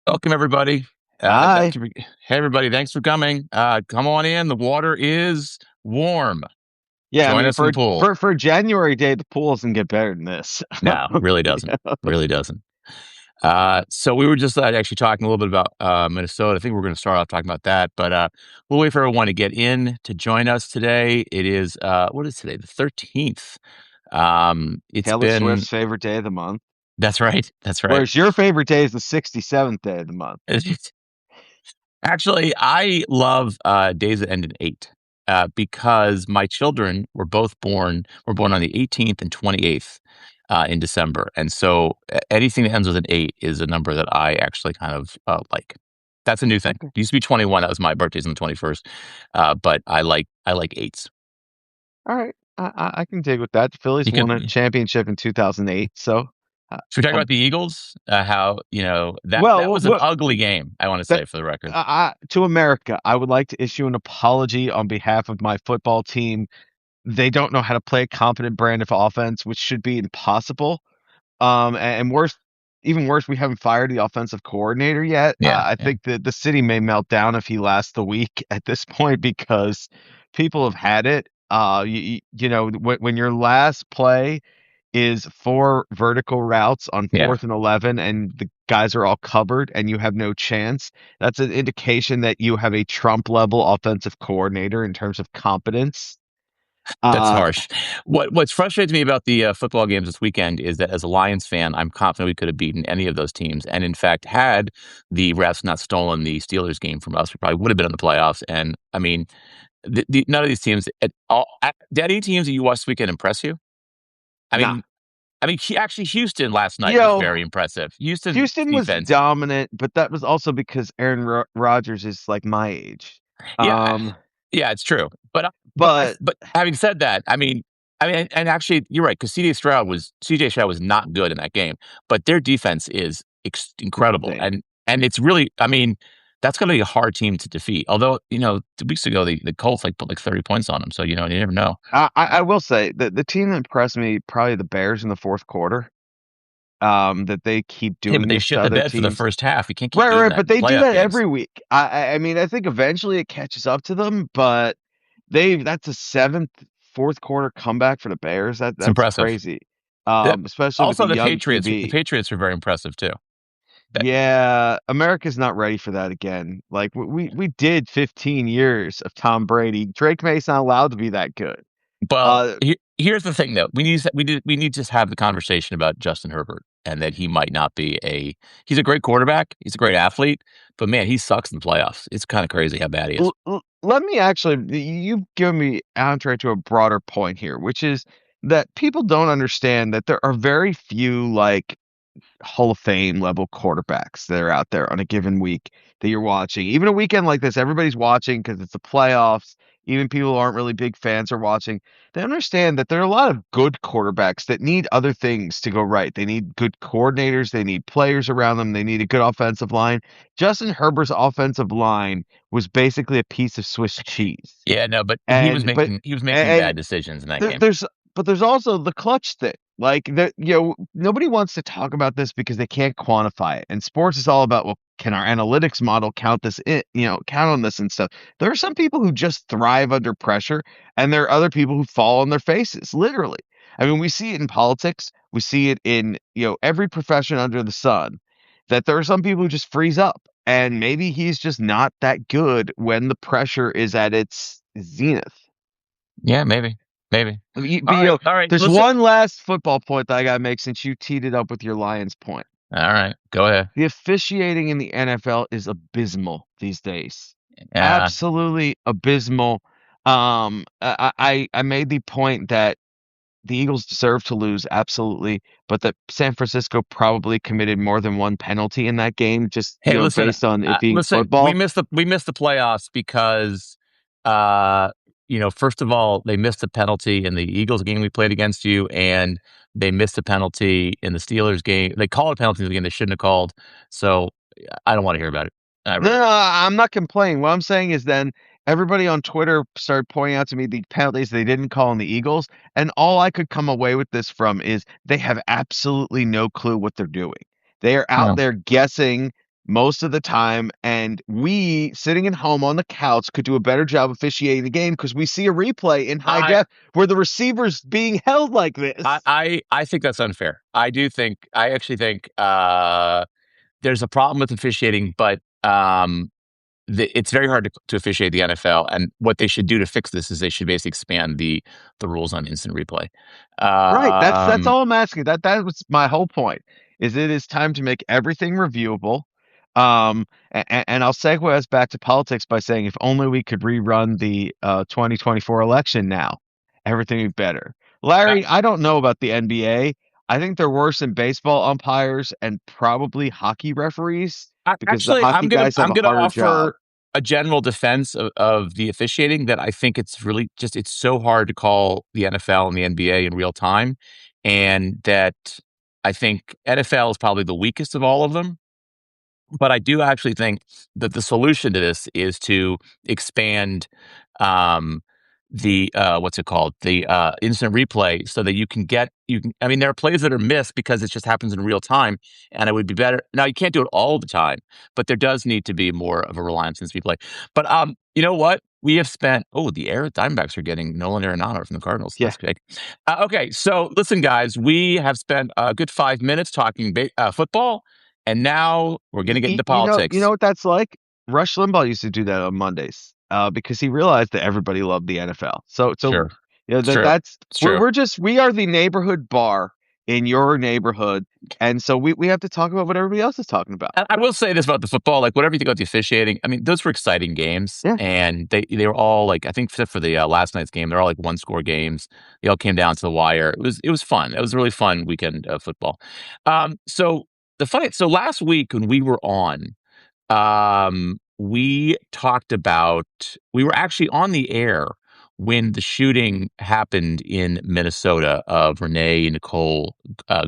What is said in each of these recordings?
Welcome, everybody. Hi. Hey, everybody. Thanks for coming. Come on in. The water is warm. Yeah, I Join mean us in the for pool. for for January day, the pool doesn't get better than this. No, really doesn't. Yeah. Really doesn't. So we were just actually talking a little bit about Minnesota. I think we're going to start off talking about that, but we'll wait for everyone to get in to join us today. It is, what is today? The 13th. It's Taylor been, Swift's favorite day of the month, that's right. That's right. whereas your favorite day is the 67th day of the month. Actually, I love days that end in eight because my children were born on the 18th and 28th in December, and so anything that ends with an eight is a number that I actually kind of like. That's a new thing. Okay. It used to be 21. That was my birthday's on the 21st, but I like eights. All right. I can dig with that. The Phillies You won can. a championship in 2008, so uh, Should we talk um, about the Eagles? How that well, was an ugly game. I want to that say for the record. to America, I would like to issue an apology on behalf of my football team. They don't know how to play a competent brand of offense, which should be impossible. And worse, even worse, we haven't fired the offensive coordinator yet. Yeah, I yeah. think that the city may melt down if he lasts the week at this point because people have had it. When your last play is four vertical routes on Yeah. 4th and 11 and the guys are all covered and you have no chance, that's an indication that you have a Trump level offensive coordinator in terms of competence. That's Uh, harsh. What's frustrates me about the football games this weekend is that as a Lions fan, I'm confident we could have beaten any of those teams, and in fact, had the refs not stolen the Steelers game from us, we probably would have been in the playoffs. And I mean, none of these teams at all. Did any teams that you watched this weekend impress you? I nah. mean, actually, Houston last You night was know, very impressive. Houston Houston was defense, dominant, but that was also because Aaron Rodgers is like my age. yeah, Um, yeah, it's true. but But having said that, and actually, you're right because CJ Stroud was not good in that game, but their defense is incredible, insane. and it's really, that's going to be a hard team to defeat. Although 2 weeks ago the Colts put like 30 points on them, so you never know. I will say that the team that impressed me probably the Bears in the fourth quarter. That they keep Hey, but doing they this to shit the other bed for the teams. first half. You can't keep Right, doing right, that but in they do playoff that games. every week. I mean, I think eventually it catches up to them, but that's a seventh fourth quarter comeback for the Bears. It's That's impressive. crazy. Yeah. Especially with Also, the young The QB. Patriots are very impressive too. That- Yeah, America's not ready for that again. Like we did 15 years of Tom Brady. Drake May's not allowed to be that good. Well, Uh, here's the thing, though. We need to just have the conversation about Justin Herbert and that he might not be a. He's a great quarterback. He's a great athlete, but man, he sucks in the playoffs. It's kind of crazy how bad he is. Let me actually, you've given me entree to a broader point here, which is that people don't understand that there are very few like Hall of Fame level quarterbacks that are out there on a given week that you're watching. Even a weekend like this, everybody's watching because it's the playoffs. Even people who aren't really big fans are watching. They understand that there are a lot of good quarterbacks that need other things to go right. They need good coordinators. They need players around them. They need a good offensive line. Justin Herbert's offensive line was basically a piece of Swiss cheese. Yeah, no, but And but he was making bad and decisions in that there, game. there's but there's also the clutch thing. Like nobody wants to talk about this because they can't quantify it. And sports is all about, well, can our analytics model count this in, count on this and stuff. There are some people who just thrive under pressure, and there are other people who fall on their faces, literally. I mean, we see it in politics, we see it in, every profession under the sun, that there are some people who just freeze up. And maybe he's just not that good when the pressure is at its zenith. Yeah, maybe, maybe. But, All right. there's Listen. one last football point that I gotta make since you teed it up with your Lions point. All right, go ahead. The officiating in the NFL is abysmal these days. Yeah. Absolutely abysmal. I made the point that the Eagles deserve to lose, absolutely, but that San Francisco probably committed more than one penalty in that game, just Hey, listen, based on it being listen. We football. missed the playoffs because, uh, first of all, they missed a penalty in the Eagles game we played against you, and they missed a penalty in the Steelers game. They called a penalty in the game they shouldn't have called. So I don't want to hear about it. I No, really no, don't. I'm not complaining. What I'm saying is then everybody on Twitter started pointing out to me the penalties they didn't call on the Eagles, and all I could come away with this from is they have absolutely no clue what they're doing. They are out No. there guessing most of the time, and we sitting at home on the couch could do a better job officiating the game because we see a replay in high I def where the receiver's being held like this. I think that's unfair. I actually think there's a problem with officiating, but it's very hard to officiate the NFL. And what they should do to fix this is they should basically expand the rules on instant replay. Right. That's Um, all I'm asking. That was my whole point. Is it is time to make everything reviewable. And I'll segue us back to politics by saying if only we could rerun the 2024 election now, everything would be better. I, Larry, I don't know about the NBA. I think they're worse than baseball umpires and probably hockey referees because the Actually, hockey guys have I'm a gonna harder job. offer a general defense of the officiating that I think it's really just it's so hard to call the NFL and the NBA in real time, and that I think NFL is probably the weakest of all of them. But I do actually think that the solution to this is to expand um, the what's it called? The instant replay so that you can I mean there are plays that are missed because it just happens in real time and it would be better. Now you can't do it all the time, but there does need to be more of a reliance on instant replay. But you know what? We have spent the Air Diamondbacks are getting Nolan Arenado from the Cardinals. Yeah. That's great. Okay, so listen, guys, we have spent a good 5 minutes talking football. And now we're going to get into You politics. know what that's like? Rush Limbaugh used to do that on Mondays, because he realized that everybody loved the NFL. Sure. You know It's true. It's true. we are the neighborhood bar in your neighborhood, and so we have to talk about what everybody else is talking about. And I will say this about the football, like whatever you think about the officiating, I mean, those were exciting games, Yeah. and they were all like I think except for the last night's game, they're all like one score games. They all came down to the wire. It was fun. It was a really fun weekend of football. So so last week when we were on, we were actually on the air when the shooting happened in Minnesota of Renee Nicole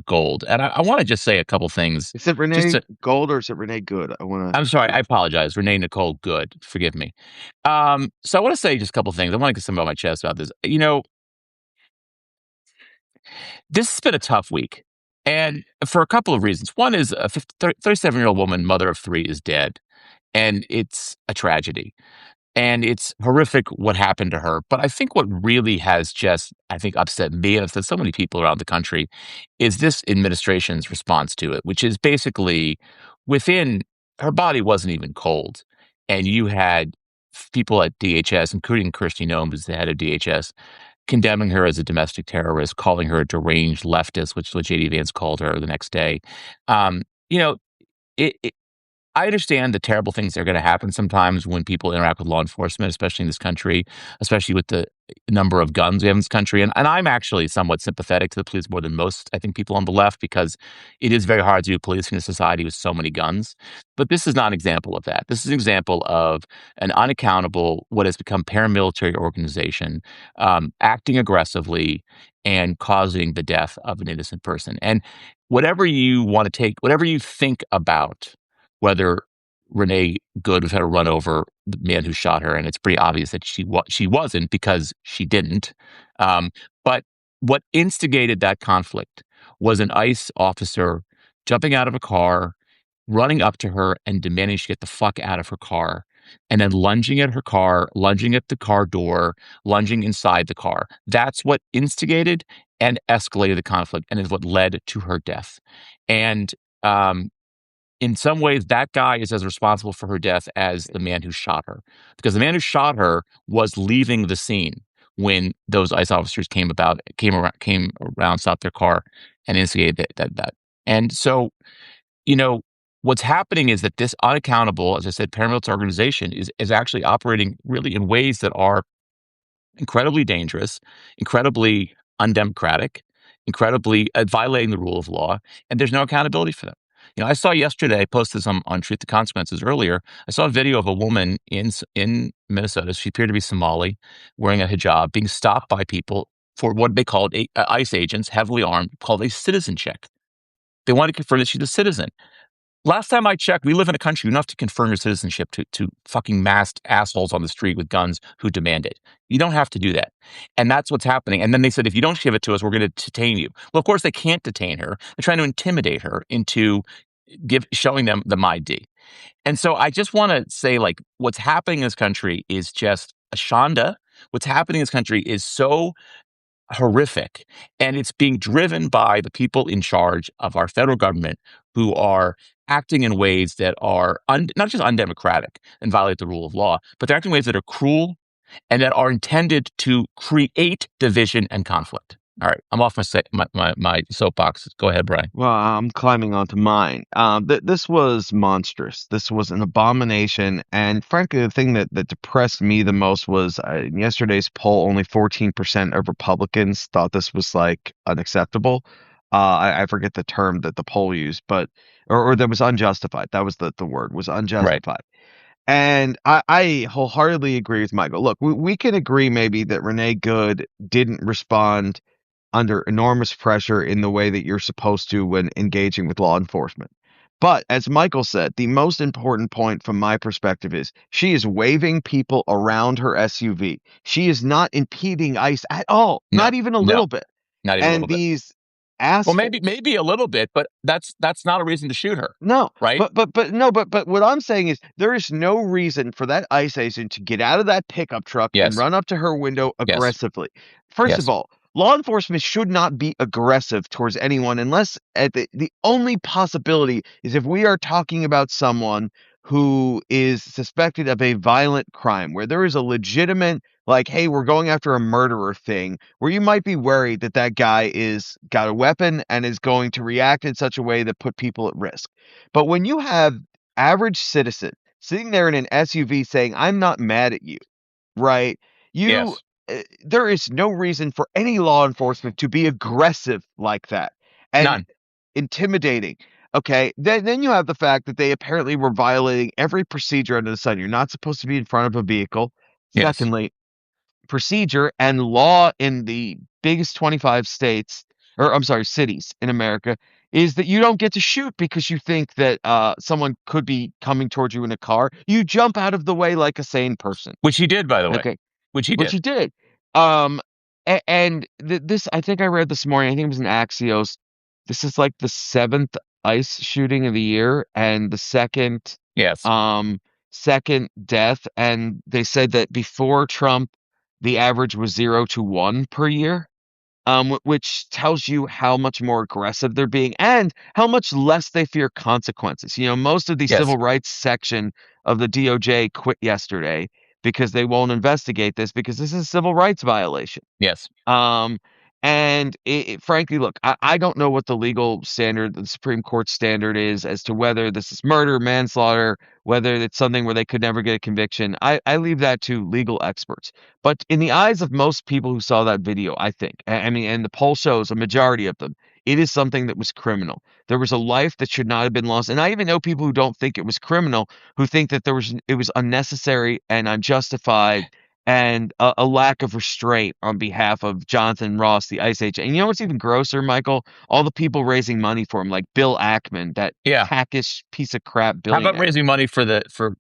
Gold, and I want to just say a couple things. Is it Just Renee to, Gold or is it Renee Good? I want I'm sorry, to. I apologize, Renee Nicole Good. Forgive me. So I want to say just a couple things. I want to get something off my chest about this. You know, this has been a tough week, and for a couple of reasons. One is a 37-year-old woman, mother of three, is dead, and it's a tragedy. And it's horrific what happened to her. But I think what really has just, I think, upset me and upset so many people around the country is this administration's response to it, which is basically within her body wasn't even cold. And you had people at DHS, including Kirsty Noem, who's the head of DHS, condemning her as a domestic terrorist, calling her a deranged leftist, which is what JD Vance called her the next day. Um, you know, it I understand the terrible things that are going to happen sometimes when people interact with law enforcement, especially in this country, especially with the number of guns we have in this country. And I'm actually somewhat sympathetic to the police more than most, I think, people on the left, because it is very hard to do policing in a society with so many guns. But this is not an example of that. This is an example of an unaccountable, what has become paramilitary organization acting aggressively and causing the death of an innocent person. And whatever you want to take, whatever you think about whether Renee Good was had to run over the man who shot her, and it's pretty obvious that she wasn't because she didn't. Um, but what instigated that conflict was an ICE officer jumping out of a car, running up to her, and demanding she get the fuck out of her car, and then lunging at her car, lunging at the car door, lunging inside the car. That's what instigated and escalated the conflict, and is what led to her death. And um, in some ways, that guy is as responsible for her death as the man who shot her, because the man who shot her was leaving the scene when those ICE officers came around, stopped their car, and instigated that. And so, you know, what's happening is that this unaccountable, as I said, paramilitary organization is actually operating really in ways that are incredibly dangerous, incredibly undemocratic, incredibly violating the rule of law, and there's no accountability for them. You know, I saw yesterday, I posted this on Truth to Consequences earlier. I saw a video of a woman in Minnesota. She appeared to be Somali, wearing a hijab, being stopped by people for what they called ICE agents, heavily armed, called a citizen check. They wanted to confirm that she's a citizen. Last time I checked, we live in a country, you don't have to confirm your citizenship to fucking masked assholes on the street with guns who demand it. You don't have to do that. And that's what's happening. And then they said, if you don't give it to us, we're going to detain you. Well, of course, they can't detain her. They're trying to intimidate her into showing them the ID. And so I just want to say, like, what's happening in this country is just a shanda. What's happening in this country is so horrific. And it's being driven by the people in charge of our federal government who are acting in ways that are not just undemocratic and violate the rule of law, but they're acting in ways that are cruel and that are intended to create division and conflict. All right, I'm off my soapbox. Go ahead, Brian. Well, I'm climbing onto mine. This was monstrous. This was an abomination. And frankly, the thing that depressed me the most was in yesterday's poll, only 14% of Republicans thought this was like unacceptable. I forget the term that the poll used, but or that was unjustified. That was the word was Right. unjustified. And I wholeheartedly agree with Michael. Look, we can agree maybe that Renee Good didn't respond under enormous pressure in the way that you're supposed to when engaging with law enforcement. But as Michael said, the most important point from my perspective is she is waving people around her SUV. She is not impeding ICE at all, No, not even a no, little bit. not even a And little bit. these Well, maybe assholes. maybe a little bit, but that's not a reason to shoot her, No, right? but what I'm saying is there is no reason for that ICE agent to get out of that pickup truck and Yes, run up to her window yes, aggressively. First of yes, all, law enforcement should not be aggressive towards anyone unless the only possibility is if we are talking about someone who is suspected of a violent crime where there is a legitimate like, hey, we're going after a murderer thing, where you might be worried that that guy is got a weapon and is going to react in such a way that put people at risk. But when you have average citizen sitting there in an SUV saying, "I'm not mad at you," right? You yes. there is no reason for any law enforcement to be aggressive like that and None. intimidating. Okay, then you have the fact that they apparently were violating every procedure under the sun. You're not supposed to be in front of a vehicle. Yes. Secondly, procedure and law in the biggest 25 states, or I'm sorry, cities in America, is that you don't get to shoot because you think that someone could be coming towards you in a car. You jump out of the way like a sane person. Which he did, by the way. Okay, Which he which did. he did. Um, this I think I read this morning. I think it was in Axios. This is like the seventh ICE shooting of the year and the Yes. um, second death. And they said that before Trump, the average was 0 to 1 per year. Which tells you how much more aggressive they're being and how much less they fear consequences. You know, most of the Yes. civil rights section of the DOJ quit yesterday because they won't investigate this because this is a civil rights violation. Yes. Um, and frankly, look, I don't know what the legal standard, the Supreme Court standard is as to whether this is murder, manslaughter, whether it's something where they could never get a conviction. I leave that to legal experts. But in the eyes of most people who saw that video, I think, I mean, and the poll shows a majority of them, it is something that was criminal. There was a life that should not have been lost. And I even know people who don't think it was criminal, who think that it was unnecessary and unjustified and a lack of restraint on behalf of Jonathan Ross, the ICE agent. And you know what's even grosser, Michael? All the people raising money for him, like Bill Ackman, that Yeah. hackish piece of crap How about billionaire. raising money for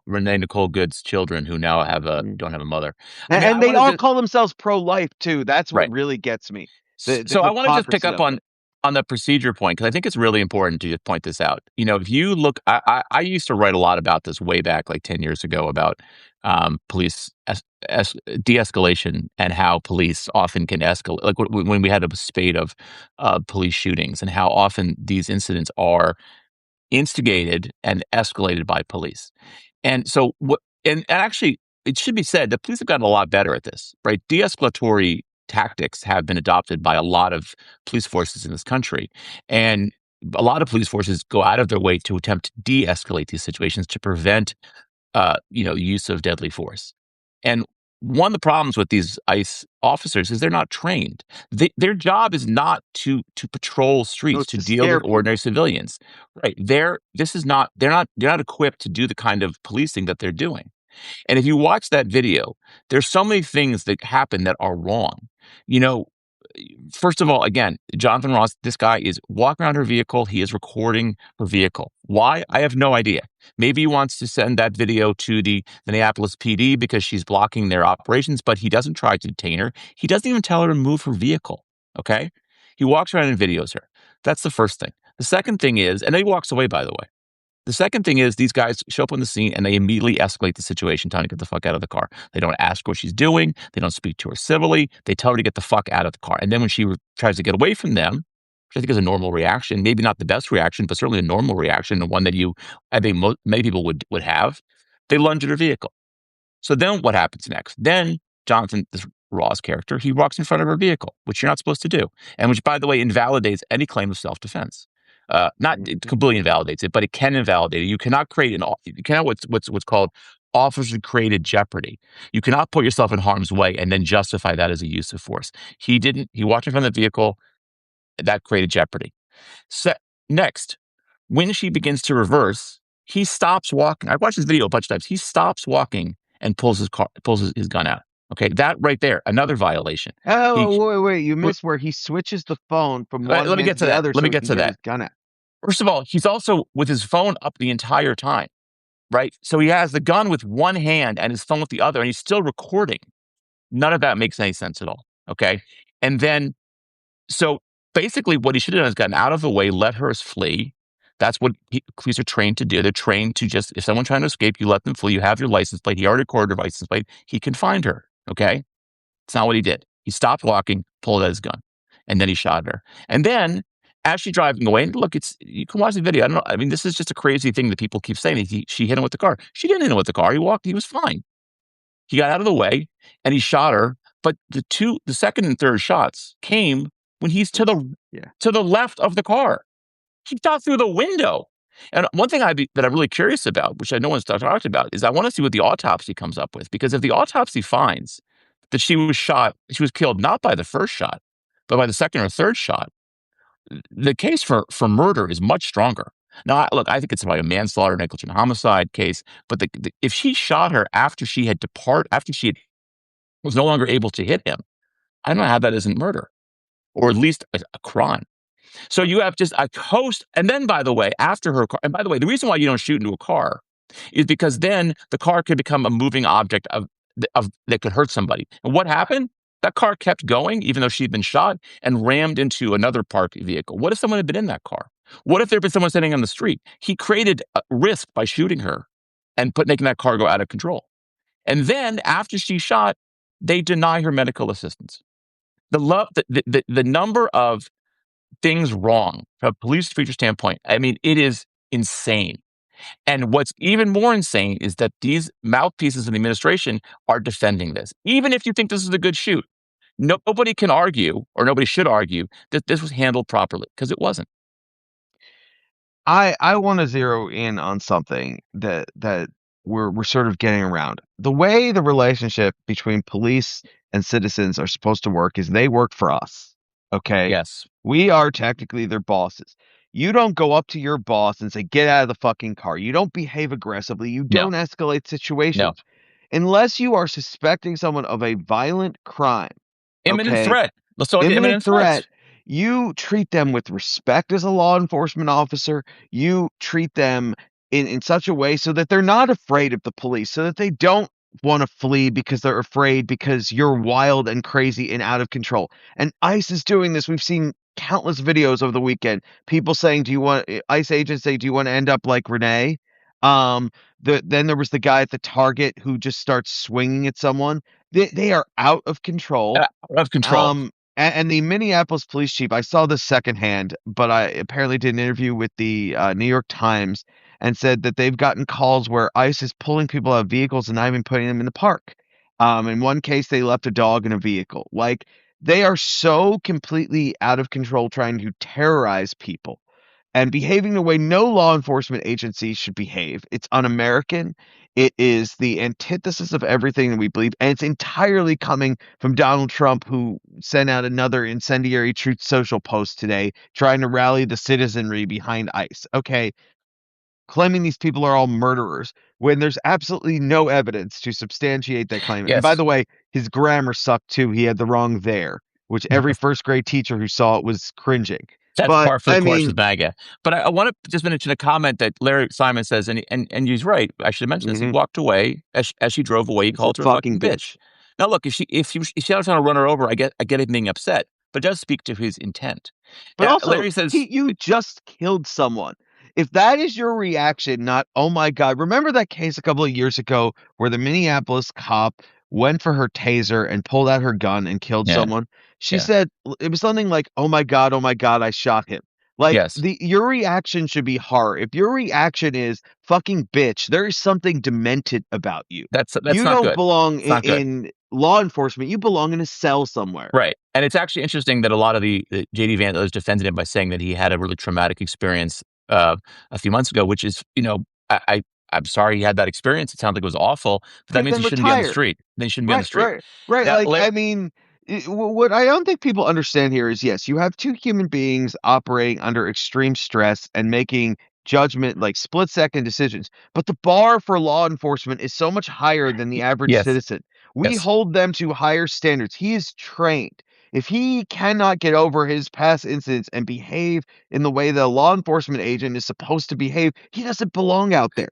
Renee Nicole Good's children who now Mm. don't have a mother? I mean, I And they want to all just call themselves pro-life too. That's what right. really gets me. The So I want to just pick hypocrisy up of it. on the procedure point because I think it's really important to just point this out. You know, if you look, I used to write a lot about this way back like 10 years ago about police de-escalation and how police often can escalate. Like when we had a spate of police shootings and how often these incidents are instigated and escalated by police. And so what and actually it should be said that police have gotten a lot better at this, right? De-escalatory tactics have been adopted by a lot of police forces in this country. And a lot of police forces go out of their way to attempt to de-escalate these situations to prevent use of deadly force. And one of the problems with these ICE officers is they're not trained. Their job is not to patrol No, streets, it's to to deal with scare ordinary people. civilians. Right. They're not equipped to do the kind of policing that they're doing. And if you watch that video, there's so many things that happen that are wrong. You know, first of all, again, Jonathan Ross, this guy is walking around her vehicle. He is recording her vehicle. Why? I have no idea. Maybe he wants to send that video to the Minneapolis PD because she's blocking their operations, but he doesn't try to detain her. He doesn't even tell her to move her vehicle. Okay. He walks around and videos her. That's the first thing. The second thing is, and then he walks away, by the way. The second thing is these guys show up on the scene and they immediately escalate the situation, telling her to get the fuck out of the car. They don't ask what she's doing. They don't speak to her civilly. They tell her to get the fuck out of the car. And then when she tries to get away from them, which I think is a normal reaction, maybe not the best reaction, but certainly a normal reaction, and one that I think many people would have, they lunge at her vehicle. So then what happens next? Then Jonathan, this Ross character, he walks in front of her vehicle, which you're not supposed to do, and which, by the way, invalidates any claim of self-defense. Not it Mhm. completely invalidates it, but it can invalidate it. You cannot create you cannot what's called officer created jeopardy. You cannot put yourself in harm's way and then justify that as a use of force. He didn't. He walked in front of the vehicle. That created jeopardy. Se Next, when she begins to reverse, he stops walking. I've watched this video a bunch of times. He stops walking and pulls his gun out. Okay, that right there, another violation. He Oh, wait, you w missed where he switches the phone from one let me hand get to to the that. other Let so me he get can to get that. his gun out. First of all, he's also with his phone up the entire time, right? So he has the gun with one hand and his phone with the other, and he's still recording. None of that makes any sense at all. Okay, and then so basically, what he should have done is gotten out of the way, let her flee. That's what police are trained to do. They're trained to just, if someone's trying to escape, you let them flee. You have your license plate. He already recorded her license plate. He can find her. Okay. It's not what he did. He stopped walking, pulled out his gun, and then he shot her. And then, as she's driving away, and look, you can watch the video. I don't know. I mean, this is just a crazy thing that people keep saying. She hit him with the car. She didn't hit him with the car. He walked. He was fine. He got out of the way and he shot her. But the second and third shots came when he's Yeah. to the left of the car. He shot through the window. And one thing that I'm really curious about, which I no one's talked about, is I want to see what the autopsy comes up with. Because if the autopsy finds that she was killed not by the first shot, but by the second or third shot, the case for murder is much stronger. Now, look, I think it's like a manslaughter, negligent homicide case. But if she shot her after she was no longer able to hit him, I don't know how that isn't murder, or at least a crime. So you have just a host, and then by the way, after her car, and by the way, the reason why you don't shoot into a car is because then the car could become a moving object of that could hurt somebody. And what happened? That car kept going, even though she'd been shot, and rammed into another parked vehicle. What if someone had been in that car? What if there'd been someone sitting on the street? He created a risk by shooting her and making that car go out of control. And then after she's shot, they deny her medical assistance. The number of things wrong from a police feature standpoint, I mean, it is insane. And what's even more insane is that these mouthpieces in the administration are defending this. Even if you think this is a good shoot, nobody can argue, or nobody should argue, that this was handled properly, because it wasn't. I wanna zero in on something that we're sort of getting around. The way the relationship between police and citizens are supposed to work is they work for us, okay? Yes. We are technically their bosses. You don't go up to your boss and say, "Get out of the fucking car." You don't behave aggressively. You No. don't escalate No. situations unless you are suspecting someone of a violent crime, Imminent okay? threat. Let's talk Imminent imminent threat, threats. you treat them with respect as a law enforcement officer. You treat them in such a way so that they're not afraid of the police, so that they don't want to flee because they're afraid because you're wild and crazy and out of control. And ICE is doing this. We've seen countless videos over the weekend. People saying, "Do you want ICE agents say, do you want to end up like Renee?" Um, then there was the guy at the Target who just starts swinging at someone. They are out of control. Out of control. And the Minneapolis police chief, I saw this secondhand, but I apparently did an interview with the New York Times and said that they've gotten calls where ICE is pulling people out of vehicles and not even putting them in the park. In one case, they left a dog in a vehicle. Like, they are so completely out of control trying to terrorize people and behaving the way no law enforcement agency should behave. It's un-American. It is the antithesis of everything that we believe, and it's entirely coming from Donald Trump, who sent out another incendiary Truth Social post today, trying to rally the citizenry behind ICE. Okay, claiming these people are all murderers when there's absolutely no evidence to substantiate that claim. And by Yes. the way, his grammar sucked too. He had the wrong there, which every first grade teacher who saw it was cringing. That's But par for the I course mean, with MAGA. But I want to just mention a comment that Larry Simon says, and he's right. I should have mentioned this. He mhm, walked away as she drove away. He it's a called her a fucking fucking bitch. bitch. Now, look, if she was trying to run her over, I get him being upset, but it does speak to his intent. But also, Larry says, you just killed someone. if that is your reaction, not, oh my God, remember that case a couple of years ago where the Minneapolis cop went for her taser and pulled out her gun and killed Yeah, someone? She yeah, said it was something like, oh my God, I shot him. Like yes. your reaction should be horror. If your reaction is fucking bitch, there is something demented about you. That's You not don't good. belong It's not good. in law enforcement. You belong in a cell somewhere. Right. And it's actually interesting that a lot of the JD Vance defended him by saying that he had a really traumatic experience uh, a few months ago, which is, I'm sorry he had that experience. It sounds like it was awful, but that means he Then shouldn't be on the retire. street. Then he shouldn't be on the Right, street. right, right. Now, Like, I mean, what I don't think people understand here is yes, you have two human beings operating under extreme stress and making judgment, like split second decisions. But the bar for law enforcement is so much higher than the average yes, citizen. We yes. hold them to higher standards. He is trained. If he cannot get over his past incidents and behave in the way that a law enforcement agent is supposed to behave, he doesn't belong out there.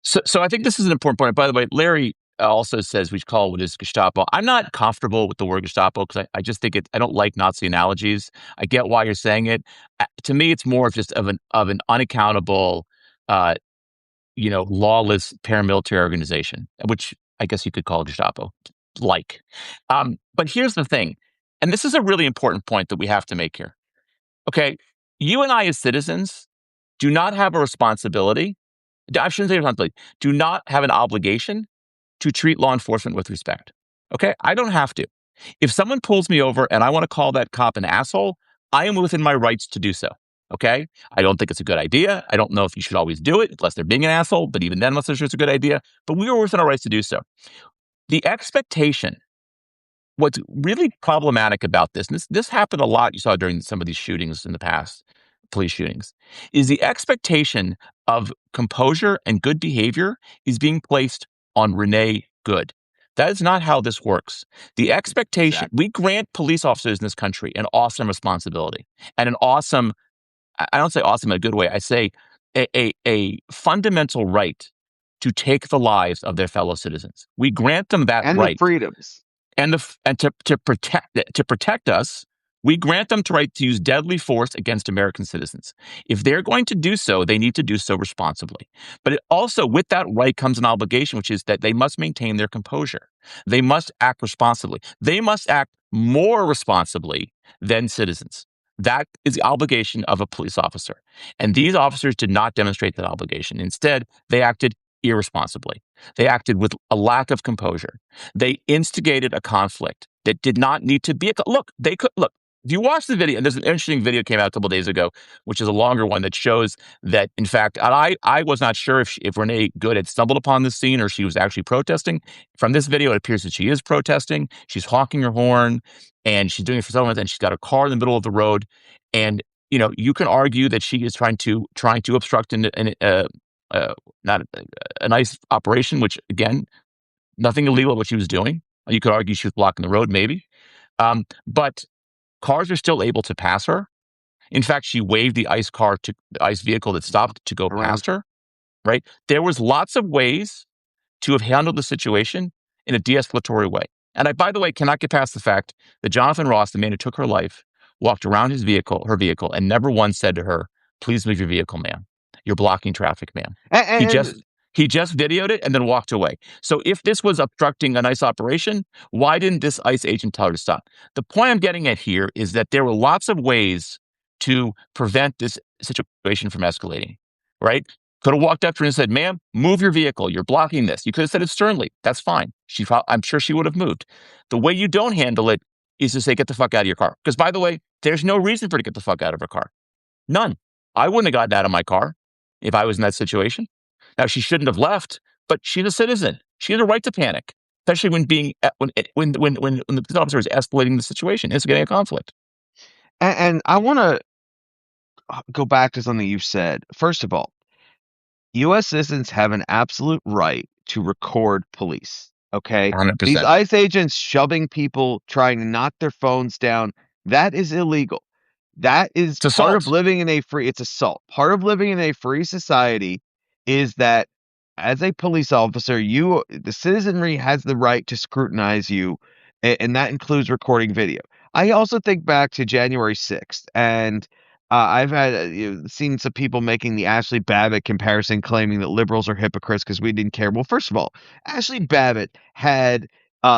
So I think this is an important point. By the way, Larry also says we should call it Gestapo. I'm not comfortable with the word Gestapo because I just think I don't like Nazi analogies. I get why you're saying it. To me, it's more of just of an unaccountable, uh, lawless paramilitary organization, which I guess you could call Gestapo. Like, but here's the thing, and this is a really important point that we have to make here. Okay, you and I as citizens do not have a responsibility. I shouldn't say responsibility. Do not have an obligation to treat law enforcement with respect. Okay, I don't have to. If someone pulls me over and I want to call that cop an asshole, I am within my rights to do so. Okay, I don't think it's a good idea. I don't know if you should always do it unless they're being an asshole, but even then, unless it's a good idea. But we are within our rights to do so. The expectation, what's really problematic about this, and this happened a lot, you saw during some of these shootings in the past, police shootings, is the expectation of composure and good behavior is being placed on Renee Good. That is not how this works. The expectation, Exactly. we grant police officers in this country an awesome responsibility and an awesome, I don't say awesome in a good way, I say a fundamental right to take the lives of their fellow citizens. We grant them that And the right, freedoms. and to protect us, we grant them the right to use deadly force against American citizens. If they're going to do so, they need to do so responsibly. But it also, with that right comes an obligation, which is that they must maintain their composure. They must act responsibly. They must act more responsibly than citizens. That is the obligation of a police officer. And these officers did not demonstrate that obligation. Instead, they acted irresponsibly. They acted with a lack of composure. They instigated a conflict that did not need to be. Look, they could look. If you watch the video, and there's an interesting video came out a couple of days ago, which is a longer one that shows that, in fact, and I was not sure if Renee Good had stumbled upon this scene or she was actually protesting. From this video, it appears that she is protesting. She's honking her horn, and she's doing it for someone, and she's got a car in the middle of the road, and you can argue that she is trying to obstruct uh, not a nice operation, which again, nothing illegal what she was doing. You could argue she was blocking the road, maybe. But cars are still able to pass her. In fact, she waved the ICE vehicle that stopped to go Around. past her, right? There was lots of ways to have handled the situation in a de-escalatory way. And I, by the way, cannot get past the fact that Jonathan Ross, the man who took her life, walked around her vehicle, and never once said to her, "Please move your vehicle, ma'am. You're blocking traffic, ma'am." He just And he just videoed it and then walked away. So if this was obstructing a nice operation, why didn't this ICE agent tell her to stop? The point I'm getting at here is that there were lots of ways to prevent this situation from escalating, right? Could have walked up to her and said, "Ma'am, move your vehicle. You're blocking this." You could have said it sternly. That's fine. I'm sure she would have moved. The way you don't handle it is to say, "Get the fuck out of your car." Because, by the way, there's no reason for her to get the fuck out of her car. None. I wouldn't have gotten out of my car if I was in that situation. Now, she shouldn't have left, but she's a citizen. She has a right to panic, especially when the police officer is escalating the situation, instigating a conflict. I want to go back to something you said. First of all, U.S. citizens have an absolute right to record police. Okay, these 100%. ICE agents shoving people, trying to knock their phones down, that is illegal. That is It's part of assault. living in a free. It's assault. Part of living in a free society is that as a police officer, the citizenry has the right to scrutinize you, and that includes recording video. I also think back to January 6th, and I've had seen some people making the Ashley Babbitt comparison, claiming that liberals are hypocrites because we didn't care. Well, first of all, Ashley Babbitt had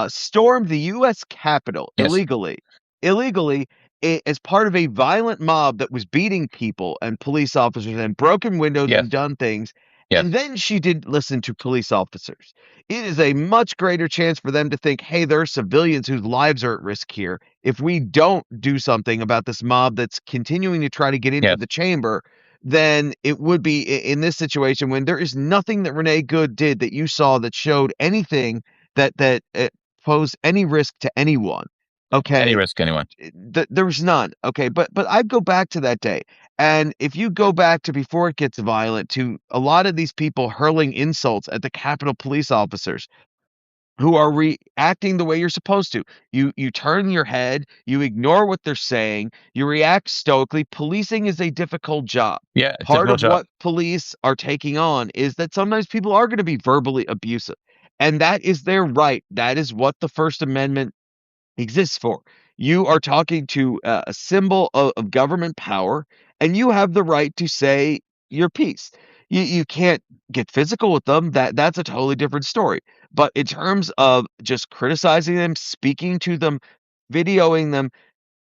stormed the U.S. Capitol Yes, illegally as part of a violent mob that was beating people and police officers and broken windows and yes, done things. yes, And then she did listen to police officers. It is a much greater chance for them to think, hey, there are civilians whose lives are at risk here if we don't do something about this mob that's continuing to try to get into yes. the chamber, then it would be in this situation when there is nothing that Renee Good did that you saw that showed anything that posed any risk to anyone. Any Okay, risk, anyone. there was none. Okay, but I'd go back to that day, and if you go back to before it gets violent, to a lot of these people hurling insults at the Capitol police officers who are reacting the way you're supposed to. You turn your head, you ignore what they're saying, you react stoically. Policing is a difficult job. Yeah, Part difficult of job. what police are taking on is that sometimes people are going to be verbally abusive. And that is their right. That is what the First Amendment exists for. You are talking to a symbol of government power, and you have the right to say your piece. You can't get physical with them. That's a totally different story. But in terms of just criticizing them, speaking to them, videoing them,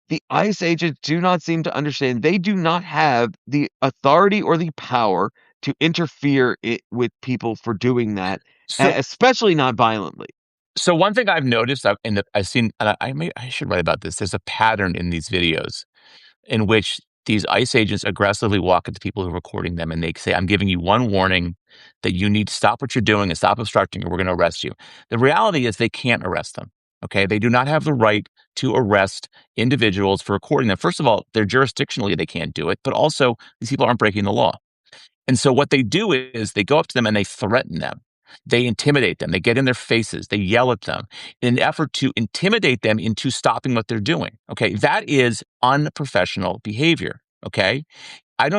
the ICE agents do not seem to understand. They do not have the authority or the power to interfere with people for doing that, So, especially not violently. so one thing I've noticed, I've seen, and I should write about this. There's a pattern in these videos in which these ICE agents aggressively walk up to people who are recording them and they say, I'm giving you one warning that you need to stop what you're doing and stop obstructing, or we're going to arrest you. The reality is they can't arrest them. Okay. They do not have the right to arrest individuals for recording them. First of all, they're jurisdictionally, they can't do it, but also these people aren't breaking the law. And so what they do is they go up to them and they threaten them. They intimidate them. They get in their faces. They yell at them in an effort to intimidate them into stopping what they're doing. Okay. That is unprofessional behavior. Okay.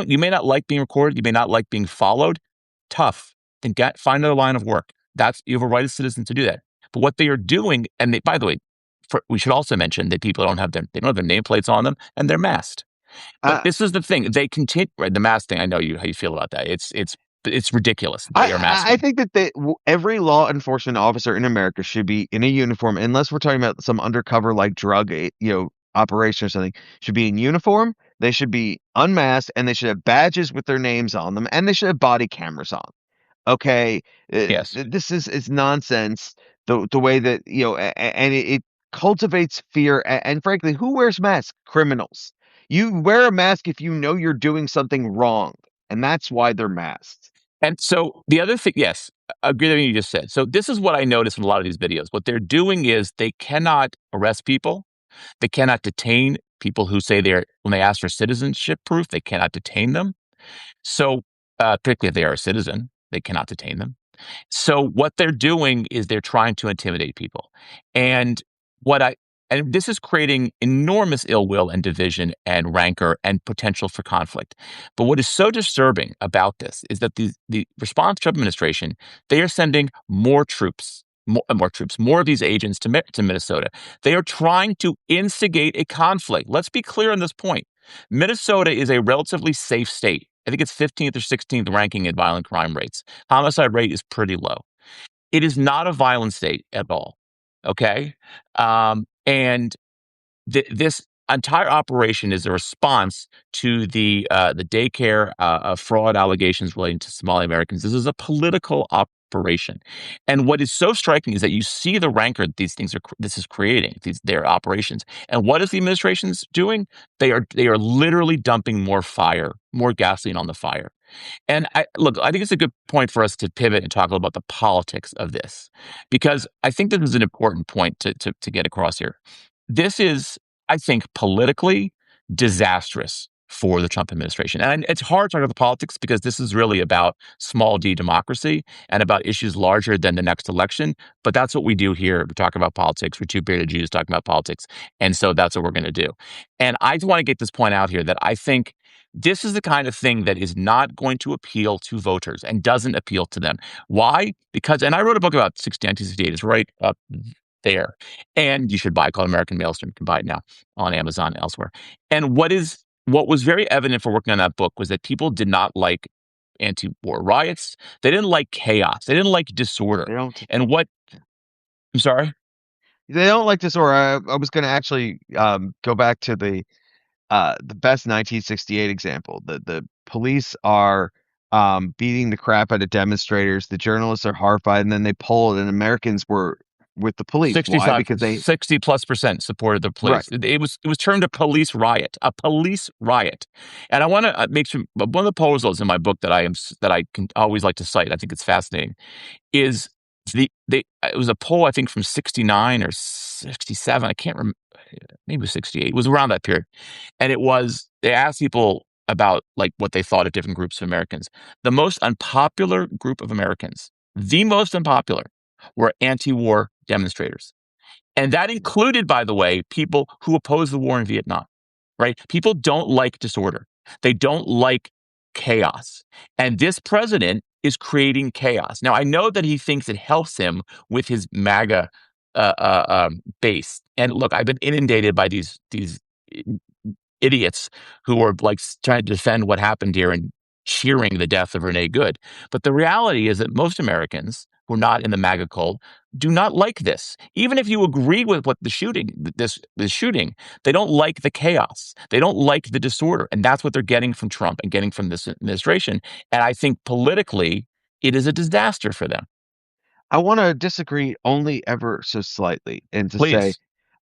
You may not like being recorded. You may not like being followed. Tough. Then find another line of work. You have a right as citizen to do that. But what they are doing, and by the way, we should also mention that people they don't have their nameplates on them and they're masked. But Uh, this is the thing. They continue, right? The mask thing. I know how you feel about that. It's ridiculous. They are I masking. think that every law enforcement officer in America should be in a uniform, unless we're talking about some undercover like drug, operation or something. Should be in uniform. They should be unmasked, and they should have badges with their names on them, and they should have body cameras on. Okay, Yes. this is nonsense. The way that and it cultivates fear, and frankly, who wears masks? Criminals. You wear a mask if you know you're doing something wrong, and that's why they're masked. And so the other thing, yes, I agree with what you just said. So this is what I notice in a lot of these videos. What they're doing is they cannot arrest people. They cannot detain people who say when they ask for citizenship proof, they cannot detain them. So, particularly if they are a citizen, they cannot detain them. So what they're doing is they're trying to intimidate people. And what I and this is creating enormous ill will and division and rancor and potential for conflict. But what is so disturbing about this is that the response Trump administration, they are sending more troops, more of these agents to Minnesota. They are trying to instigate a conflict. Let's be clear on this point. Minnesota is a relatively safe state. I think it's 15th or 16th ranking in violent crime rates. Homicide rate is pretty low. It is not a violent state at all. Okay. And this entire operation is a response to the daycare fraud allegations relating to Somali Americans. This is a political operation, and what is so striking is that you see the rancor that this is creating their operations. And what is the administration's doing? They are literally dumping more gasoline on the fire. And I think it's a good point for us to pivot and talk a little about the politics of this, because I think this is an important point to get across here. This is, I think, politically disastrous for the Trump administration. And it's hard to talk about the politics because this is really about small d democracy and about issues larger than the next election. But that's what we do here. We talk about politics. We're two bearded Jews talking about politics. And so that's what we're going to do. And I just want to get this point out here that I think this is the kind of thing that is not going to appeal to voters and doesn't appeal to them. Why? Because, and I wrote a book about 1968. It's right up there. And you should buy it, called American Maelstrom. You can buy it now on Amazon and elsewhere. And what was very evident for working on that book was that people did not like anti-war riots. They didn't like chaos. They didn't like disorder. They don't And what I'm sorry. they don't like this, or I was going to actually go back to the best 1968 example. The police are beating the crap out of demonstrators. The journalists are horrified, and then they polled, and Americans were with the police. Why? 65, Because they 60+% supported the right. police. It was termed a police riot, a police riot. And I want to make sure one of the proposals in my book that I can always like to cite. I think it's fascinating. Is it was a poll I think from 69 or 67. I can't remember. Maybe it was 68. It was around that period, and they asked people about like what they thought of different groups of Americans. The most unpopular group of Americans, the most unpopular, were anti-war demonstrators. And that included, by the way, people who oppose the war in Vietnam, right? People don't like disorder. They don't like chaos. And this president is creating chaos. Now, I know that he thinks it helps him with his MAGA base. And look, I've been inundated by these idiots who are like trying to defend what happened here and cheering the death of Renee Good. But the reality is that most Americans who are not in the MAGA cult do not like this. Even if you agree with what this shooting, they don't like the chaos. They don't like the disorder, and that's what they're getting from Trump and getting from this administration. And I think politically, it is a disaster for them. I want to disagree only ever so slightly and to say, Please,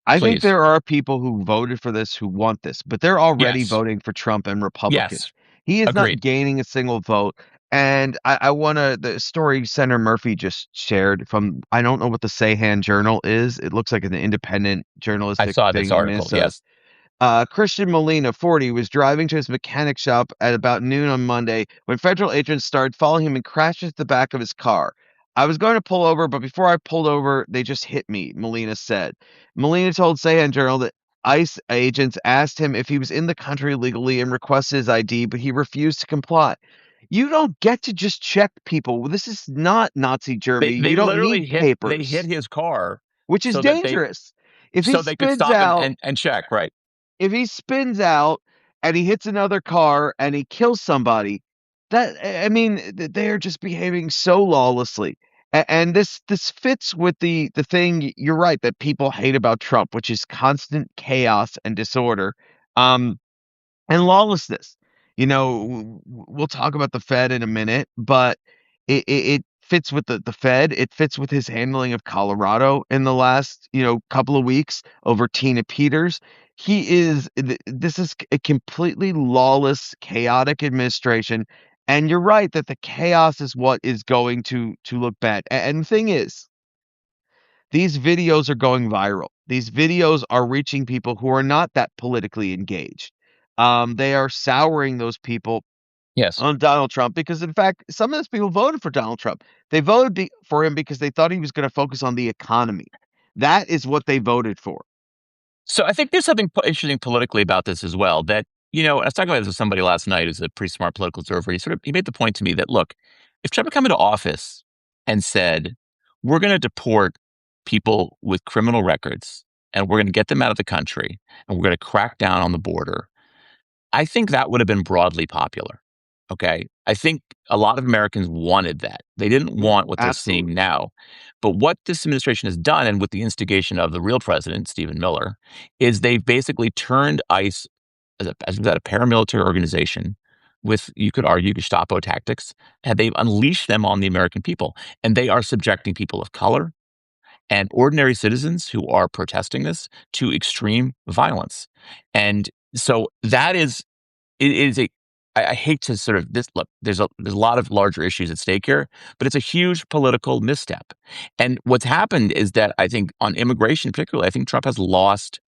I think please, there are people who voted for this who want this, but they're already yes, voting for Trump and Republicans. yes, He is not agreed. gaining a single vote. And I want to, the story Senator Murphy just shared from, I don't know what the Sayhan Journal is. It looks like an independent I journalistic saw thing this in article. Minnesota. Yes, Christian Molina, 40, was driving to his mechanic shop at about noon on Monday when federal agents started following him and crashed into the back of his car. I was going to pull over, but before I pulled over, they just hit me, Molina said. Molina told Sahan Journal that ICE agents asked him if he was in the country legally and requested his ID, but he refused to comply. You don't get to just check people. This is not Nazi they Germany. You they don't literally need hit papers, his car which is so that they dangerous. If he so they could spins stop and out, and check. Right. if he spins out and he hits another car and he kills somebody, that I mean, they are just behaving so lawlessly. And this fits with the thing you're right that people hate about Trump, which is constant chaos and disorder. Um, and lawlessness. You know, we'll talk about the Fed in a minute, but it fits with the Fed. It fits with his handling of Colorado in the last, couple of weeks over Tina Peters. This is a completely lawless, chaotic administration. And you're right that the chaos is what is going to look bad. And the thing is, these videos are going viral. These videos are reaching people who are not that politically engaged. They are souring those people Yes. on Donald Trump because, in fact, some of those people voted for Donald Trump. They voted for him because they thought he was going to focus on the economy. That is what they voted for. So I think there's something interesting politically about this as well. That I was talking about this with somebody last night who's a pretty smart political observer. He made the point to me that look, if Trump had come into office and said, "We're going to deport people with criminal records, and we're going to get them out of the country, and we're going to crack down on the border," I think that would have been broadly popular. Okay. I think a lot of Americans wanted that. They didn't want what they're seeing Absolutely. now. But what this administration has done, and with the instigation of the real president, Stephen Miller, is they've basically turned ICE as a paramilitary organization with, you could argue, Gestapo tactics, and they've unleashed them on the American people. And they are subjecting people of color and ordinary citizens who are protesting this to extreme violence. And so that is it is a I hate to sort of this look, there's a lot of larger issues at stake here, but it's a huge political misstep. And what's happened is that I think on immigration particularly, I think Trump has lost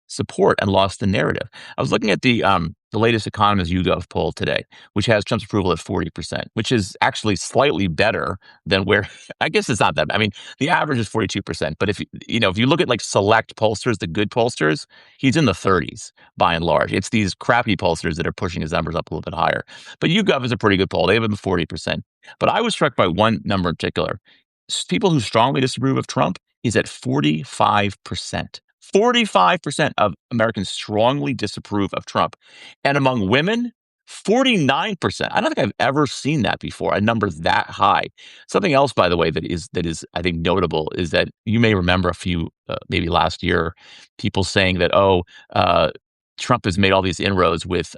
support and lost the narrative. I was looking at the latest Economist YouGov poll today, which has Trump's approval at 40%, which is actually slightly better than where I guess it's not that. I mean, the average is 42%, but if you look at like select pollsters, the good pollsters, he's in the 30s by and large. It's these crappy pollsters that are pushing his numbers up a little bit higher. But YouGov is a pretty good poll. They have him at 40%. But I was struck by one number in particular. People who strongly disapprove of Trump is at 45%. 45% of Americans strongly disapprove of Trump. And among women, 49%. I don't think I've ever seen that before, a number that high. Something else, by the way, that is I think notable is that you may remember a few maybe last year, people saying that uh, Trump has made all these inroads with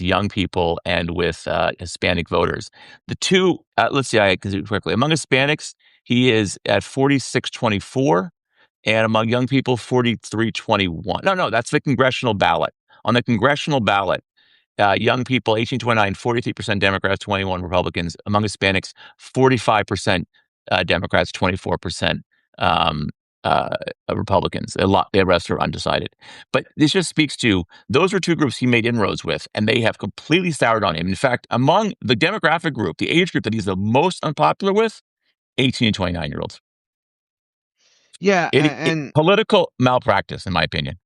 young people and with Hispanic voters. The two, let's see, I can do it correctly. Among Hispanics, he is at 46.24, and among young people, 43.21. No, no, that's the congressional ballot. On the congressional ballot, young people, 18 to 29, 43% Democrats, 21 Republicans. Among Hispanics, 45% Democrats, 24% um, Republicans. A lot, the rest are undecided. But this just speaks to those are two groups he made inroads with, and they have completely soured on him. In fact, among the demographic group, the age group that he's the most unpopular with, 18 and 29-year-olds. Yeah, Political malpractice, in my opinion.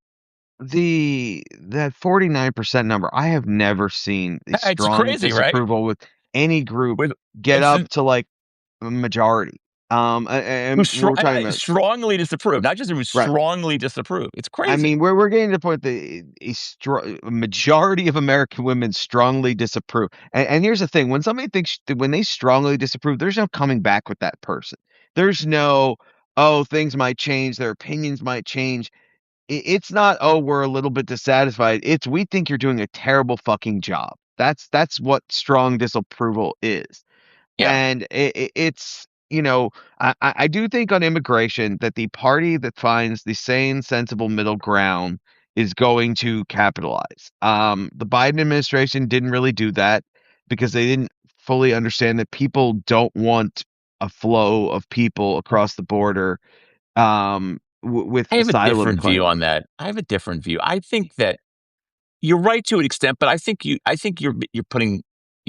that 49% number, I have never seen a It's strong crazy, right? disapproval with any group With get it's up to like a majority. And we're talking about strongly disapprove, not just right. strongly disapprove. It's I crazy. mean, we're getting to the point that a majority of American women strongly disapprove. And here's the thing: when they strongly disapprove, there's no coming back with that person. There's no, oh, things might change, their opinions might change. It's not, oh, we're a little bit dissatisfied. It's we think you're doing a terrible fucking job. That's what strong disapproval is. Yeah. And it's, I do think on immigration that the party that finds the sane, sensible middle ground is going to capitalize. The Biden administration didn't really do that because they didn't fully understand that people don't want a flow of people across the border with I have a asylum different view claims. on that. I have a different view. I think that you're right to an extent, but you're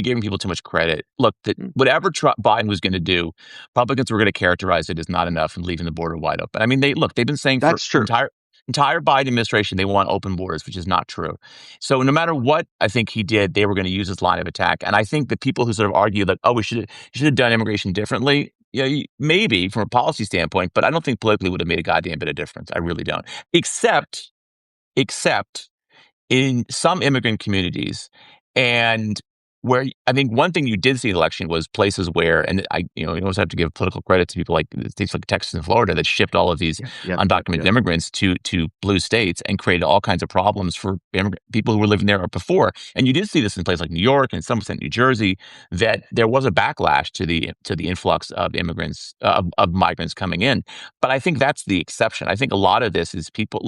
giving people too much credit. Look, that Mm, whatever Biden was going to do, Republicans were going to characterize it as not enough and leaving the border wide open. I mean, they've been saying for that's true. entire Biden administration they want open borders, which is not true. So no matter what I think he did, they were going to use this line of attack. And I think the people who sort of argue that we should have done immigration differently. Yeah, maybe from a policy standpoint, but I don't think politically would have made a goddamn bit of difference. I really don't. Except in some immigrant communities, and where I think one thing you did see in the election was places where, and you always have to give political credit to people like states like Texas and Florida that shipped all of these Yep, yep, yep, undocumented yep. immigrants to blue states and created all kinds of problems for people who were living there before. And you did see this in places like New York and some extent New Jersey, that there was a backlash to the influx of immigrants of migrants coming in. But I think that's the exception. I think a lot of this is people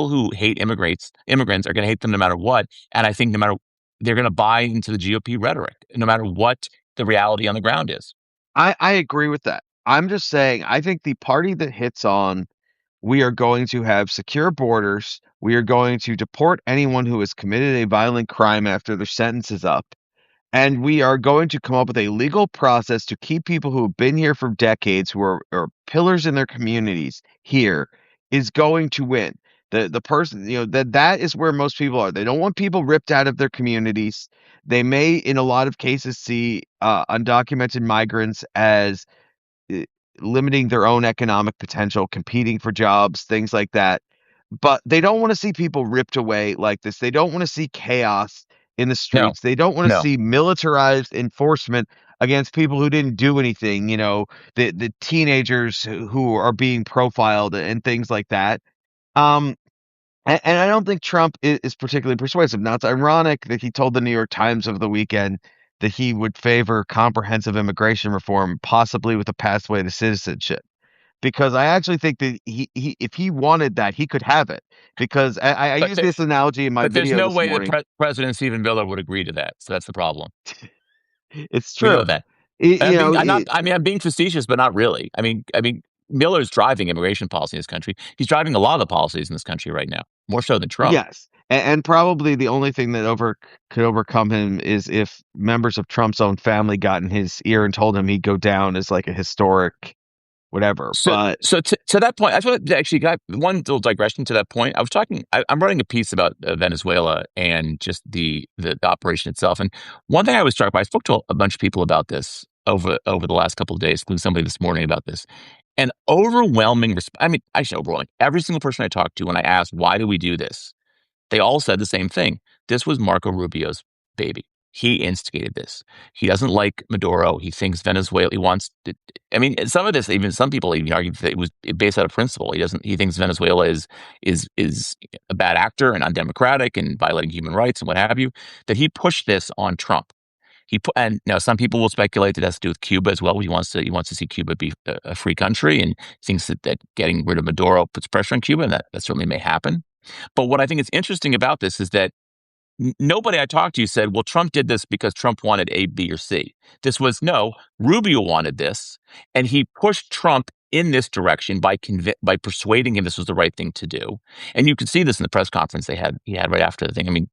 who hate immigrants are going to hate them no matter what. And I think no matter they're going to buy into the GOP rhetoric, no matter what the reality on the ground is. I agree with that. I'm just saying, I think the party that hits on we are going to have secure borders, we are going to deport anyone who has committed a violent crime after their sentence is up, and we are going to come up with a legal process to keep people who have been here for decades, who are pillars in their communities here, is going to win. The person, that is where most people are. They don't want people ripped out of their communities. They may, in a lot of cases, see undocumented migrants as uh, limiting their own economic potential, competing for jobs, things like that. But they don't want to see people ripped away like this. They don't want to see chaos in the No, streets. They don't want to no, see militarized enforcement against people who didn't do anything, the teenagers who are being profiled and things like that. Um, and I don't think Trump is particularly persuasive. Now, it's ironic that he told the New York Times over the weekend that he would favor comprehensive immigration reform, possibly with a pathway to citizenship. Because I actually think that if he wanted that, he could have it. Because I but use this analogy in my but there's video no this way that morning. President Stephen Miller would agree to that. So that's the problem. It's We know true. that. It, And you know, I'm being facetious, but not really. I mean, Miller's driving immigration policy in this country. He's driving a lot of the policies in this country right now, more so than Trump. yes. And probably the only thing that could overcome him is if members of Trump's own family got in his ear and told him he'd go down as like a historic whatever. So, But to that point, I just want to actually got one little digression to that point. I'm writing a piece about Venezuela and just the operation itself. And one thing I was struck by, I spoke to a bunch of people about this over the last couple of days, including somebody this morning about this. an overwhelming I mean, I say overwhelming. Every single person I talked to when I asked, why do we do this? They all said the same thing. This was Marco Rubio's baby. He instigated this. He doesn't like Maduro. He thinks Venezuela. He wants. I mean, some of this, even some people even argue that it was based out of principle. He doesn't. He thinks Venezuela is a bad actor and undemocratic and violating human rights and what have you. That he pushed this on Trump. He put, and now some people will speculate that has to do with Cuba as well. He wants to see Cuba be a free country and thinks that getting rid of Maduro puts pressure on Cuba, and that certainly may happen. But what I think is interesting about this is that nobody I talked to said, well, Trump did this because Trump wanted A, B, or C. This was no, Rubio wanted this, and he pushed Trump in this direction by persuading him this was the right thing to do. And you could see this in the press conference he had right after the thing. I mean,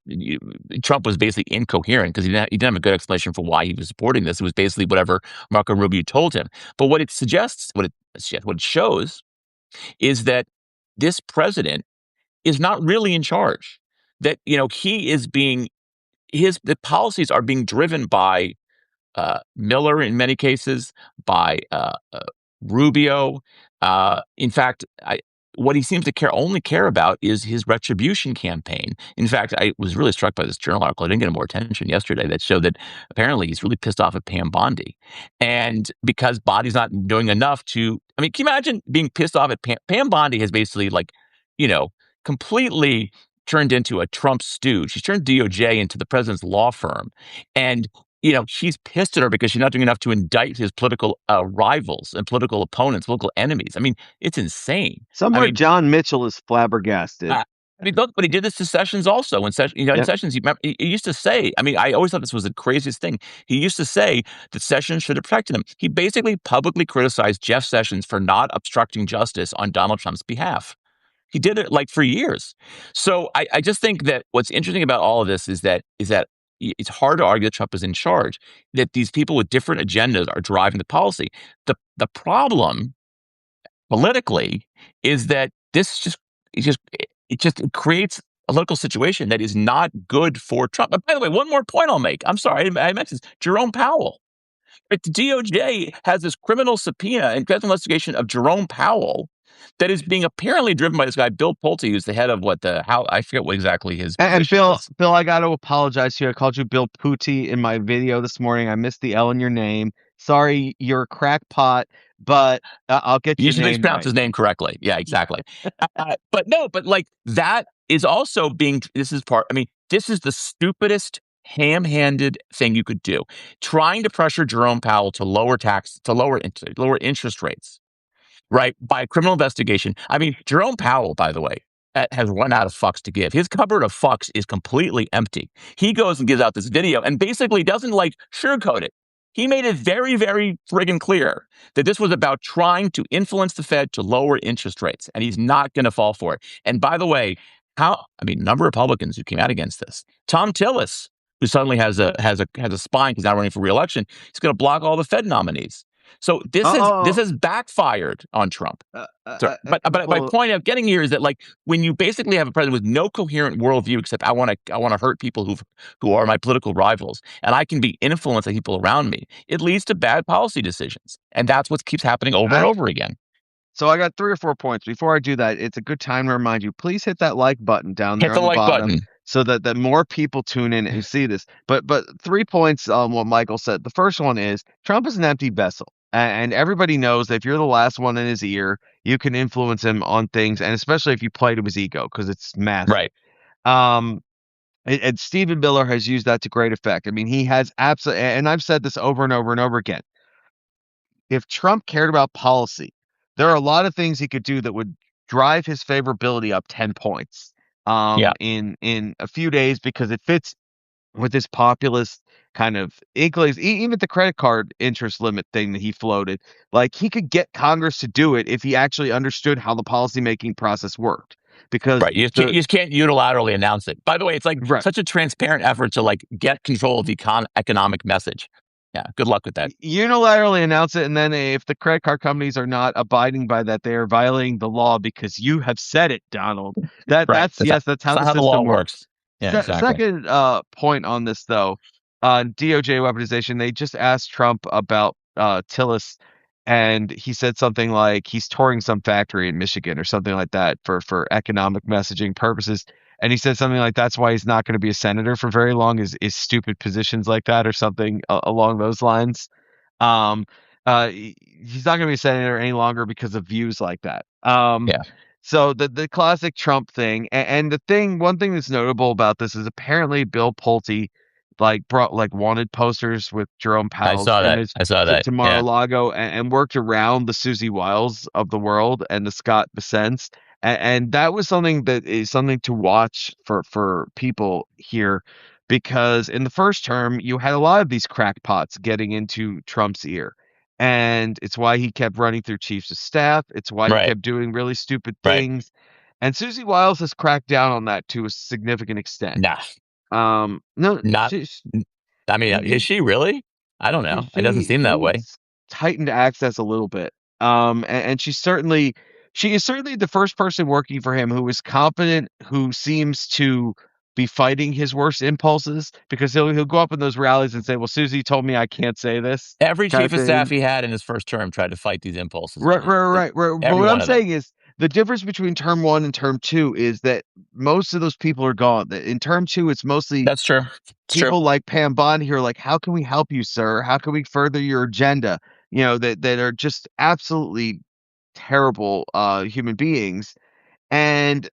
Trump was basically incoherent because he didn't have a good explanation for why he was supporting this. It was basically whatever Marco Rubio told him. But what it shows is that this president is not really in charge. That he is being his the policies are being driven by Miller in many cases, by Rubio. In fact, what he seems to only care about is his retribution campaign. In fact, I was really struck by this journal article. I didn't get more attention yesterday that showed that apparently he's really pissed off at Pam Bondi, and because Bondi's not doing enough to. I mean, can you imagine being pissed off at Pam Bondi has basically you know, completely turned into a Trump stooge. She's turned DOJ into the president's law firm, and she's pissed at her because she's not doing enough to indict his political rivals and political opponents, political enemies. I mean, it's insane. I Somewhere mean, John Mitchell is flabbergasted. uh, look, but he did this to Sessions also. When in Yep. Sessions, he used to say, I mean, I always thought this was the craziest thing. He used to say that Sessions should have protected him. He basically publicly criticized Jeff Sessions for not obstructing justice on Donald Trump's behalf. He did it for years. So I just think that what's interesting about all of this is that it's hard to argue that Trump is in charge, that these people with different agendas are driving the policy. The problem politically is that it creates a political situation that is not good for Trump. But by the way, one more point I'll make. I'm sorry, I mentioned this. Jerome Powell. Right, the DOJ has this criminal subpoena and criminal investigation of Jerome Powell that is being apparently driven by this guy, Bill Pulte, who's the head of how I forget what exactly his And position Bill, is. Bill, I got to apologize to you. I called you Bill Pooty in my video this morning. I missed the L in your name. Sorry, you're a crackpot, but I'll get You your should name mispronounce right. his name correctly. Yeah, exactly. But no, but that is also being, this is part, I mean, this is the stupidest ham-handed thing you could do. Trying to pressure Jerome Powell to lower interest rates, right, by a criminal investigation. I mean, Jerome Powell, by the way, has run out of fucks to give. His cupboard of fucks is completely empty. He goes and gives out this video and basically doesn't sugarcoat it. He made it very, very friggin' clear that this was about trying to influence the Fed to lower interest rates, and he's not going to fall for it. And by the way, a number of Republicans who came out against this. Tom Tillis, who suddenly has a spine because he's not running for reelection, he's going to block all the Fed nominees. So this has Oh, this has backfired on Trump. So, but my well, point of getting here is that when you basically have a president with no coherent worldview except I want to hurt people who are my political rivals, and I can be influencing people around me, it leads to bad policy decisions, and that's what keeps happening over and I, over again. so I got 3 or 4 points. Before I do that, it's a good time to remind you, please hit that like button down Hit there the on the like bottom button. so that more people tune in and see this. But 3 points on what Michael said. The first one is Trump is an empty vessel. And everybody knows that if you're the last one in his ear, you can influence him on things, and especially if you play to his ego, because it's massive. Right. Um, and Stephen Miller has used that to great effect. I mean, he has absolutely, and I've said this over and over and over again. If Trump cared about policy, there are a lot of things he could do that would drive his favorability up 10 points Yeah. in a few days because it fits with this populist kind of inklings, even the credit card interest limit thing that he floated. Like he could get Congress to do it if he actually understood how the policymaking process worked. Because Right. the You just can't unilaterally announce it. By the way, it's right. such a transparent effort to get control of the economic message. Yeah. Good luck with that. Unilaterally announce it, and then if the credit card companies are not abiding by that, they are violating the law because you have said it, Donald. Right. That's yes, that's That's how not the how the law system works. works. Yeah, exactly. Second point on this though, DOJ weaponization. They just asked Trump about Tillis, and he said something like he's touring some factory in Michigan or something like that for economic messaging purposes. And he said something like that's why he's not going to be a senator for very long is stupid positions like that or something along those lines. Um, he's not going to be a senator any longer because of views like that. Yeah, So the classic Trump thing, and the thing, one thing that's notable about this is apparently Bill Pulte like brought like wanted posters with Jerome I Powell's saw that. image I saw that. to Yeah, Mar-a-Lago and worked around the Susie Wiles of the world and the Scott Bessents. And that was something that is something to watch for people here because in the first term you had a lot of these crackpots getting into Trump's ear. And it's why he kept running through chiefs of staff. It's why he right, kept doing really stupid right. things. And Susie Wiles has cracked down on that to a significant extent. Nah, No, not. I mean, is she really? I don't know. It doesn't seem that way. she's tightened access a little bit. And she is certainly the first person working for him who is confident, who seems to be fighting his worst impulses because he'll go up in those rallies and say, "Well, Susie told me I can't say this," Every kind of chief of staff thing. he had in his first term tried to fight these impulses. Right. But Every what I'm one of them. saying is the difference between term one and term two is that most of those people are gone. That in term two, it's mostly That's true. It's true. people like Pam Bond here, like, how can we help you, sir? How can we further your agenda? That are just absolutely terrible human beings. And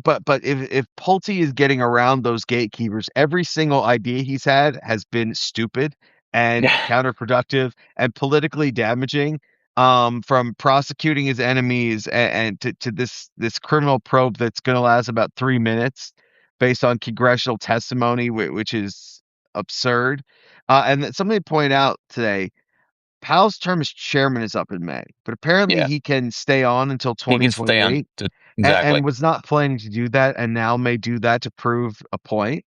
but if Pulte is getting around those gatekeepers, every single idea he's had has been stupid and Yeah, counterproductive and politically damaging. From prosecuting his enemies and to this criminal probe that's going to last about 3 minutes, based on congressional testimony, which is absurd. And that somebody pointed out today, Powell's term as chairman is up in May, but apparently yeah. he can stay on until He can stay on 2028 to exactly. and was not planning to do that and now may do that to prove a point.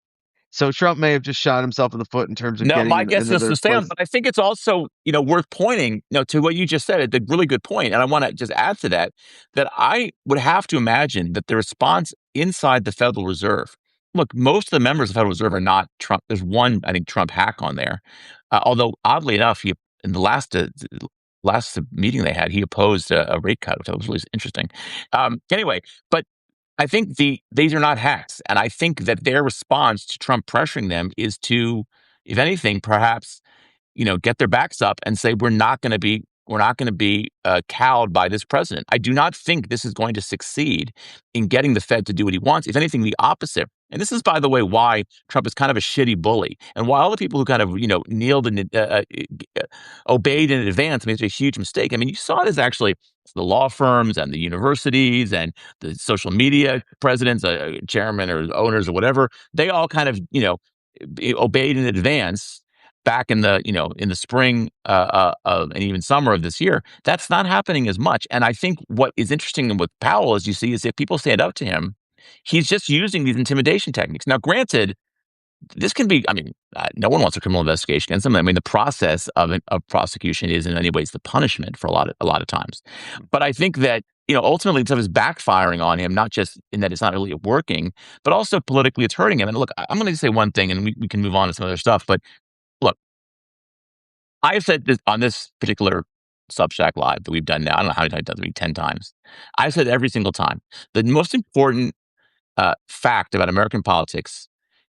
So Trump may have just shot himself in the foot in terms of No, getting my guess is another to stay on, place. but I think it's also, worth pointing, to what you just said. It's a really good point, and I want to just add to that that I would have to imagine that the response inside the Federal Reserve. Look, most of the members of the Federal Reserve are not Trump. There's one, I think, Trump hack on there. Although oddly enough, he in the last meeting they had, he opposed a rate cut, which was really interesting. Anyway, but I think these are not hacks, and I think that their response to Trump pressuring them is to, if anything, perhaps get their backs up and say we're not going to be cowed by this president. I do not think this is going to succeed in getting the Fed to do what he wants. If anything, the opposite. And this is, by the way, why Trump is kind of a shitty bully, and why all the people who kind of kneeled and obeyed in advance made a huge mistake. I mean, you saw this actually. The law firms and the universities and the social media presidents, chairmen or owners or whatever, they all kind of obeyed in advance back in the spring and even summer of this year. That's not happening as much. And I think what is interesting with Powell, as you see, is if people stand up to him, he's just using these intimidation techniques. Now, granted, this can be. I mean, no one wants a criminal investigation against them. I mean, the process of prosecution is in many ways the punishment for a lot of times. But I think that ultimately stuff is backfiring on him, not just in that it's not really working, but also politically it's hurting him. And look, I'm going to say one thing, and we can move on to some other stuff. But look, I have said this on this particular Substack Live that we've done now. I don't know how many times I've done it, 10 times. I've said every single time the most important fact about American politics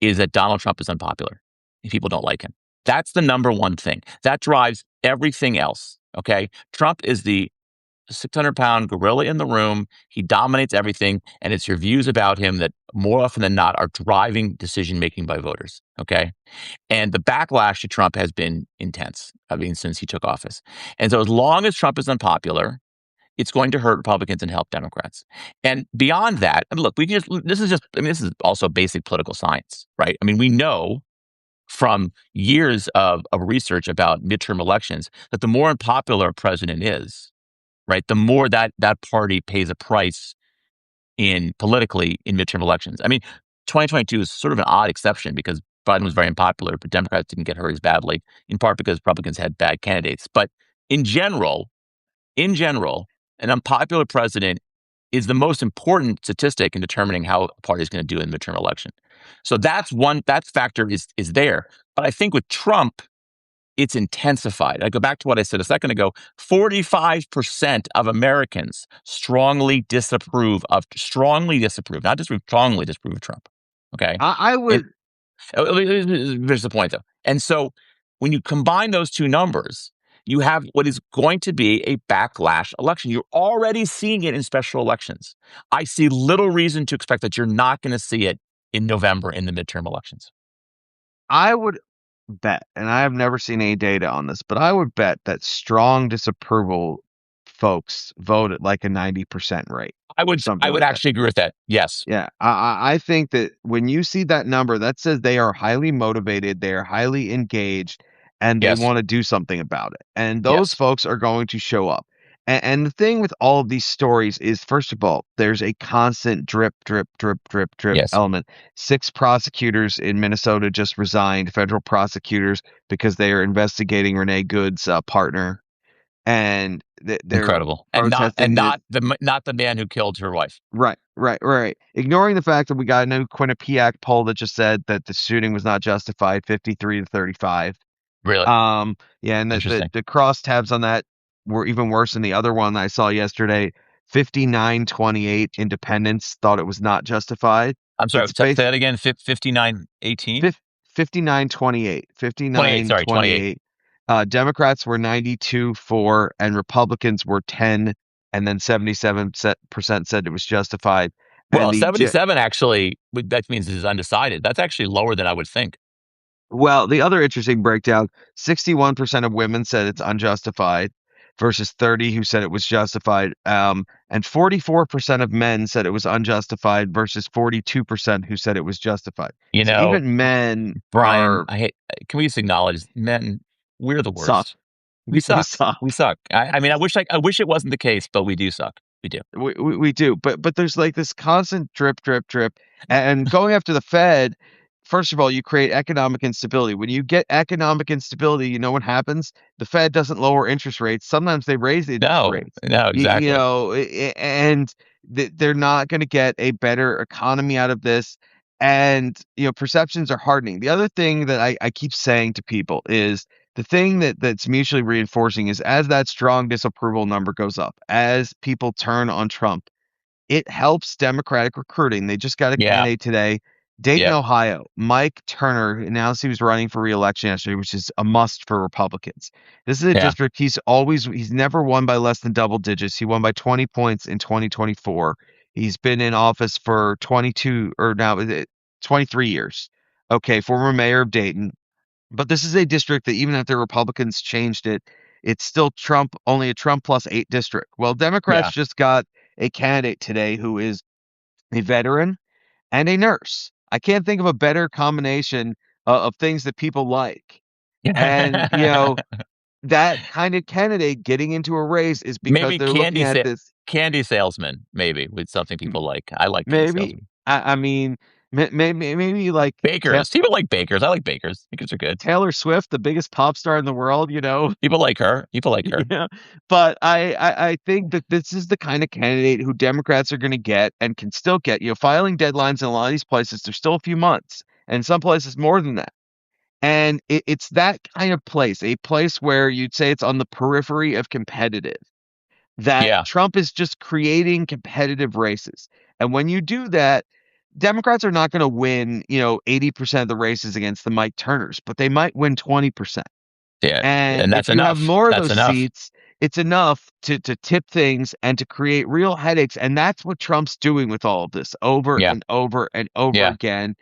is that Donald Trump is unpopular and people don't like him. That's the number one thing. That drives everything else. Okay. Trump is the 600-pound gorilla in the room. He dominates everything. And it's your views about him that more often than not are driving decision making by voters. Okay. And the backlash to Trump has been intense, I mean, since he took office. And so as long as Trump is unpopular, it's going to hurt Republicans and help Democrats. And beyond that, I mean, look, this is also basic political science, right? I mean, we know from years of research about midterm elections that the more unpopular a president is, right, the more that party pays a price in politically in midterm elections. I mean, 2022 is sort of an odd exception because Biden was very unpopular, but Democrats didn't get hurt as badly, in part because Republicans had bad candidates. But in general, in general, an unpopular president is the most important statistic in determining how a party is going to do in the midterm election. So that factor is there. But I think with Trump, it's intensified. I go back to what I said a second ago. 45% of Americans strongly disapprove, not disapprove, strongly disapprove of Trump. Okay. I And would here's the point, though. And so when you combine those two numbers, you have what is going to be a backlash election. You're already seeing it in special elections. I see little reason to expect that you're not going to see it in November in the midterm elections. I would bet, and I have never seen any data on this, but I would bet that strong disapproval folks vote at like a 90% rate, I something would like that. actually agree with that. Yes. Yeah, I think that when you see that number, that says they are highly motivated, they are highly engaged, and they Yes. want to do something about it. And those Yes. folks are going to show up. And the thing with all of these stories is, first of all, there's a constant drip, drip, drip, drip, drip Yes. element. Six prosecutors in Minnesota just resigned, federal prosecutors, because they are investigating Renee Good's partner, and they're Incredible. And protesting this. not the man who killed her wife. Right, right, right. Ignoring the fact that we got a new Quinnipiac poll that just said that the shooting was not justified, 53 to 35. Really Yeah, and interesting. the crosstabs on that were even worse than the other one I saw yesterday. 59-28 independents thought it was not justified. I'm sorry. It's Say based that again. 59-18. 59-28, 28. Sorry. 28. 59-28. Democrats were 92-4 and Republicans were 10, and then 77% said it was justified. And Well, 77 actually, that means it's undecided. That's actually lower than I would think. well, the other interesting breakdown, 61% of women said it's unjustified versus 30 who said it was justified. And 44% of men said it was unjustified versus 42% who said it was justified. You So know, even men Brian, are I hate, can we just acknowledge men, we're the suck. worst. We We suck. suck. We suck. I mean, I wish it wasn't the case, but we do suck. We do. We do, but there's like this constant drip, drip, drip, and going after the Fed. First of all, you create economic instability. When you get economic instability, you know what happens? The Fed doesn't lower interest rates. Sometimes they raise the interest No, rates. no, You exactly. know, and they're not going to get a better economy out of this. And perceptions are hardening. The other thing that I keep saying to people is the thing that's mutually reinforcing is as that strong disapproval number goes up, as people turn on Trump, it helps Democratic recruiting. They just got a Yeah. candidate today, Dayton, Yep. Ohio. Mike Turner announced he was running for re-election yesterday, which is a must for Republicans. This is a Yeah. district he's never won by less than double digits. He won by 20 points in 2024. He's been in office for 22 or now 23 years. Okay, former mayor of Dayton. But this is a district that even after Republicans changed it, it's still Trump, only a Trump plus 8 district. Well, Democrats Yeah. just got a candidate today who is a veteran and a nurse. I can't think of a better combination of things that people like. And, that kind of candidate getting into a race is because Maybe they're looking at this. candy salesman, maybe with something people like. I like candy Maybe, salesman. I mean, maybe like Bakers. People like bakers. I like bakers. Bakers are good. Taylor Swift, the biggest pop star in the world. People like her. People like her. Yeah, but I think that this is the kind of candidate who Democrats are going to get and can still get. Filing deadlines in a lot of these places, there's still a few months, and some places more than that. And it's that kind of place, a place where you'd say it's on the periphery of competitive, that Yeah. Trump is just creating competitive races. And when you do that, Democrats are not going to win, 80% of the races against the Mike Turners, but they might win 20%. Yeah. And And if that's you have enough. more of That's those enough. seats, it's enough to tip things and to create real headaches. And that's what Trump's doing with all of this over Yeah. and over and over Yeah. again.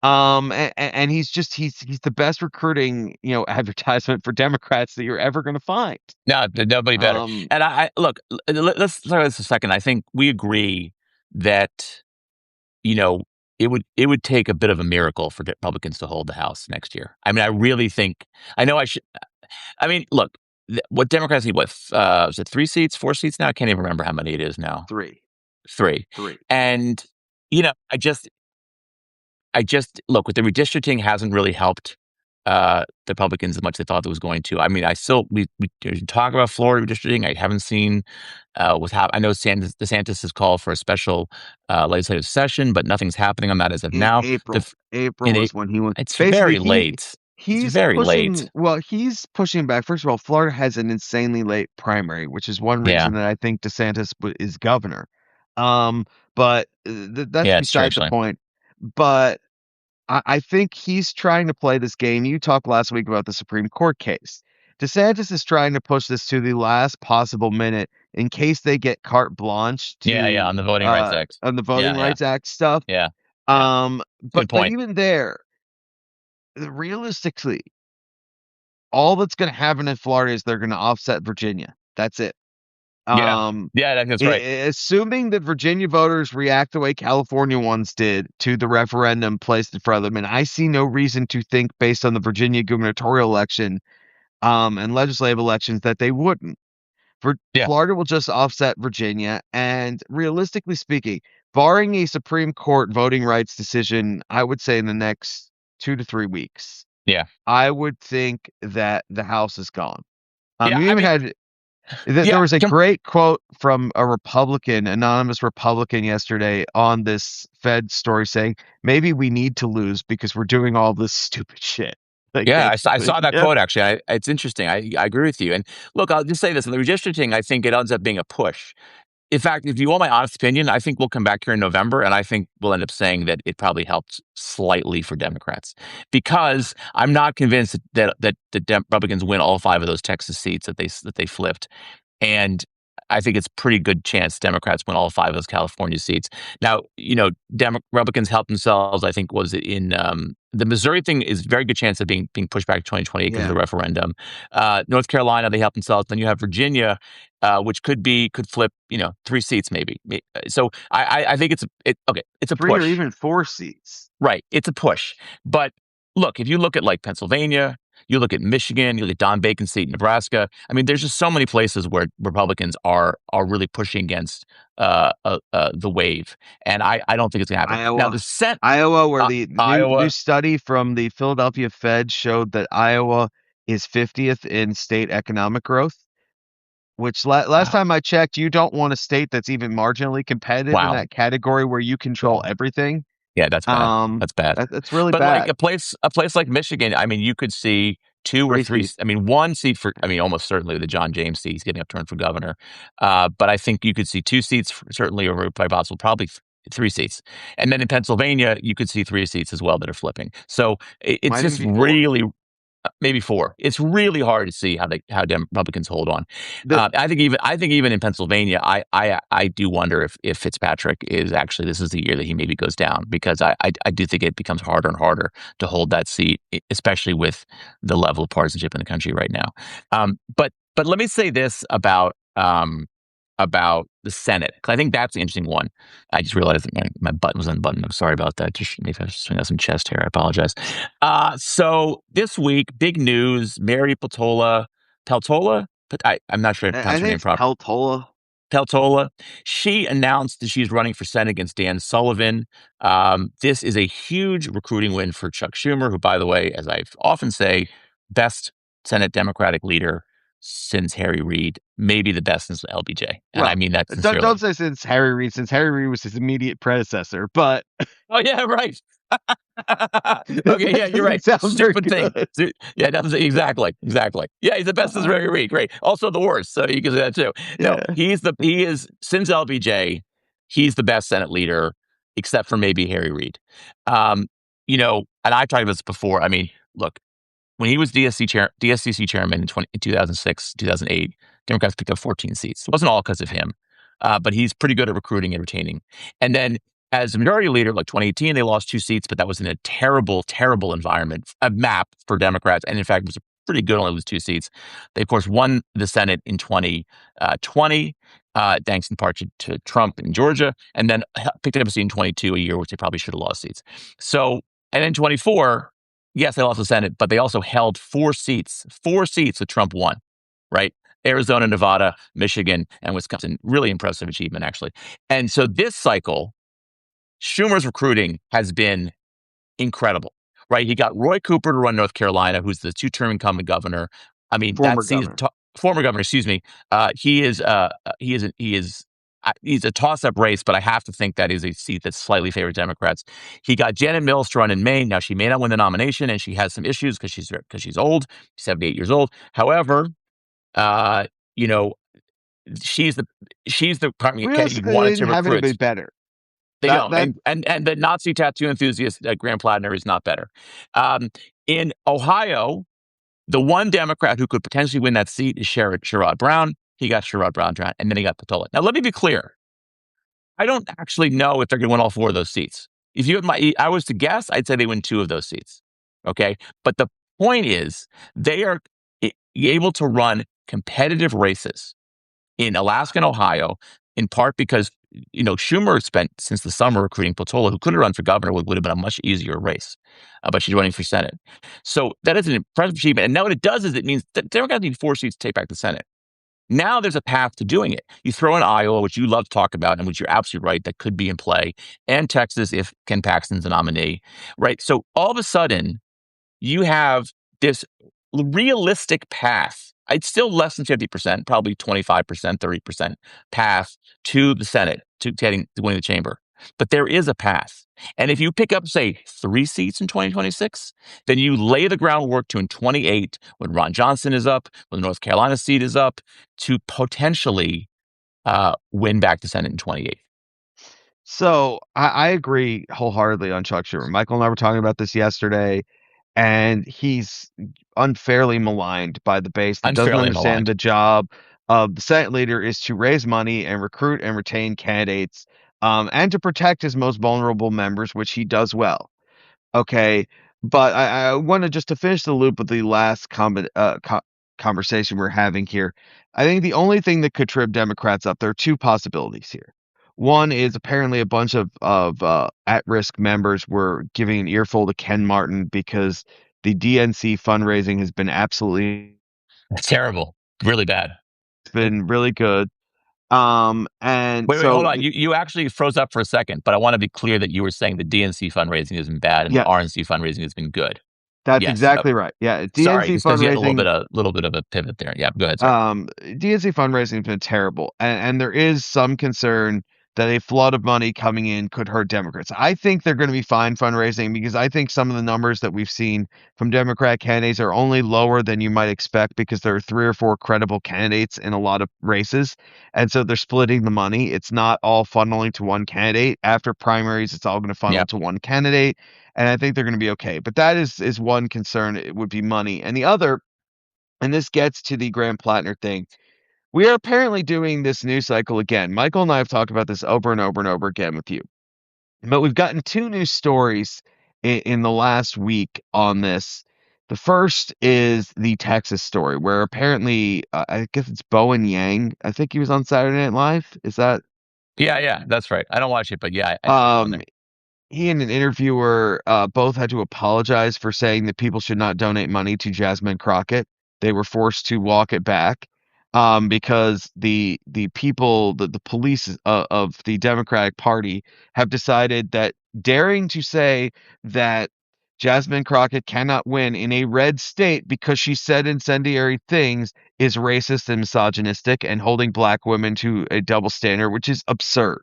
And he's the best recruiting, advertisement for Democrats that you're ever going to find. No, nobody better. Um, And I look, let's talk about this a second. I think we agree that, you know, it would take a bit of a miracle for Republicans to hold the House next year. I mean, I really think I know I should I mean, look, what Democrats need, is it 3 seats, 4 seats now? I can't even remember how many it is now. three, 3. three. And, I just look, with the redistricting hasn't really helped the Republicans as much as they thought it was going to. I mean, I still we talk about Florida redistricting. I haven't seen I know DeSantis has called for a special legislative session, but nothing's happening on that as of In now. The April. f- in April a, is when he went. it's Basically, very he late. It's he's very pushing late. well, he's pushing back. First of all, Florida has an insanely late primary, which is one Yeah. reason that I think DeSantis is governor. Um, but that's Yeah, it's true beside the actually. point. But I think he's trying to play this game. You talked last week about the Supreme Court case. DeSantis is trying to push this to the last possible minute in case they get carte blanche Yeah, yeah, to on the Voting Rights Act. on the Voting Yeah, yeah, Rights Act stuff. yeah, yeah. Good But point. even there, realistically, all that's going to happen in Florida is they're going to offset Virginia. That's it. Yeah. Um, Yeah, that's right. Assuming that Virginia voters react the way California ones did to the referendum placed in front of them, and I see no reason to think, based on the Virginia gubernatorial election, and legislative elections, that they wouldn't. Yeah, Florida will just offset Virginia, and realistically speaking, barring a Supreme Court voting rights decision, I would say in the next 2 to 3 weeks, yeah. I would think that the House is gone. Yeah, You I even mean, had there yeah, was a great quote from a Republican, anonymous Republican, yesterday on this Fed story saying, maybe we need to lose because we're doing all this stupid shit. Like, yeah, I basically, saw that yeah, quote actually. It's interesting. I agree with you. And look, I'll just say this: in the redistricting, I think it ends up being a push. In fact, if you want my honest opinion, I think we'll come back here in November, and I think we'll end up saying that it probably helped slightly for Democrats, because I'm not convinced that the Republicans win all five of those Texas seats that they flipped. And I think it's pretty good chance Democrats win all five of those California seats. Now, Republicans helped themselves. I think was it in the Missouri thing is very good chance of being pushed back to 2028 because of yeah. the referendum. North Carolina, they helped themselves. Then you have Virginia, which could flip, three seats maybe. So I think okay. It's a 3 or push. even 4 seats. Right. It's a push. But look, if you look at like Pennsylvania, you look at Michigan, you look at Don Bacon's seat in Nebraska. I mean, there's just so many places where Republicans are really pushing against the wave, and I don't think it's gonna happen. Now the Iowa. Senate, Iowa, where the new Iowa, study from the Philadelphia Fed showed that Iowa is 50th in state economic growth, which last wow, time I checked, you don't want a state that's even marginally competitive in wow, that category where you control everything. yeah, that's bad. That's bad. That's really But like bad. a place like Michigan, I mean, you could see two or 3 three. seats. I mean, one seat for. I mean, almost certainly the John James seat. He's getting upturned for governor. But I think you could see two seats certainly, or probably possible, probably three seats. And then in Pennsylvania, you could see three seats as well that are flipping. So it's Might even just be 4. really maybe four. It's really hard to see how Republicans hold on. The I think even in Pennsylvania, I do wonder if Fitzpatrick is actually this is the year that he maybe goes down, because I do think it becomes harder and harder to hold that seat, especially with the level of partisanship in the country right now. But let me say this about the Senate, because I think that's the interesting one. I just realized that my button was unbuttoned. I'm sorry about that. Just maybe I should swing out some chest hair. I apologize. So this week, big news: Mary Peltola. But I'm not sure I I pronounced her think name it's properly. Peltola. Peltola. She announced that she's running for Senate against Dan Sullivan. This is a huge recruiting win for Chuck Schumer, who, by the way, as I often say, best Senate Democratic leader since Harry Reid, maybe the best since LBJ. And I Well, mean that don't sincerely. say since Harry Reid was his immediate predecessor, but Oh, yeah, right. Okay, yeah, that you're right. doesn't sound very Stupid thing. good. Yeah, that's exactly, exactly. Yeah, he's the best since Uh, Harry Reid. Great. Also the worst. So you can say that too. No, yeah. he is since LBJ, he's the best Senate leader, except for maybe Harry Reid. Um, and I've talked about this before. I mean, look, when he was DSCC chairman in 2006, 2008, Democrats picked up 14 seats. It wasn't all because of him, but he's pretty good at recruiting and retaining. And then as a majority leader, like 2018, they lost two seats, but that was in a terrible, terrible environment, a map for Democrats. And in fact, it was pretty good, only lose two seats. They, of course, won the Senate in 2020, thanks in part to Trump in Georgia, and then picked up a seat in 22, a year which they probably should have lost seats. So, and in 24, yes, they lost the Senate, but they also held four seats that Trump won, right? Arizona, Nevada, Michigan, and Wisconsin. Really impressive achievement, actually. And so this cycle, Schumer's recruiting has been incredible, right? He got Roy Cooper to run North Carolina, who's the two-term incumbent governor. I mean, that Former seat, governor. former governor, excuse me. He is he's a toss-up race, but I have to think that is a seat that slightly favors Democrats. He got Janet Mills to run in Maine. Now she may not win the nomination, and she has some issues because she's old, 78 years old. However, uh, you know, she's the she's the primary candidate you Realistically, they wanted didn't to have anybody recruit. better. They That don't, that and the Nazi tattoo enthusiast Graham Plattner is not better. In Ohio, the one Democrat who could potentially win that seat is Sherrod Brown. He got Sherrod Brown, and then he got Patola. Now, let me be clear. I don't actually know if they're going to win all four of those seats. If you had I was to guess, I'd say they win two of those seats. Okay, but the point is, they are able to run competitive races in Alaska and Ohio, in part because Schumer spent since the summer recruiting Patola, who could have run for governor, would have been a much easier race, but she's running for Senate. So that is an impressive achievement. And now what it does is it means that Democrats need four seats to take back the Senate. Now there's a path to doing it. You throw in Iowa, which you love to talk about, and which you're absolutely right, that could be in play, and Texas if Ken Paxton's a nominee, right? So all of a sudden, you have this realistic path. It's still less than 50%, probably 25%, 30% path to the Senate, to winning the chamber. But there is a path. And if you pick up, say, 3 seats in 2026, then you lay the groundwork to in 28, when Ron Johnson is up, when the North Carolina seat is up, to potentially win back the Senate in 28. So I agree wholeheartedly on Chuck Schumer. Michael and I were talking about this yesterday, and he's unfairly maligned by the base that doesn't Unfairly understand maligned. the job of the Senate leader is to raise money and recruit and retain candidates, and to protect his most vulnerable members, which he does well. Okay, but I wanted just to finish the loop with the last conversation we're having here. I think the only thing that could trip Democrats up, there are two possibilities here. One is apparently a bunch of at-risk members were giving an earful to Ken Martin because the DNC fundraising has been absolutely That's terrible. Really bad. been really good. And Wait, hold so on. You actually froze up for a second, but I want to be clear that you were saying the DNC fundraising has been bad and the yeah, RNC fundraising has been good. that's Yes. exactly right. Yeah, Sorry, DNC just because you had a fundraising little bit of a pivot there. Yeah, go ahead. Sorry. DNC fundraising has been terrible, and there is some concern that a flood of money coming in could hurt Democrats. I think they're going to be fine fundraising because I think some of the numbers that we've seen from Democrat candidates are only lower than you might expect because there are three or four credible candidates in a lot of races, and so they're splitting the money. It's not all funneling to one candidate. After primaries, it's all going to funnel Yeah. to one candidate, and I think they're going to be okay. But that is one concern. It would be money, and the other, and this gets to the Graham Plattner thing. We are apparently doing this news cycle again. Michael and I have talked about this over and over and over again with you. But we've gotten two new stories in the last week on this. The first is the Texas story, where apparently, I guess it's Bowen Yang. I think he was on Saturday Night Live. Is that? Yeah, yeah, that's right. I don't watch it, but yeah, I know he's on Um, there. he and an interviewer both had to apologize for saying that people should not donate money to Jasmine Crockett. They were forced to walk it back because the people, the police of the Democratic Party have decided that daring to say that Jasmine Crockett cannot win in a red state because she said incendiary things is racist and misogynistic and holding black women to a double standard, which is absurd.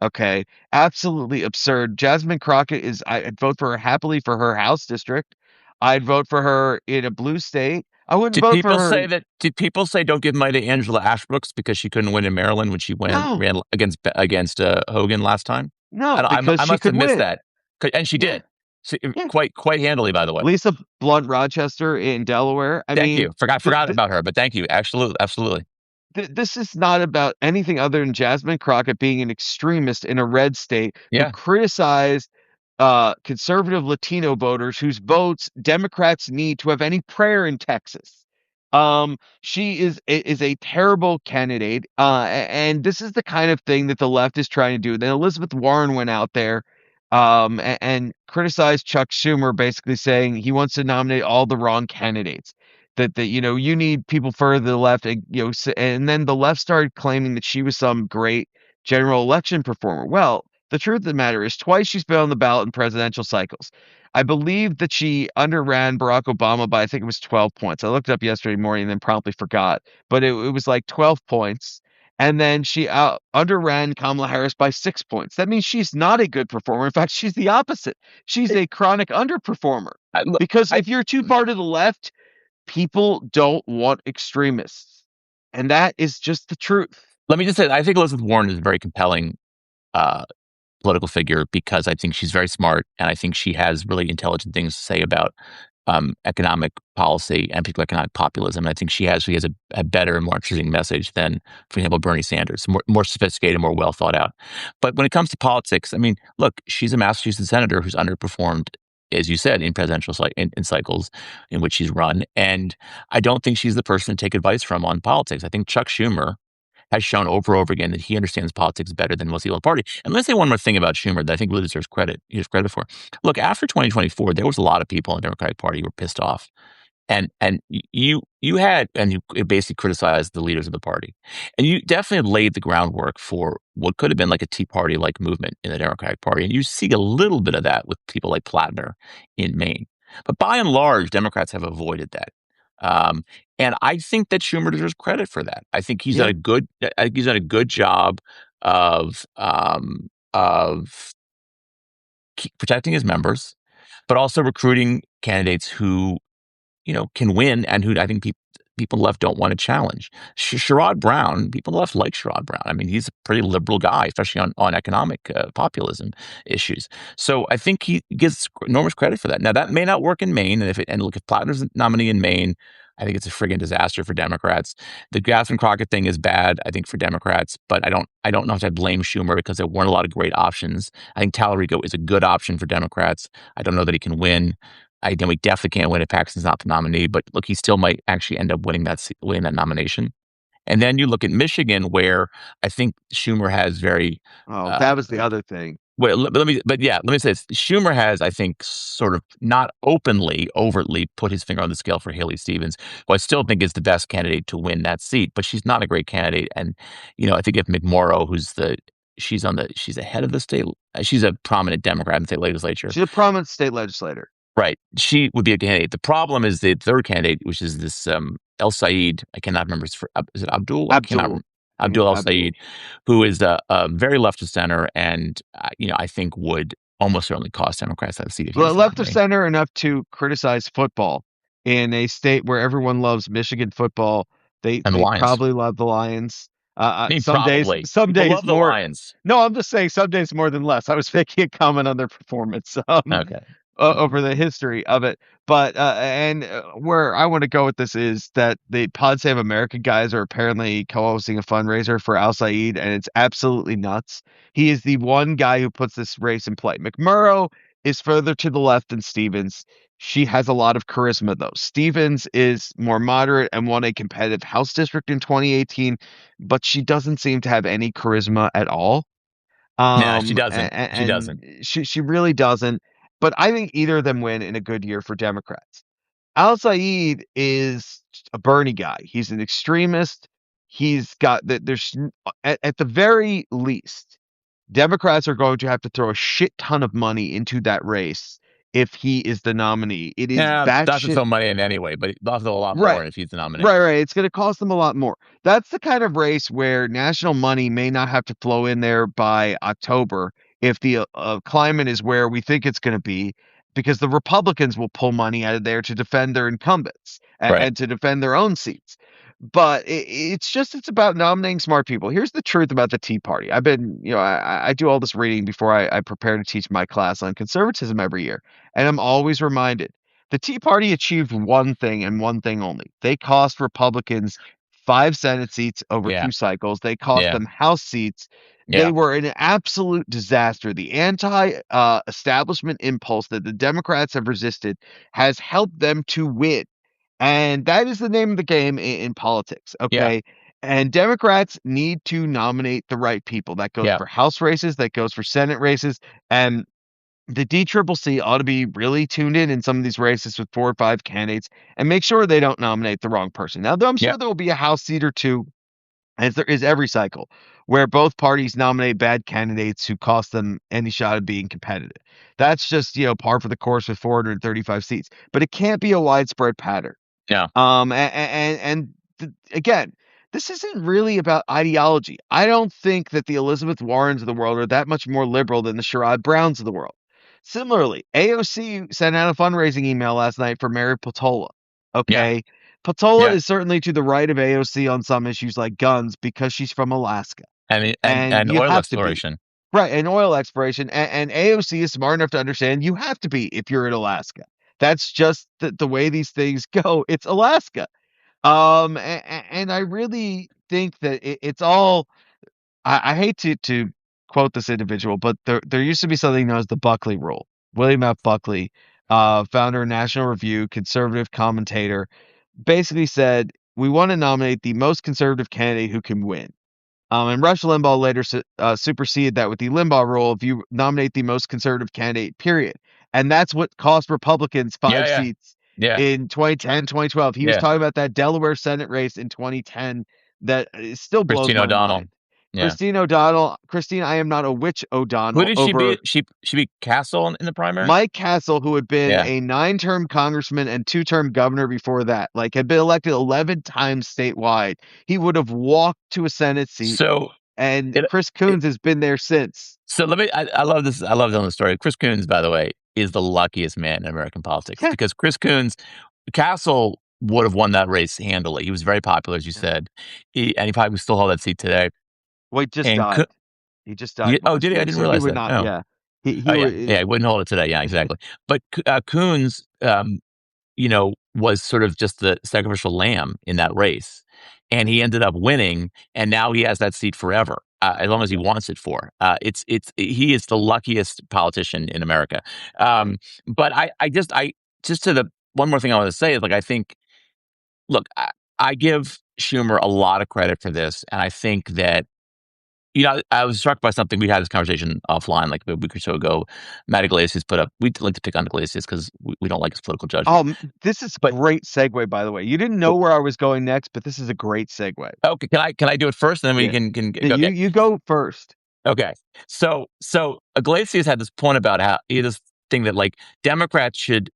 Okay, absolutely absurd. Jasmine Crockett is, I'd vote for her happily for her House district. I'd vote for her in a blue state. I wouldn't vote for her. Did people say don't give money to Angela Ashbrooks because she couldn't win in Maryland when she No, ran against Hogan last time? no, because I she must have could missed win. that. And she Yeah, did. yeah. Quite handily, by the way. Lisa Blunt Rochester in Delaware. I Thank mean, you. Forgot about her, but thank you. Absolutely, absolutely. this is not about anything other than Jasmine Crockett being an extremist in a red state who Yeah. criticized conservative Latino voters whose votes Democrats need to have any prayer in Texas. She is a terrible candidate, and this is the kind of thing that the left is trying to do. Then Elizabeth Warren went out there, and criticized Chuck Schumer, basically saying he wants to nominate all the wrong candidates. That you need people further to the left, and and then the left started claiming that she was some great general election performer. Well, the truth of the matter is, twice she's been on the ballot in presidential cycles. I believe that she underran Barack Obama by, I think it was 12 points. I looked it up yesterday morning and then promptly forgot, but it was like 12 points. and then she out underran Kamala Harris by 6 points. That means she's not a good performer. In fact, she's the opposite. She's a chronic underperformer. Look, Because I if you're too far to the left, people don't want extremists. And that is just the truth. let me just say, I think Elizabeth Warren is a very compelling uh, political figure because I think she's very smart and I think she has really intelligent things to say about economic policy and particularly economic populism. And I think she has a better and more interesting message than, for example, Bernie Sanders, more sophisticated, more well thought out. But when it comes to politics, I mean, look, she's a Massachusetts senator who's underperformed, as you said, in presidential in cycles in which she's run. And I don't think she's the person to take advice from on politics. I think Chuck Schumer has shown over and over again that he understands politics better than most people in the party. And let's say one more thing about Schumer that I think really deserves credit. He deserves credit for. Look, after 2024, there was a lot of people in the Democratic Party who were pissed off, and you basically criticized the leaders of the party, and you definitely laid the groundwork for what could have been like a Tea Party like movement in the Democratic Party, and you see a little bit of that with people like Plattner in Maine. But by and large, Democrats have avoided that. Um, and I think that Schumer deserves credit for that. I think he's done Yeah. a good. I think he's done a good job of protecting his members, but also recruiting candidates who can win and who I think people on the left don't want to challenge. Sherrod Brown, people on the left like Sherrod Brown. I mean, he's a pretty liberal guy, especially on economic populism issues. So I think he gets enormous credit for that. Now, that may not work in Maine. And look, if Plattner's the nominee in Maine, I think it's a friggin' disaster for Democrats. The Catherine Crockett thing is bad, I think, for Democrats, but I don't know if I blame Schumer because there weren't a lot of great options. I think Talarico is a good option for Democrats. I don't know that he can win. We definitely can't win if Paxton's not the nominee, but look, he still might actually end up winning that nomination. And then you look at Michigan, where I think Schumer has very, Oh, uh, that was the other thing. let me say this. Schumer has, I think, sort of not openly, overtly put his finger on the scale for Haley Stevens, who I still think is the best candidate to win that seat, but she's not a great candidate. And, I think if McMorrow, she's the head of the state, she's a prominent Democrat in the state legislature. She's a prominent state legislator. Right. She would be a candidate. The problem is the third candidate, which is this El Said. I cannot remember. Is it Abdul? I cannot Abdul. remember. Abdul El Abdul. Said, who is a very left of center, and I think would almost certainly cost Democrats that seat if he was the Left of nominee. center enough to criticize football in a state where everyone loves Michigan football. They And the they Lions. probably love the Lions. I mean, Some days, probably some people days love the more. Lions. No, I'm just saying some days more than less. I was making a comment on their performance. Okay. Over the history of it. But where I want to go with this is that the Pod Save America guys are apparently co-hosting a fundraiser for Al Saeed, and it's absolutely nuts. He is the one guy who puts this race in play. McMurrow is further to the left than Stevens. She has a lot of charisma, though. Stevens is more moderate and won a competitive House district in 2018, but she doesn't seem to have any charisma at all. Yeah, she doesn't. She And doesn't. she really doesn't. But I think either of them win in a good year for Democrats. Al Saeed is a Bernie guy. He's an extremist. He's got that. At the very least, Democrats are going to have to throw a shit ton of money into that race if he is the nominee. It is Yeah, not to batshit throw money in anyway, but they'll have to throw a lot more right. if he's the nominee. Right. It's going to cost them a lot more. That's the kind of race where national money may not have to flow in there by October if the climate is where we think it's going to be, because the Republicans will pull money out of there to defend their incumbents Right. and to defend their own seats. But it's about nominating smart people. Here's the truth about the Tea Party. I've been, I do all this reading before I prepare to teach my class on conservatism every year. And I'm always reminded the Tea Party achieved one thing and one thing only. They cost Republicans 5 Senate seats over Yeah. 2 cycles. They cost Yeah. them House seats. They Yeah. were an absolute disaster. The anti-establishment impulse that the Democrats have resisted has helped them to win. And that is the name of the game in politics, Yeah. okay? And Democrats need to nominate the right people. That goes Yeah. for House races, that goes for Senate races, and the DCCC ought to be really tuned in some of these races with 4 or 5 candidates and make sure they don't nominate the wrong person. Now, though I'm Yeah. sure there will be a House seat or two, as there is every cycle, where both parties nominate bad candidates who cost them any shot of being competitive. That's just, par for the course with 435 seats. But it can't be a widespread pattern. Yeah. Again, this isn't really about ideology. I don't think that the Elizabeth Warrens of the world are that much more liberal than the Sherrod Browns of the world. Similarly, AOC sent out a fundraising email last night for Mary Patola. Yeah, Okay. Patola yeah, is certainly to the right of AOC on some issues like guns because she's from Alaska. And and you oil have to be. exploration. Right, and oil exploration. And AOC is smart enough to understand you have to be if you're in Alaska. That's just the way these things go. It's Alaska. And I really think that it's all. I hate to quote this individual, but there used to be something known as the Buckley Rule. William F. Buckley, founder of National Review, conservative commentator, basically said we want to nominate the most conservative candidate who can win. And Rush Limbaugh later superseded that with the Limbaugh rule if you nominate the most conservative candidate, period. And that's what cost Republicans Yeah, five yeah, seats yeah, in 2010, 2012. He was yeah. talking about that Delaware Senate race in 2010 that still blows Christine my O'Donnell. mind. Yeah. Christine, I am not a witch Who O'Donnell did she over beat? She beat Castle in the primary. Mike Castle, who had been Yeah. a 9-term congressman and 2-term governor before that, like had been elected 11 times statewide. He would have walked to a Senate seat, So and it, Chris it Coons has been there since. so let me. I love this. I love telling the story. Chris Coons, by the way, is the luckiest man in American politics Yeah. because Chris Coons, Castle would have won that race handily. He was very popular, as you Yeah. said, and he probably would still hold that seat today. Well, he just And died. He just died oh, last did he? I year, didn't so he realize would that. not. Oh, Yeah, he oh yeah, would. yeah. He wouldn't hold it today. Yeah, exactly. But Coons, was sort of just the sacrificial lamb in that race, and he ended up winning, and now he has that seat forever, as long as he wants it for. It's he is the luckiest politician in America. Right. But I just to the one more thing I want to say is like I think look, I give Schumer a lot of credit for this, and I think that I was struck by something. We had this conversation offline like a week or so ago. Matt Iglesias put up. We like to pick on Iglesias because we don't like his political judgment. This is But great segue, by the way. You didn't know where I was going next, but this is a great segue. okay, can I do it first, and then we Yeah. can Yeah, okay. you go first. Okay. So Iglesias had this point about how he had this thing that like Democrats should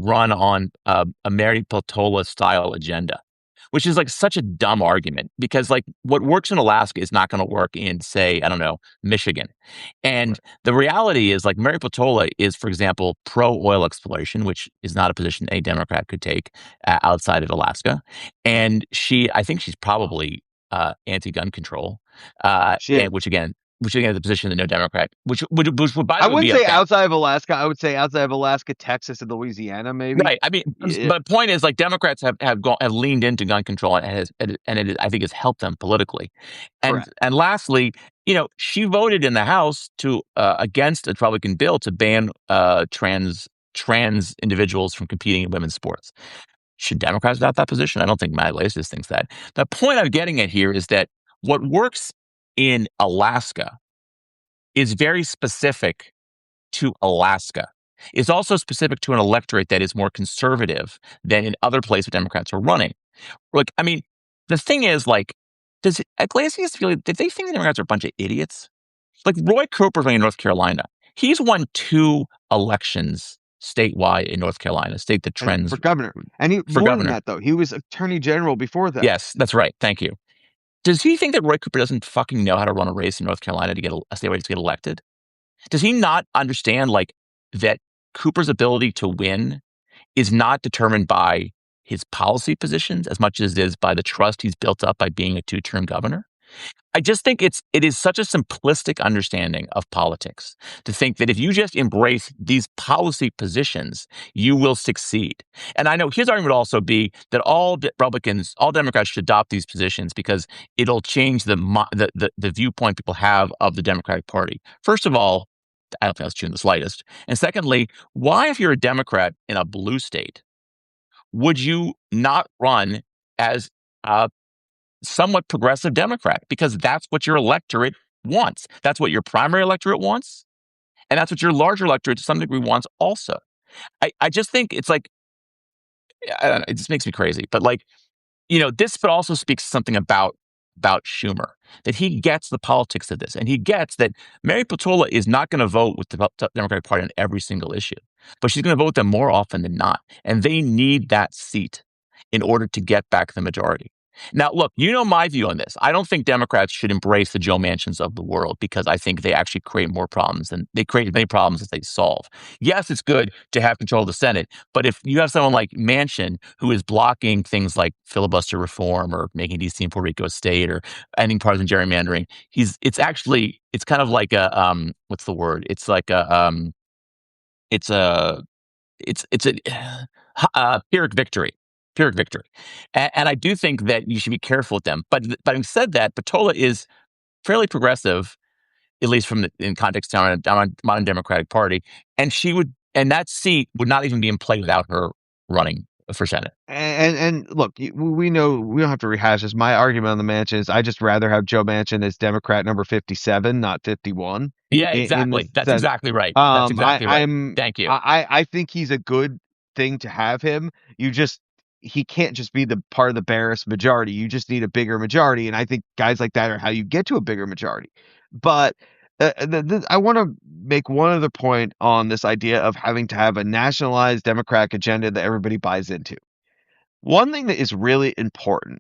run on a Mary Peltola style agenda, which is like such a dumb argument because like what works in Alaska is not going to work in say I don't know Michigan, and Right. the reality is like Mary Peltola is for example pro oil exploration, which is not a position a Democrat could take outside of Alaska, and I think she's probably anti gun control, Shit. and which again is a position that no Democrat, which would by I the way wouldn't be a say outside of Alaska. I would say outside of Alaska, Texas, and Louisiana, maybe. right. I mean, Yeah, but the point is, like Democrats have leaned into gun control and I think has helped them politically. correct. And lastly, she voted in the House to against a Republican bill to ban trans individuals from competing in women's sports. Should Democrats adopt that position? I don't think Matt Iglesias thinks that. The point I'm getting at here is that what works in Alaska is very specific to Alaska. It's also specific to an electorate that is more conservative than in other places Democrats are running. Like, I mean, the thing is, like, does Iglesias feel? Did they think the Democrats are a bunch of idiots? Like Roy Cooper's running in North Carolina. He's won 2 elections statewide in North Carolina, state that And for trends governor, and he for more than governor. that though, he was attorney general before that. Yes, that's right. Thank you. Does he think that Roy Cooper doesn't fucking know how to run a race in North Carolina to get a statewide to get elected? Does he not understand like that Cooper's ability to win is not determined by his policy positions as much as it is by the trust he's built up by being a 2-term governor? I just think it is such a simplistic understanding of politics to think that if you just embrace these policy positions, you will succeed. And I know his argument would also be that all Republicans, all Democrats should adopt these positions because it'll change the viewpoint people have of the Democratic Party. First of all, I don't think that's true in the slightest. And secondly, why, if you're a Democrat in a blue state, would you not run as a somewhat progressive Democrat? Because that's what your electorate wants. That's what your primary electorate wants. And that's what your larger electorate to some degree wants also. I just think it's like, I don't know, it just makes me crazy. But like, this but also speaks something about Schumer, that he gets the politics of this, and he gets that Mary Peltola is not going to vote with the Democratic Party on every single issue, but she's going to vote with them more often than not, and they need that seat in order to get back the majority. Now, look, you know my view on this. I don't think Democrats should embrace the Joe Manchins of the world because I think they actually create more problems than they create as many problems as they solve. Yes, it's good to have control of the Senate, but if you have someone like Manchin who is blocking things like filibuster reform or making DC and Puerto Rico a state or ending partisan gerrymandering, it's kind of like a what's the word? It's a it's a Pyrrhic victory. Pyrrhic victory. And I do think that you should be careful with them. But having said that, Patola is fairly progressive, at least from in context down on modern Democratic Party, and that seat would not even be in play without her running for Senate. And look, we know we don't have to rehash this. My argument on the Manchin is I just rather have Joe Manchin as Democrat number 57, not 51. Yeah, In this exactly. That's sense, exactly right. That's exactly right. Thank you. I think he's a good thing to have him. You just he can't just be the part of the barest majority. You just need a bigger majority, and I think guys like that are how you get to a bigger majority. But I want to make one other point on this idea of having to have a nationalized Democratic agenda that everybody buys into. One thing that is really important,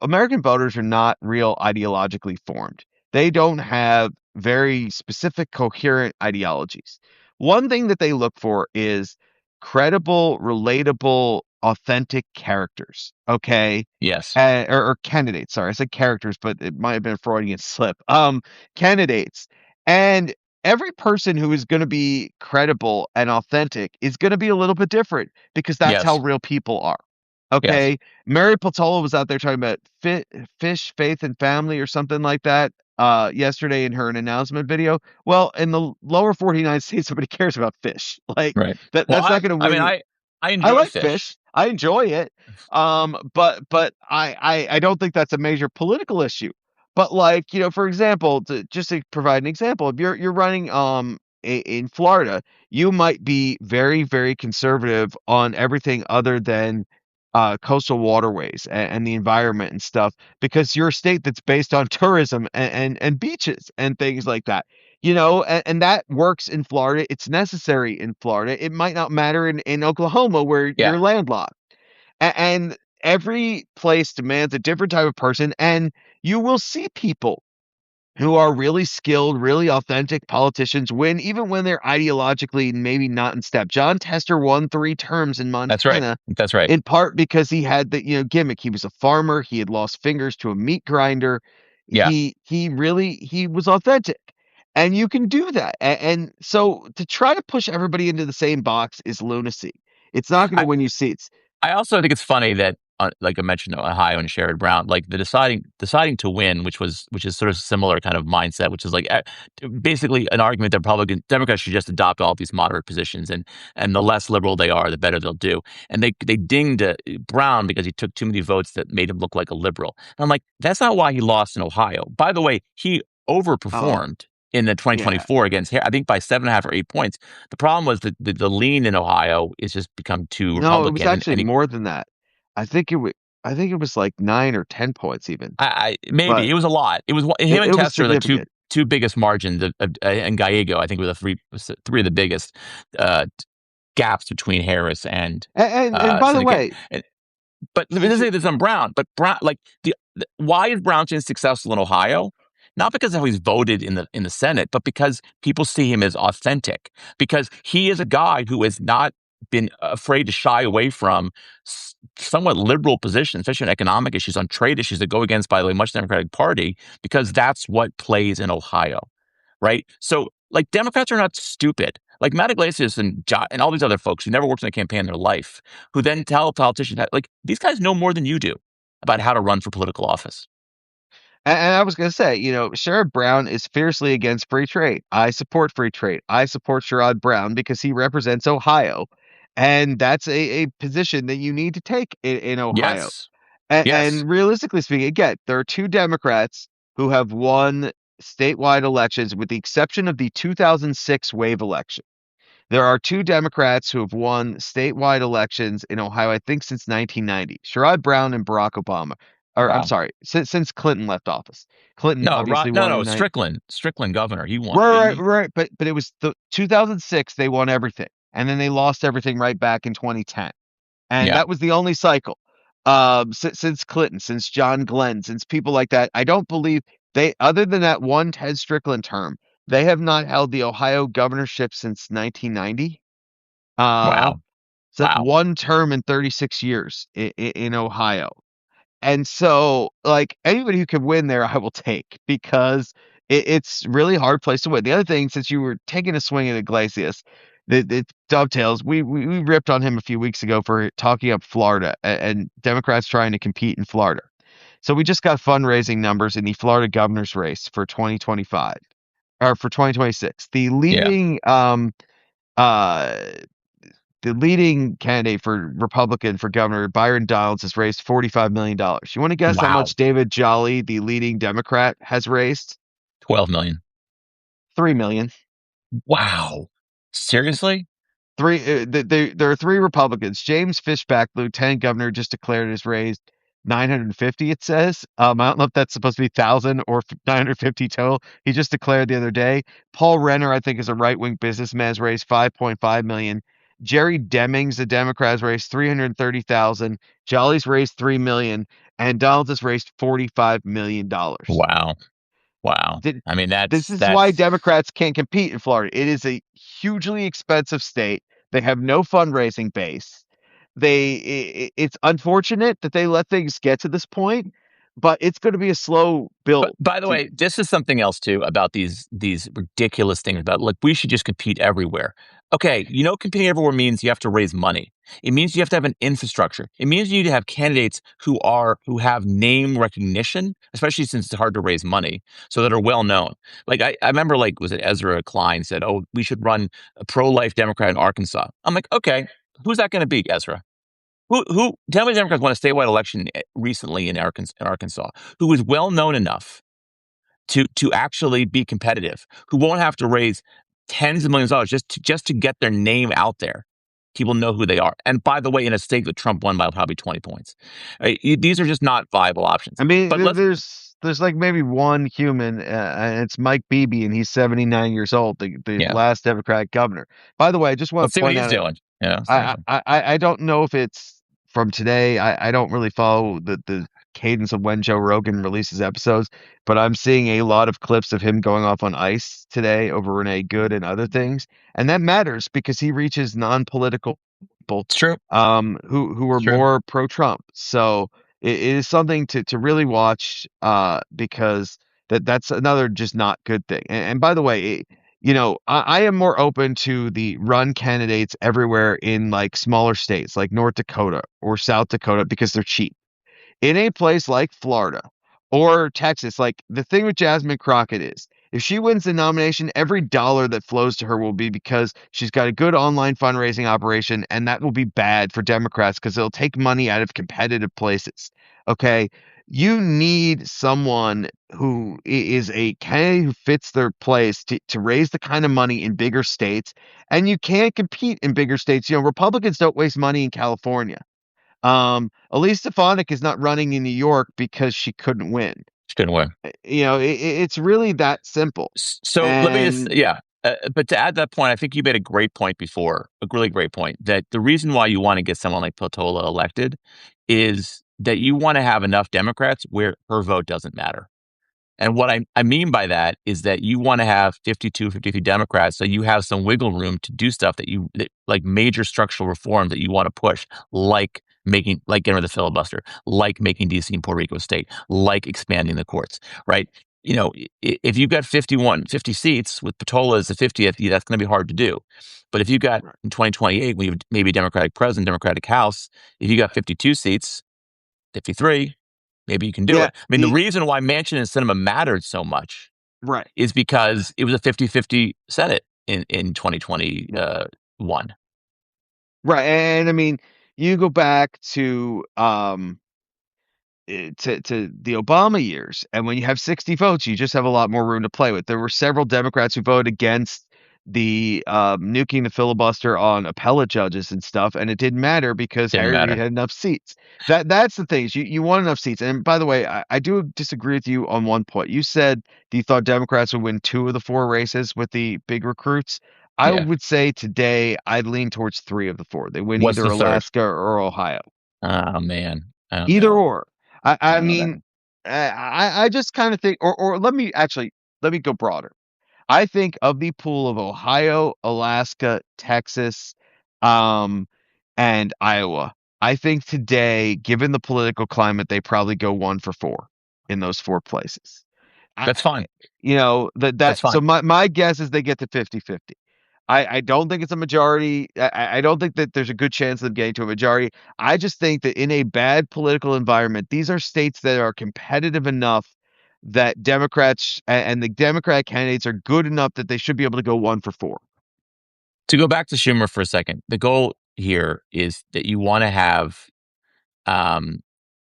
American voters are not real ideologically formed. They don't have very specific, coherent ideologies. One thing that they look for is credible, relatable, authentic characters. Okay. Yes. Or candidates. Sorry, I said characters, but it might have been a Freudian slip. Candidates. And every person who is going to be credible and authentic is going to be a little bit different because that's how Yes. real people are. Yes. Okay. Mary Patola was out there talking about fish, faith, and family or something like that yesterday in her announcement video. Well, in the lower 49 states, nobody cares about fish. Like Right. Well, that's not going to I win mean, you. I I enjoy like fish. fish. I enjoy it. But I don't think that's a major political issue. But like, for example, just to provide an example, if you're running in Florida, you might be very, very conservative on everything other than coastal waterways and the environment and stuff because you're a state that's based on tourism and beaches and things like that. And that works in Florida. It's necessary in Florida. It might not matter in Oklahoma where Yeah. you're landlocked. And every place demands a different type of person, and you will see people who are really skilled, really authentic politicians win, even when they're ideologically maybe not in step. John Tester won 3 terms in That's right. Montana, That's right. in part because he had the gimmick. He was a farmer. He had lost fingers to a meat grinder. Yeah. He was authentic, and you can do that. And so to try to push everybody into the same box is lunacy. It's not going to I, win you seats. I also think it's funny that, like I mentioned, Ohio and Sherrod Brown, like the deciding to win, which is sort of similar kind of mindset, which is like basically an argument that Democrats should just adopt all these moderate positions, and the less liberal they are, the better they'll do. And they dinged Brown because he took too many votes that made him look like a liberal. And I'm like, that's not why he lost in Ohio. By the way, he Oh, overperformed in the yeah. 2024 against I think by 7.5 or 8 points. The problem was that the lean in Ohio is just become too No, it was Republican, actually more than that. I think it was like 9 or 10 points even. maybe But it was a lot. It was him it and was Tester are the significant. two biggest margins, and Gallego I think were the three of the biggest uh, gaps between Harris and And by the Syndicate. way, But let me did you say this on Brown. But Brown, like why is Brown successful in Ohio? Not because of how he's voted in the Senate, but because people see him as authentic. Because he is a guy who has not been afraid to shy away from somewhat liberal positions, especially on economic issues, on trade issues that go against, by the way, much Democratic Party, because that's what plays in Ohio, right? So, like, Democrats are not stupid. Like Matt Iglesias and all these other folks who never worked in a campaign in their life, who then tell politicians, like, these guys know more than you do about how to run for political office. and I was going to say, Sherrod Brown is fiercely against free trade. I support free trade. I support Sherrod Brown because he represents Ohio, and that's a position that you need to take in Ohio. Yes. And Yes. realistically speaking, again, there are two Democrats who have won statewide elections, with the exception of the 2006 wave election. There are two Democrats who have won statewide elections in Ohio, I think, since 1990. Sherrod Brown and Barack Obama. Or I'm Wow. sorry, since Clinton left office. Clinton No, obviously no, won no. in nine. Strickland governor. He won, didn't Right, right, he? right. But it was the 2006 they won everything, and then they lost everything right back in 2010, and Yeah. that was the only cycle. Since Clinton, since John Glenn, since people like that. I don't believe they, other than that one Ted Strickland term, they have not held the Ohio governorship since 1990. Uh, Wow. so that's Wow. one term in 36 years in Ohio. And so, like anybody who can win there, I will take because it's really hard place to win. The other thing, since you were taking a swing at Iglesias, that it dovetails. We ripped on him a few weeks ago for talking up Florida and Democrats trying to compete in Florida. So we just got fundraising numbers in the Florida governor's race for 2025 or for 2026. Yeah. Uh the leading candidate for Republican for governor, Byron Donalds, has raised $45 million. You want to guess how Wow. much David Jolly, the leading Democrat, has raised? 12 million. 3 million. Wow. Seriously? There are three Republicans. James Fishback, lieutenant governor, just declared has raised 950. It says. I don't know if that's supposed to be 1,000 or 950 total. He just declared the other day. Paul Renner, I think, is a right wing businessman, has raised 5.5 million. Jerry Demings, the Democrat, has raised 330,000. Jolly's raised 3 million, and Donald has raised $45 million. Wow. Wow. Th- I mean, This that's is why that's Democrats can't compete in Florida. It is a hugely expensive state. They have no fundraising base. It's unfortunate that they let things get to this point, but it's going to be a slow But build. by the To, way, this is something else too about these ridiculous things about like we should just compete everywhere. Okay, competing everywhere means you have to raise money. It means you have to have an infrastructure. It means you need to have candidates who have name recognition, especially since it's hard to raise money, so that are well known. Like I remember like was it Ezra Klein said, "Oh, we should run a pro-life Democrat in Arkansas." I'm like, okay, who's that going to be, Ezra? Who? Tell me, the Democrats won a statewide election recently in Arkansas, who is well known enough to actually be competitive, who won't have to raise tens of millions of dollars just to get their name out there. People know who they are. And by the way, in a state that Trump won by probably 20 points, these are just not viable options. I mean, But let's there's like maybe one human, and it's Mike Beebe, and he's 79 years old, the yeah, last Democratic governor. By the way, I just want let's to see what point he's out doing. Yeah, I, seriously, I don't know if it's from today. I don't really follow the cadence of when Joe Rogan releases episodes, but I'm seeing a lot of clips of him going off on ice today over Renee Good and other things, and that matters because he reaches non-political people, it's true. who It's are true. more pro-Trump. So it is something to really watch, because that's another just not good thing. And by the way, I am more open to the run candidates everywhere in like smaller states like North Dakota or South Dakota because they're cheap. In a place like Florida or Texas, like the thing with Jasmine Crockett is if she wins the nomination, every dollar that flows to her will be because she's got a good online fundraising operation, and that will be bad for Democrats because it'll take money out of competitive places. Okay. You need someone who is a candidate who fits their place to raise the kind of money in bigger states, and you can't compete in bigger states. Republicans don't waste money in California. Elise Stefanik is not running in New York because she couldn't win. It's good win. It's really that simple. So let me just, And yeah. But to add that point, I think you made a great point before, a really great point, that the reason why you want to get someone like Potola elected is that you want to have enough Democrats where her vote doesn't matter. And what I mean by that is that you want to have 52, 53 Democrats, so you have some wiggle room to do stuff like major structural reform that you want to push, like getting rid of the filibuster, like making DC and Puerto Rico a state, like expanding the courts, right? If you've got 50 seats with Patola as the 50th, that's going to be hard to do. But if you got right, in 2028, when you have maybe a Democratic president, Democratic House, if you got 52 seats, 53, maybe you can do yeah, it. I mean, the reason why Manchin and Sinema mattered so much right, is because it was a 50-50 Senate in 2021. right. And I mean, you go back to the Obama years, and when you have 60 votes, you just have a lot more room to play with. There were several Democrats who voted against the nuking the filibuster on appellate judges and stuff, and it didn't matter because Didn't Harry Reid matter. had enough seats. That's the thing is you want enough seats. And by the way, I do disagree with you on one point. You said that you thought Democrats would win two of the four races with the big recruits. I Yeah. would say today I'd lean towards three of the four. They win What's either the third? Alaska or Ohio. Oh man. I don't Either know. or. I I don't know that. mean, I just kind of think, or let me go broader. I think of the pool of Ohio, Alaska, Texas, um, and Iowa. I think today, given the political climate, they probably go 1 for 4 in those 4 places. I, That's fine. That's so fine. my guess is they get to 50-50. I don't think it's a majority. I don't think that there's a good chance of them getting to a majority. I just think that in a bad political environment, these are states that are competitive enough that Democrats and the Democratic candidates are good enough that they should be able to go 1 for 4. To go back to Schumer for a second, the goal here is that um,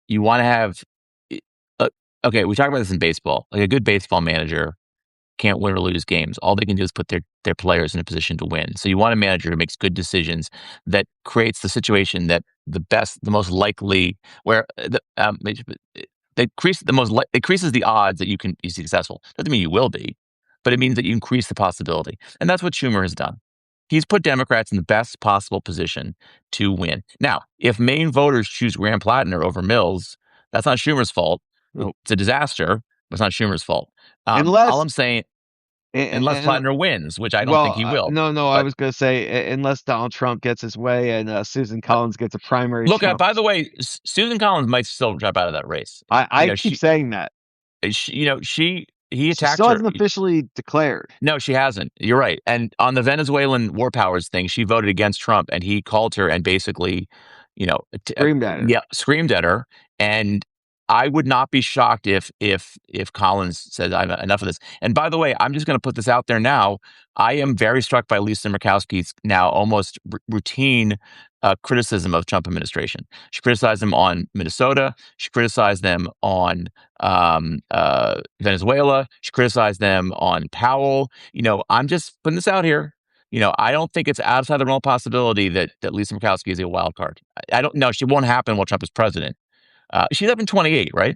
you want to have, uh, okay, we talk about this in baseball. Like a good baseball manager can't win or lose games. All they can do is put their players in a position to win. So you want a manager who makes good decisions that creates the situation that the most likely, where that increase the most increases the odds that you can be successful. Doesn't mean you will be, but it means that you increase the possibility, and that's what Schumer has done. He's put Democrats in the best possible position to win. Now, if Maine voters choose Graham Plattner over Mills, that's not Schumer's fault. No, It's a disaster, but it's not Schumer's fault. All unless I'm saying, unless and Plattner wins, which I don't think well, he will. no, no, I But was gonna say unless Donald Trump gets his way and Susan Collins gets a primary look, by the challenge. way, Susan Collins might still drop out of that race. You I know, keep saying that he she attacked still her. hasn't officially declared. No, she hasn't. You're right. And on the Venezuelan war powers thing, she voted against Trump, and he called her and basically, Screamed at her. yeah, screamed at her. And I would not be shocked if Collins says, "I'm enough of this." And by the way, I'm just going to put this out there now. I am very struck by Lisa Murkowski's now almost routine criticism of Trump administration. She criticized them on Minnesota. She criticized them on Venezuela. She criticized them on Powell. I'm just putting this out here. I don't think it's outside the realm of possibility that Lisa Murkowski is a wild card. I don't know. She won't happen while Trump is president. She's up in 28, right?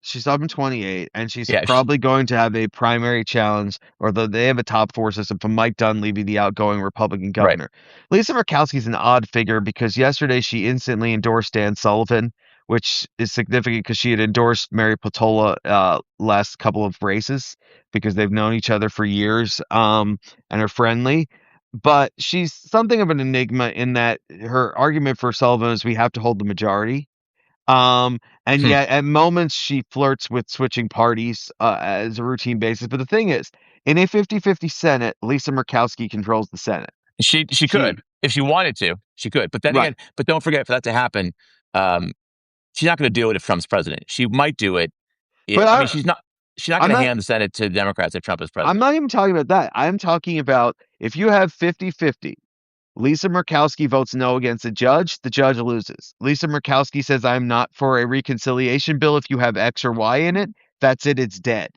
She's up in 28, and she's Yeah. probably going to have a primary challenge, or they have a top four system from Mike Dunleavy, the outgoing Republican Right. governor. Lisa Murkowski's an odd figure because yesterday she instantly endorsed Dan Sullivan, which is significant because she had endorsed Mary Patola last couple of races because they've known each other for years and are friendly. But she's something of an enigma in that her argument for Sullivan is we have to hold the majority. Um, and Hmm. yet at moments she flirts with switching parties as a routine basis. But the thing is, in a 50-50 Senate, Lisa Murkowski controls the Senate. She She could if she wanted to. She could. But then Right. again, but don't forget for that to happen, um, she's not going to do it if Trump's president. She might do it. But I mean, she's not I'm going to not hand the Senate to the Democrats if Trump is I'm president. not even talking about that. I'm talking about if you have 50-50, Lisa Murkowski votes no against the judge loses. Lisa Murkowski says I'm not for a reconciliation bill if you have X or Y in it. That's it, it's dead.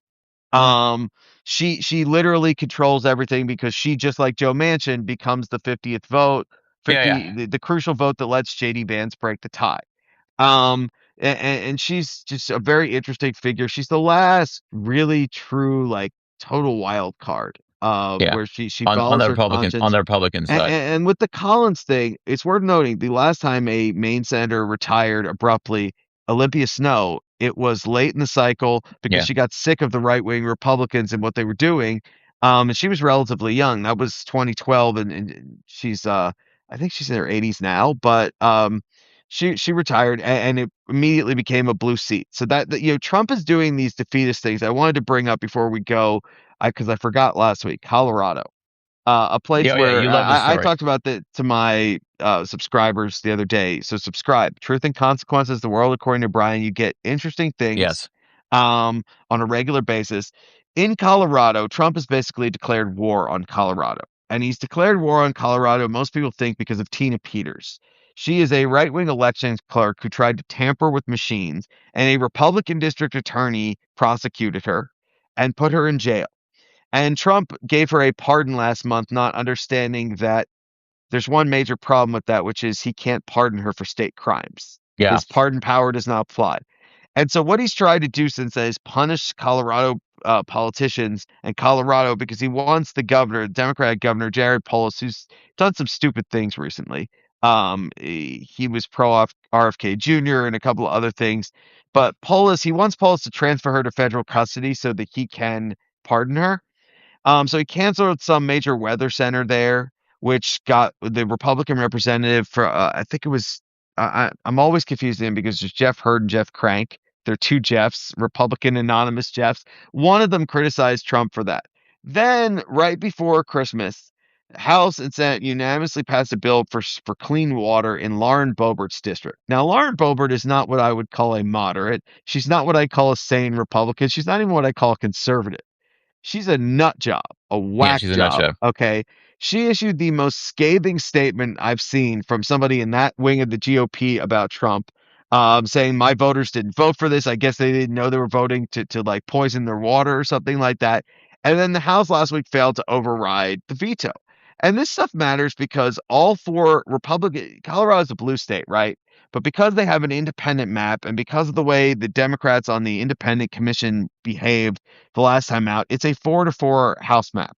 Um, she literally controls everything because she, just like Joe Manchin, becomes the 50th vote, Yeah, yeah, the crucial vote that lets JD Vance break the tie. Um, and she's just a very interesting figure. She's the last really true, like, total wild card, yeah. where she On follows the her Republican on conscience. the Republican side. And with the Collins thing, it's worth noting the last time a Maine senator retired abruptly, Olympia Snow, it was late in the cycle because Yeah, she got sick of the right wing Republicans and what they were doing. And she was relatively young. That was 2012, and she's I think she's in her 80s now, but she retired, and it immediately became a blue seat. So Trump is doing these defeatist things. I wanted to bring up before we go, because I forgot last week, Colorado, a place yeah, yeah. where You love this I story. talked about that to my subscribers the other day. So subscribe. Truth and Consequences, The World According to Brian. You get interesting things Yes. on a regular basis. In Colorado, Trump has basically declared war on Colorado. And he's declared war on Colorado, most people think, because of Tina Peters. She is a right wing elections clerk who tried to tamper with machines, and a Republican district attorney prosecuted her and put her in jail. And Trump gave her a pardon last month, not understanding that there's one major problem with that, which is he can't pardon her for state crimes. Yeah. His pardon power does not apply. And so what he's tried to do since then is punish Colorado politicians and Colorado because he wants the governor, Democratic Governor Jared Polis, who's done some stupid things recently. He was pro RFK Jr. and a couple of other things. But he wants Polis to transfer her to federal custody so that he can pardon her. So he canceled some major weather center there, which got the Republican representative for, I think it was, I'm always confused in because there's Jeff Hurd and Jeff Crank. They're two Jeffs, Republican anonymous Jeffs. One of them criticized Trump for that. Then, right before Christmas, House and Senate unanimously passed a bill for clean water in Lauren Boebert's district. Now, Lauren Boebert is not what I would call a moderate. She's not what I call a sane Republican. She's not even what I call a conservative. She's a nut job, a Yeah, whack she's a job. nutshell. Okay. She issued the most scathing statement I've seen from somebody in that wing of the GOP about Trump, saying my voters didn't vote for this. I guess they didn't know they were voting to like poison their water or something like that. And then the House last week failed to override the veto. And this stuff matters because all four Republican, Colorado's a blue state, right? But because they have an independent map and because of the way the Democrats on the independent commission behaved the last time out, it's a 4-4 House map.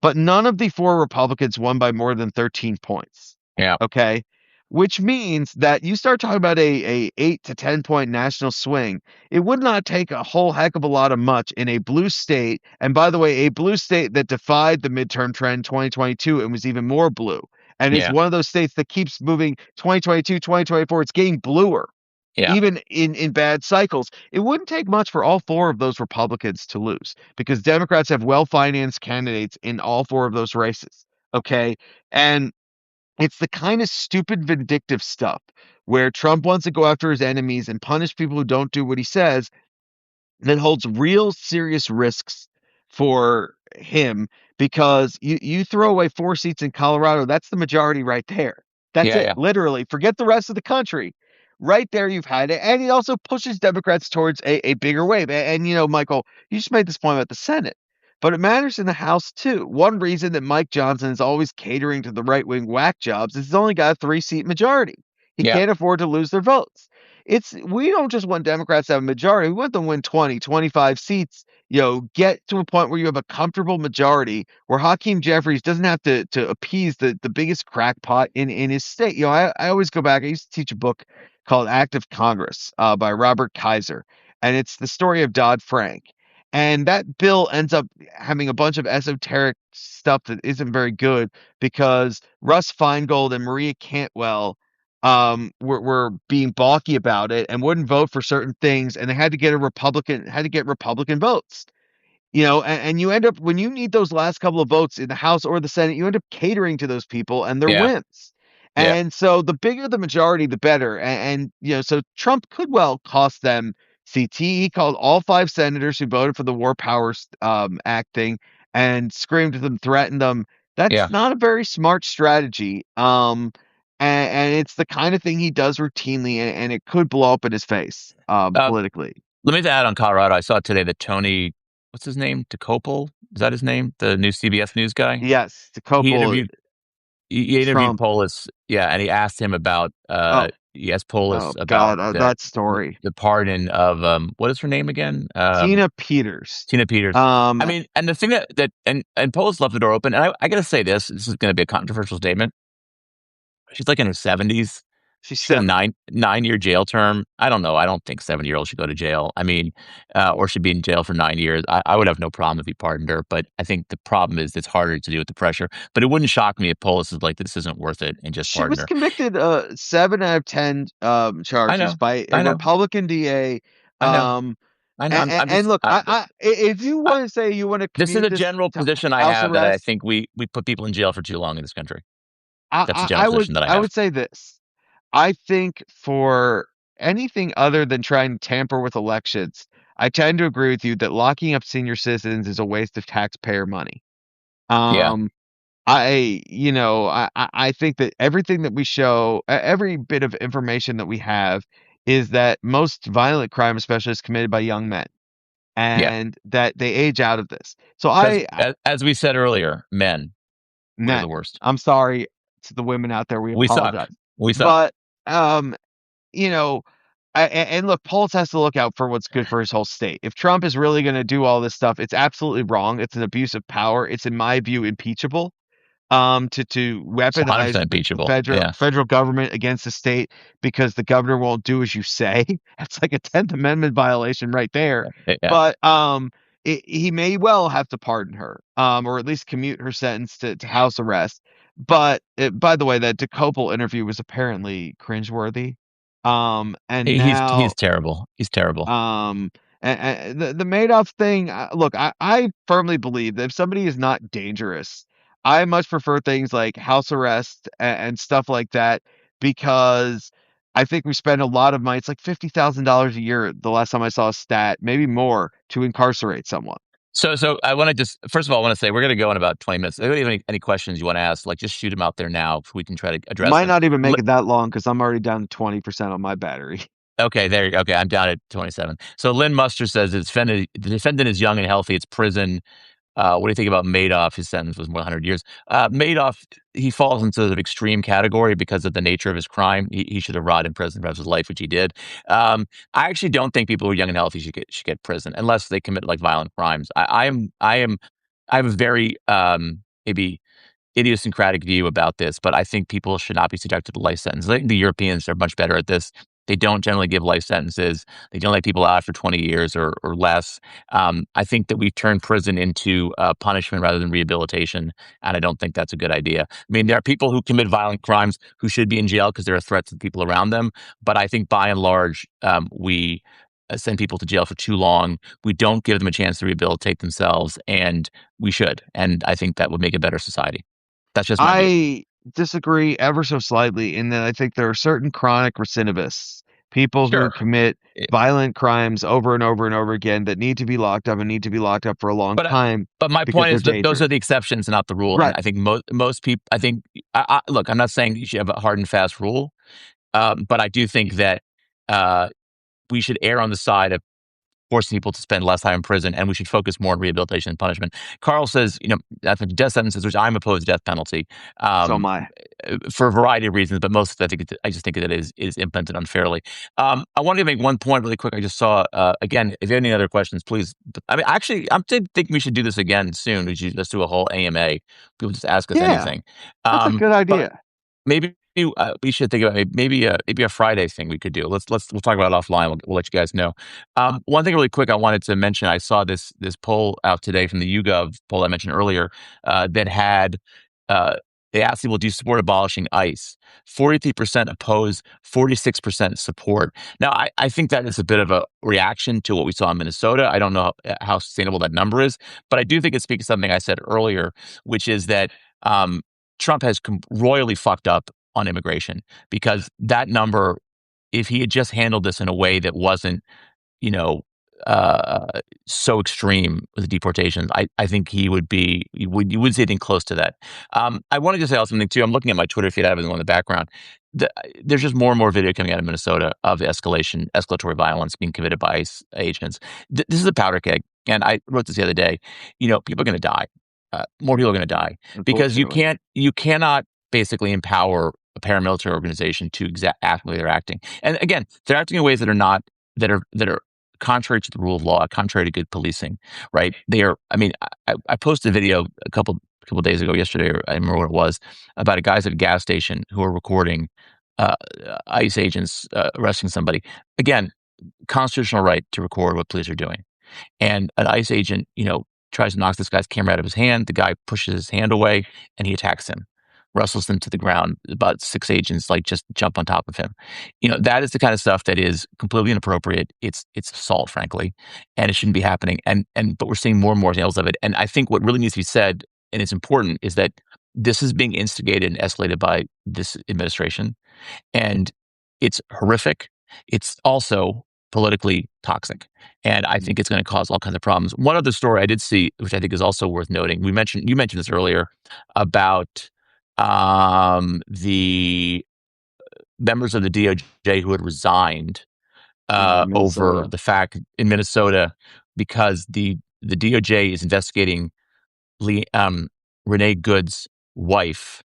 But none of the four Republicans won by more than 13 points. Yeah, Okay. Which means that you start talking about a 8 to 10 point national swing. It would not take a whole heck of a lot of much in a blue state. And by the way, a blue state that defied the midterm trend 2022 and was even more blue. And it's yeah, one of those states that keeps moving 2022, 2024. It's getting bluer yeah, even in bad cycles. It wouldn't take much for all four of those Republicans to lose because Democrats have well-financed candidates in all four of those races. Okay. And it's the kind of stupid, vindictive stuff where Trump wants to go after his enemies and punish people who don't do what he says that holds real serious risks for him because you throw away 4 seats in Colorado, that's the majority right there. That's yeah, it, yeah, literally. Forget the rest of the country. Right there, you've had it. And it also pushes Democrats towards a bigger wave. Michael, you just made this point about the Senate, but it matters in the House too. One reason that Mike Johnson is always catering to the right wing whack jobs is he's only got a 3 seat majority. He yeah, can't afford to lose their votes. We don't just want Democrats to have a majority. We want them to win 20, 25 seats, get to a point where you have a comfortable majority where Hakeem Jeffries doesn't have to appease the biggest crackpot in his state. I always go back. I used to teach a book called Act of Congress by Robert Kaiser, and it's the story of Dodd-Frank. And that bill ends up having a bunch of esoteric stuff that isn't very good because Russ Feingold and Maria Cantwell were being balky about it and wouldn't vote for certain things, and they had to get Republican votes. And you end up when you need those last couple of votes in the House or the Senate, you end up catering to those people and their yeah, whims. yeah, And so the bigger the majority, the better. So Trump could well cost them CT. He called all 5 senators who voted for the War Powers Act thing and screamed at them, threatened them. That's yeah. not a very smart strategy. And it's the kind of thing he does routinely, and it could blow up in his face Uh, politically. Let me add on Colorado. I saw today that Tony, what's his name? Tocopel? Is that his name? The new CBS News guy. Yes, to He Copel, interviewed he interviewed Trump. Polis, yeah, and he asked him about Oh, he asked Polis oh about God, that story. the pardon of what is her name again? Tina Peters. Tina Peters. I Um, mean, and the thing that and Polis left the door open, and I gotta say this is gonna be a controversial statement. She's like in her 70s. she's She got a 70. 9-year jail term. I don't know. I don't think 70-year-olds should go to jail. I mean, or should be in jail for 9 years. I would have no problem if he pardoned her, but I think the problem is it's harder to do with the pressure. But it wouldn't shock me if Polis is like, "This isn't worth it," and just She pardon was her. convicted 7 out of 10 I charges know. by a I know. Republican DA. I know. Um, I know. and, I'm and just look, if you I want to say you want to this is commute a this general to position I house have that I arrest, think we put people in jail for too long in this country. That's a general I would position that I I have. would say this. I think for anything other than trying to tamper with elections, I tend to agree with you that locking up senior citizens is a waste of taxpayer money. Yeah. Um, I think that everything that we show, every bit of information that we have, is that most violent crime, especially, is committed by young men, Yeah. and that they age out of this. So Because as we said earlier, men, we're the men, worst. I'm sorry to the women out there. We We suck. apologize, We suck. but um, you know, and look, Polis has to look out for what's good for his whole state. If Trump is really going to do all this stuff, it's absolutely wrong. It's an abuse of power. It's, in my view, impeachable. to It's weaponize 100% the impeachable. federal Yeah. federal government against the state because the governor won't do as you say. That's like a 10th Amendment violation right there. Yeah. But he may well have to pardon her, or at least commute her sentence to house arrest. But by the way, that DeCopel interview was apparently cringeworthy. And He's now terrible. He's terrible. and the Madoff thing, look, I firmly believe that if somebody is not dangerous, I much prefer things like house arrest and stuff like that because I think we spend a lot of money. It's like $50,000 a year. The last time I saw a stat, maybe more, to incarcerate someone. So I want to just first of all, I want to say we're going to go in about 20 minutes. If you have any questions you want to ask, like just shoot them out there now so we can try to address Might them. not even Li- make it that long because I'm already down to 20% on my battery. Okay, there you go. Okay, I'm down at 27. So Lynn Muster says the defendant is young and healthy. It's prison. What do you think about Madoff? His sentence was more than 100 years. Madoff, he falls into the extreme category because of the nature of his crime. He should have rotted in prison for the rest of his life, which he did. I actually don't think people who are young and healthy should get prison unless they commit like violent crimes. I have a very maybe idiosyncratic view about this, but I think people should not be subjected to life sentences. I think the Europeans are much better at this. They don't generally give life sentences. They don't let people out for 20 years or less. I think that we've turned prison into punishment rather than rehabilitation, and I don't think that's a good idea. I mean, there are people who commit violent crimes who should be in jail because they're a threat to the people around them, but I think by and large, we send people to jail for too long. We don't give them a chance to rehabilitate themselves, and we should. And I think that would make a better society. That's just my view. I disagree ever so slightly in that I think there are certain chronic recidivists, people who Sure. commit Eh, violent crimes over and over and over again that need to be locked up and need to be locked up for a long But time but my because point they're is that those are dangerous. the exceptions, not the rule. And Right. I think most people. I think. Look, I'm not saying you should have a hard and fast rule, but I do think that uh, we should err on the side of forcing people to spend less time in prison, and we should focus more on rehabilitation and punishment. Carl says, I think death sentences, which I'm opposed to death penalty. So Um, my for a variety of reasons, but most I just think that it is implemented unfairly. I wanted to make one point really quick. I just saw again. If you have any other questions, please. I mean, actually, thinking we should do this again soon. We should let's do a whole AMA. People just ask us Yeah, anything. that's a good But idea. maybe we should think about maybe a Friday thing we could do. We'll talk about it offline. We'll let you guys know. One thing really quick I wanted to mention. I saw this poll out today from the YouGov poll I mentioned earlier that had uh, they asked people, do you support abolishing ICE? 43% oppose, 46% support. Now, I think that is a bit of a reaction to what we saw in Minnesota. I don't know how sustainable that number is, but I do think it speaks to something I said earlier, which is that um, Trump has royally fucked up on immigration because that number, if he had just handled this in a way that wasn't, you know, uh, so extreme with the deportations, I think you would see anything close to that. I wanted to say also something too. I'm looking at my Twitter feed. I have it on the background. There's just more and more video coming out of Minnesota of escalatory violence being committed by ICE agents. This is a powder keg, and I wrote this the other day. People are going to die. More people are going to die because Unfortunately, you cannot basically empower a paramilitary organization to act the way they're acting. And again, they're acting in ways that are contrary to the rule of law, contrary to good policing, right? They are. I mean, I posted a video a couple days ago, yesterday, or I don't remember what it was, about a guys at a gas station who are recording uh, ICE agents arresting somebody. Again, constitutional right to record what police are doing. And an ICE agent, tries to knock this guy's camera out of his hand. The guy pushes his hand away and he attacks him, wrestles him to the ground. About six agents just jump on top of him. That is the kind of stuff that is completely inappropriate. It's assault, frankly, and it shouldn't be happening. But we're seeing more and more examples of it. And I think what really needs to be said, and it's important, is that this is being instigated and escalated by this administration, and it's horrific. It's also politically toxic, and I think it's going to cause all kinds of problems. One other story I did see, which I think is also worth noting, you mentioned this earlier about the members of the DOJ who had resigned in over Minnesota. the fact in Minnesota because the DOJ is investigating Lee, Renee Good's wife,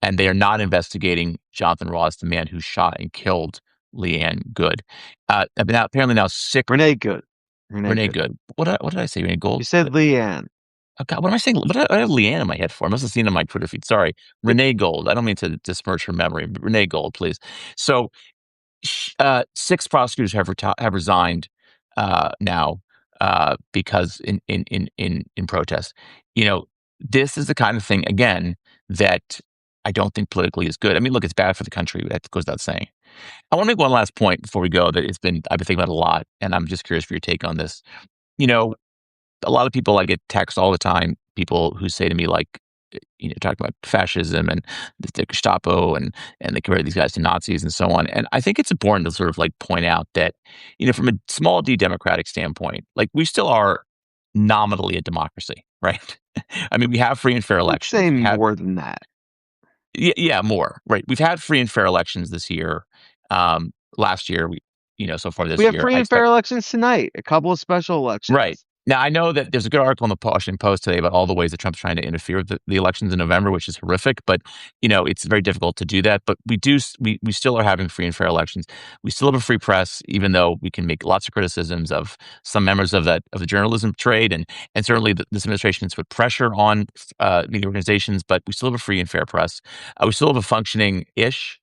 and they are not investigating Jonathan Ross, the man who shot and killed Leanne Good. Apparently now six Renee Good. Renee Renee Good. Good. What did I say? Renee You Gold? said Leanne. Oh God, what am I saying? I have Leanne in my head for? I must have seen it on my Twitter feed. Sorry, Renee Gold. I don't mean to disperse her memory. But Renee Gold, please. So, six prosecutors have resigned now because in protest. You know, this is the kind of thing again that I don't think politically is good. I mean, look, it's bad for the country. That goes without saying. I want to make one last point before we go. That I've been thinking about a lot, and I'm just curious for your take on this. You know, a lot of people I get texts all the time, people who say to me like, talk about fascism and the Gestapo and they compare these guys to Nazis and so on. And I think it's important to sort of like point out that, from a small d democratic standpoint, like we still are nominally a democracy, right? I mean, we have free and fair I'd say elections. We have more than that. yeah, more, right? We've had free and fair elections this year. Last year, so far We this have year, free I and fair expect. elections tonight, a couple of special Right. elections. Now, I know that there's a good article in the Washington Post today about all the ways that Trump's trying to interfere with the elections in November, which is horrific. But it's very difficult to do that. But we still are having free and fair elections. We still have a free press, even though we can make lots of criticisms of some members of the journalism trade, and certainly this administration has put pressure on media organizations. But we still have a free and fair press. We still have a functioning ish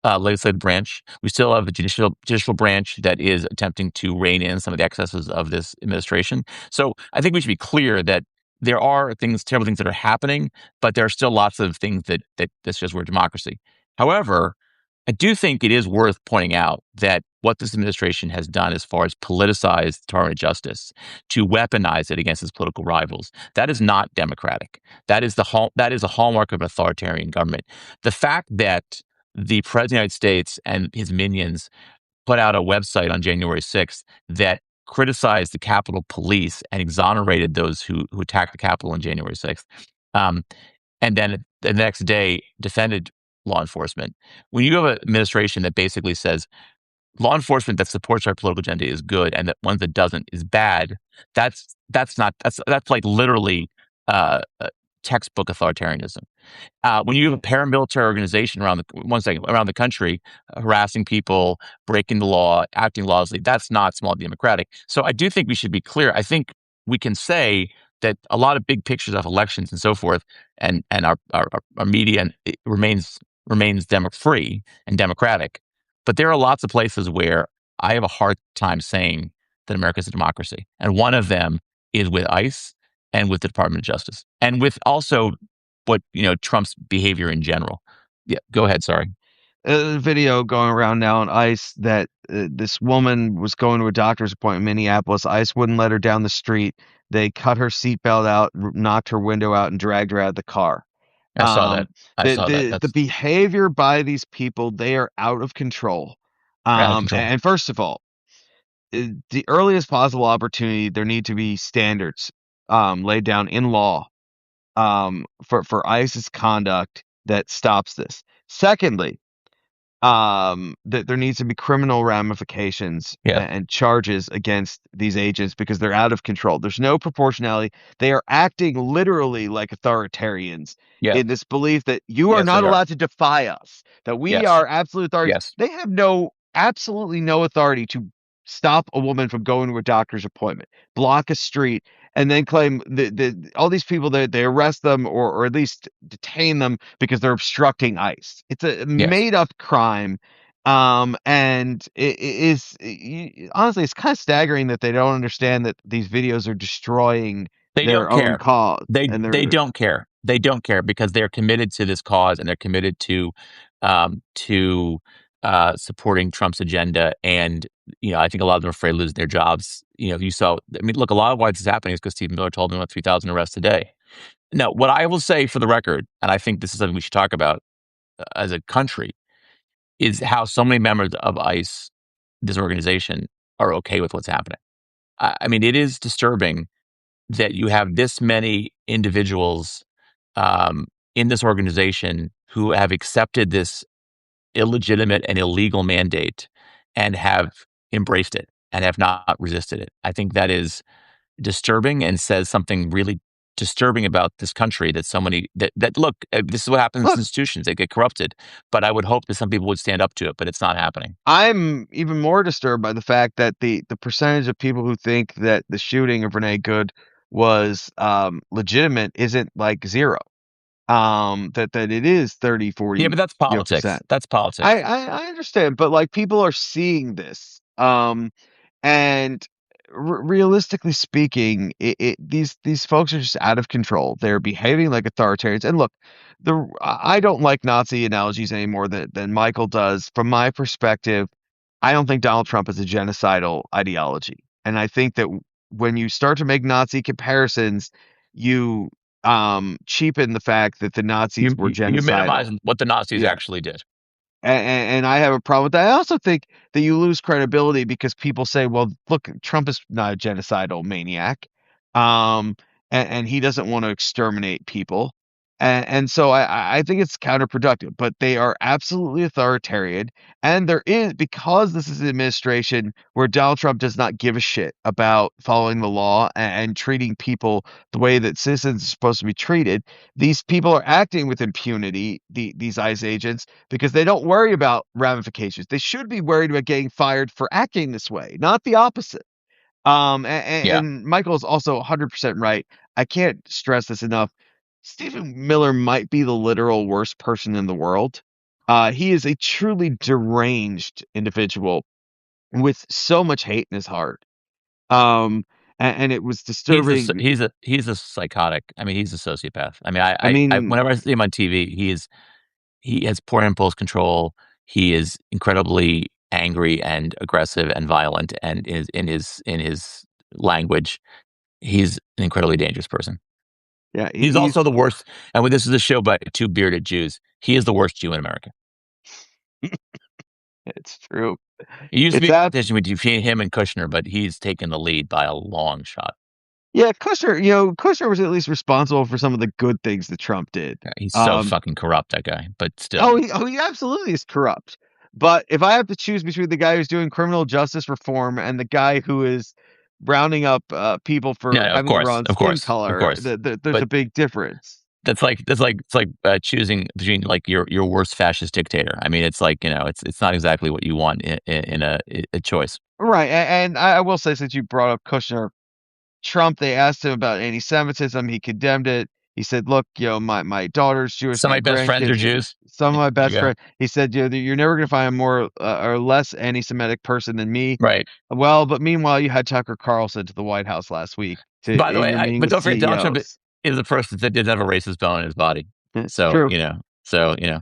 legislative branch. We still have a judicial branch that is attempting to rein in some of the excesses of this administration. So I think we should be clear that there are terrible things that are happening, but there are still lots of things that says we're a democracy. However, I do think it is worth pointing out that what this administration has done as far as politicize the Department of Justice to weaponize it against its political rivals, that is not democratic. That is a hallmark of an authoritarian government. The fact that the President of the United States and his minions put out a website on January 6th that criticized the Capitol Police and exonerated those who attacked the Capitol on January 6th. Um, and then the next day defended law enforcement. When you have an administration that basically says law enforcement that supports our political agenda is good and that one that doesn't is bad, that's like literally textbook authoritarianism. When you have a paramilitary organization around the country, harassing people, breaking the law, acting lawlessly, that's not small d democratic. So I do think we should be clear. I think we can say that a lot of big pictures of elections and so forth, and our media it remains free and democratic. But there are lots of places where I have a hard time saying that America is a democracy, and one of them is with ICE and with the Department of Justice, and with also what Trump's behavior in general. Yeah, go ahead. Sorry. A video going around now on ICE that this woman was going to a doctor's appointment in Minneapolis. ICE wouldn't let her down the street. They cut her seatbelt out, knocked her window out, and dragged her out of the car. I saw that. I The saw that. the That's behavior by these people, they are out of control. out of control. And first of all, the earliest possible opportunity, there need to be standards laid down in law for ICE's conduct that stops this. Secondly, that there needs to be criminal ramifications Yeah. and charges against these agents because they're out of control. There's no proportionality. They are acting literally like authoritarians Yeah. in this belief that you are Yes, not they are. allowed to defy us, that we Yes. are absolute authorities. Yes. They have absolutely no authority to stop a woman from going to a doctor's appointment, block a street, and then claim all these people that they arrest them or at least detain them because they're obstructing ICE. It's a Yes. made up crime. And honestly, it's kind of staggering that they don't understand that these videos are destroying They their don't own care. cause and They they're don't care. They don't care because they're committed to this cause and they're committed to supporting Trump's agenda. And I think a lot of them are afraid of losing their jobs. If you saw, I mean, look, a lot of why this is happening is because Stephen Miller told them about 3,000 arrests a day. Now, what I will say for the record, and I think this is something we should talk about as a country, is how so many members of ICE, this organization, are okay with what's happening. I mean, it is disturbing that you have this many individuals in this organization who have accepted this illegitimate and illegal mandate and have embraced it and have not resisted it. I think that is disturbing and says something really disturbing about this country that so many that look, this is what happens in look. institutions. They get corrupted. But I would hope that some people would stand up to it, but it's not happening. I'm even more disturbed by the fact that the percentage of people who think that the shooting of Renee Good was legitimate isn't like zero. That it is 30, Yeah, 40, but that's politics. percent. That's politics. I understand, but like people are seeing this. And realistically speaking, these folks are just out of control. They're behaving like authoritarians. And look, I don't like Nazi analogies any more than Michael does. From my perspective, I don't think Donald Trump is a genocidal ideology. And I think that when you start to make Nazi comparisons, you cheapen the fact that the Nazis were You genocidal. minimize what the Nazis Yeah. actually did. And I have a problem with that. I also think that you lose credibility because people say, well, look, Trump is not a genocidal maniac. Um, and he doesn't want to exterminate people. And so I think it's counterproductive, but they are absolutely authoritarian. And there is, because this is an administration where Donald Trump does not give a shit about following the law and treating people the way that citizens are supposed to be treated, these people are acting with impunity, these ICE agents, because they don't worry about ramifications. They should be worried about getting fired for acting this way, not the opposite. Yeah. And Michael is also 100% right. I can't stress this enough. Stephen Miller might be the literal worst person in the world. He is a truly deranged individual with so much hate in his heart. Um, and it was disturbing. He's a psychotic. I mean, he's a sociopath. I mean, I mean, whenever I see him on TV, he has poor impulse control. He is incredibly angry and aggressive and violent, and in his language, he's an incredibly dangerous person. yeah, He's also he's the worst. And when this is a show by two bearded Jews, he is the worst Jew in America. it's true. It used to be It's a ab competition between him and Kushner, but he's taken the lead by a long shot. Yeah, Kushner was at least responsible for some of the good things that Trump did. Yeah, he's so Um, fucking corrupt, that guy. But still, he absolutely is corrupt. But if I have to choose between the guy who's doing criminal justice reform and the guy who is rounding up people for yeah, having the wrong of skin course, of color, course. there's But a big difference. it's like choosing between like your worst fascist dictator. I mean, it's like it's not exactly what you want in a choice. Right. And I will say, since you brought up Kushner, Trump, they asked him about anti-Semitism. He condemned it. He said, "Look, my daughter's Jewish, Some of my my best friends are grandkids, Jews. some of my There you best go. friends." He said, you're never gonna find a more or less anti-Semitic person than me." Right. Well, but meanwhile, you had Tucker Carlson to the White House last week to By the way, intervene but with don't forget, Donald Trump CEOs. is the person that did have a racist bone in his body. It's So true. you know. So you know.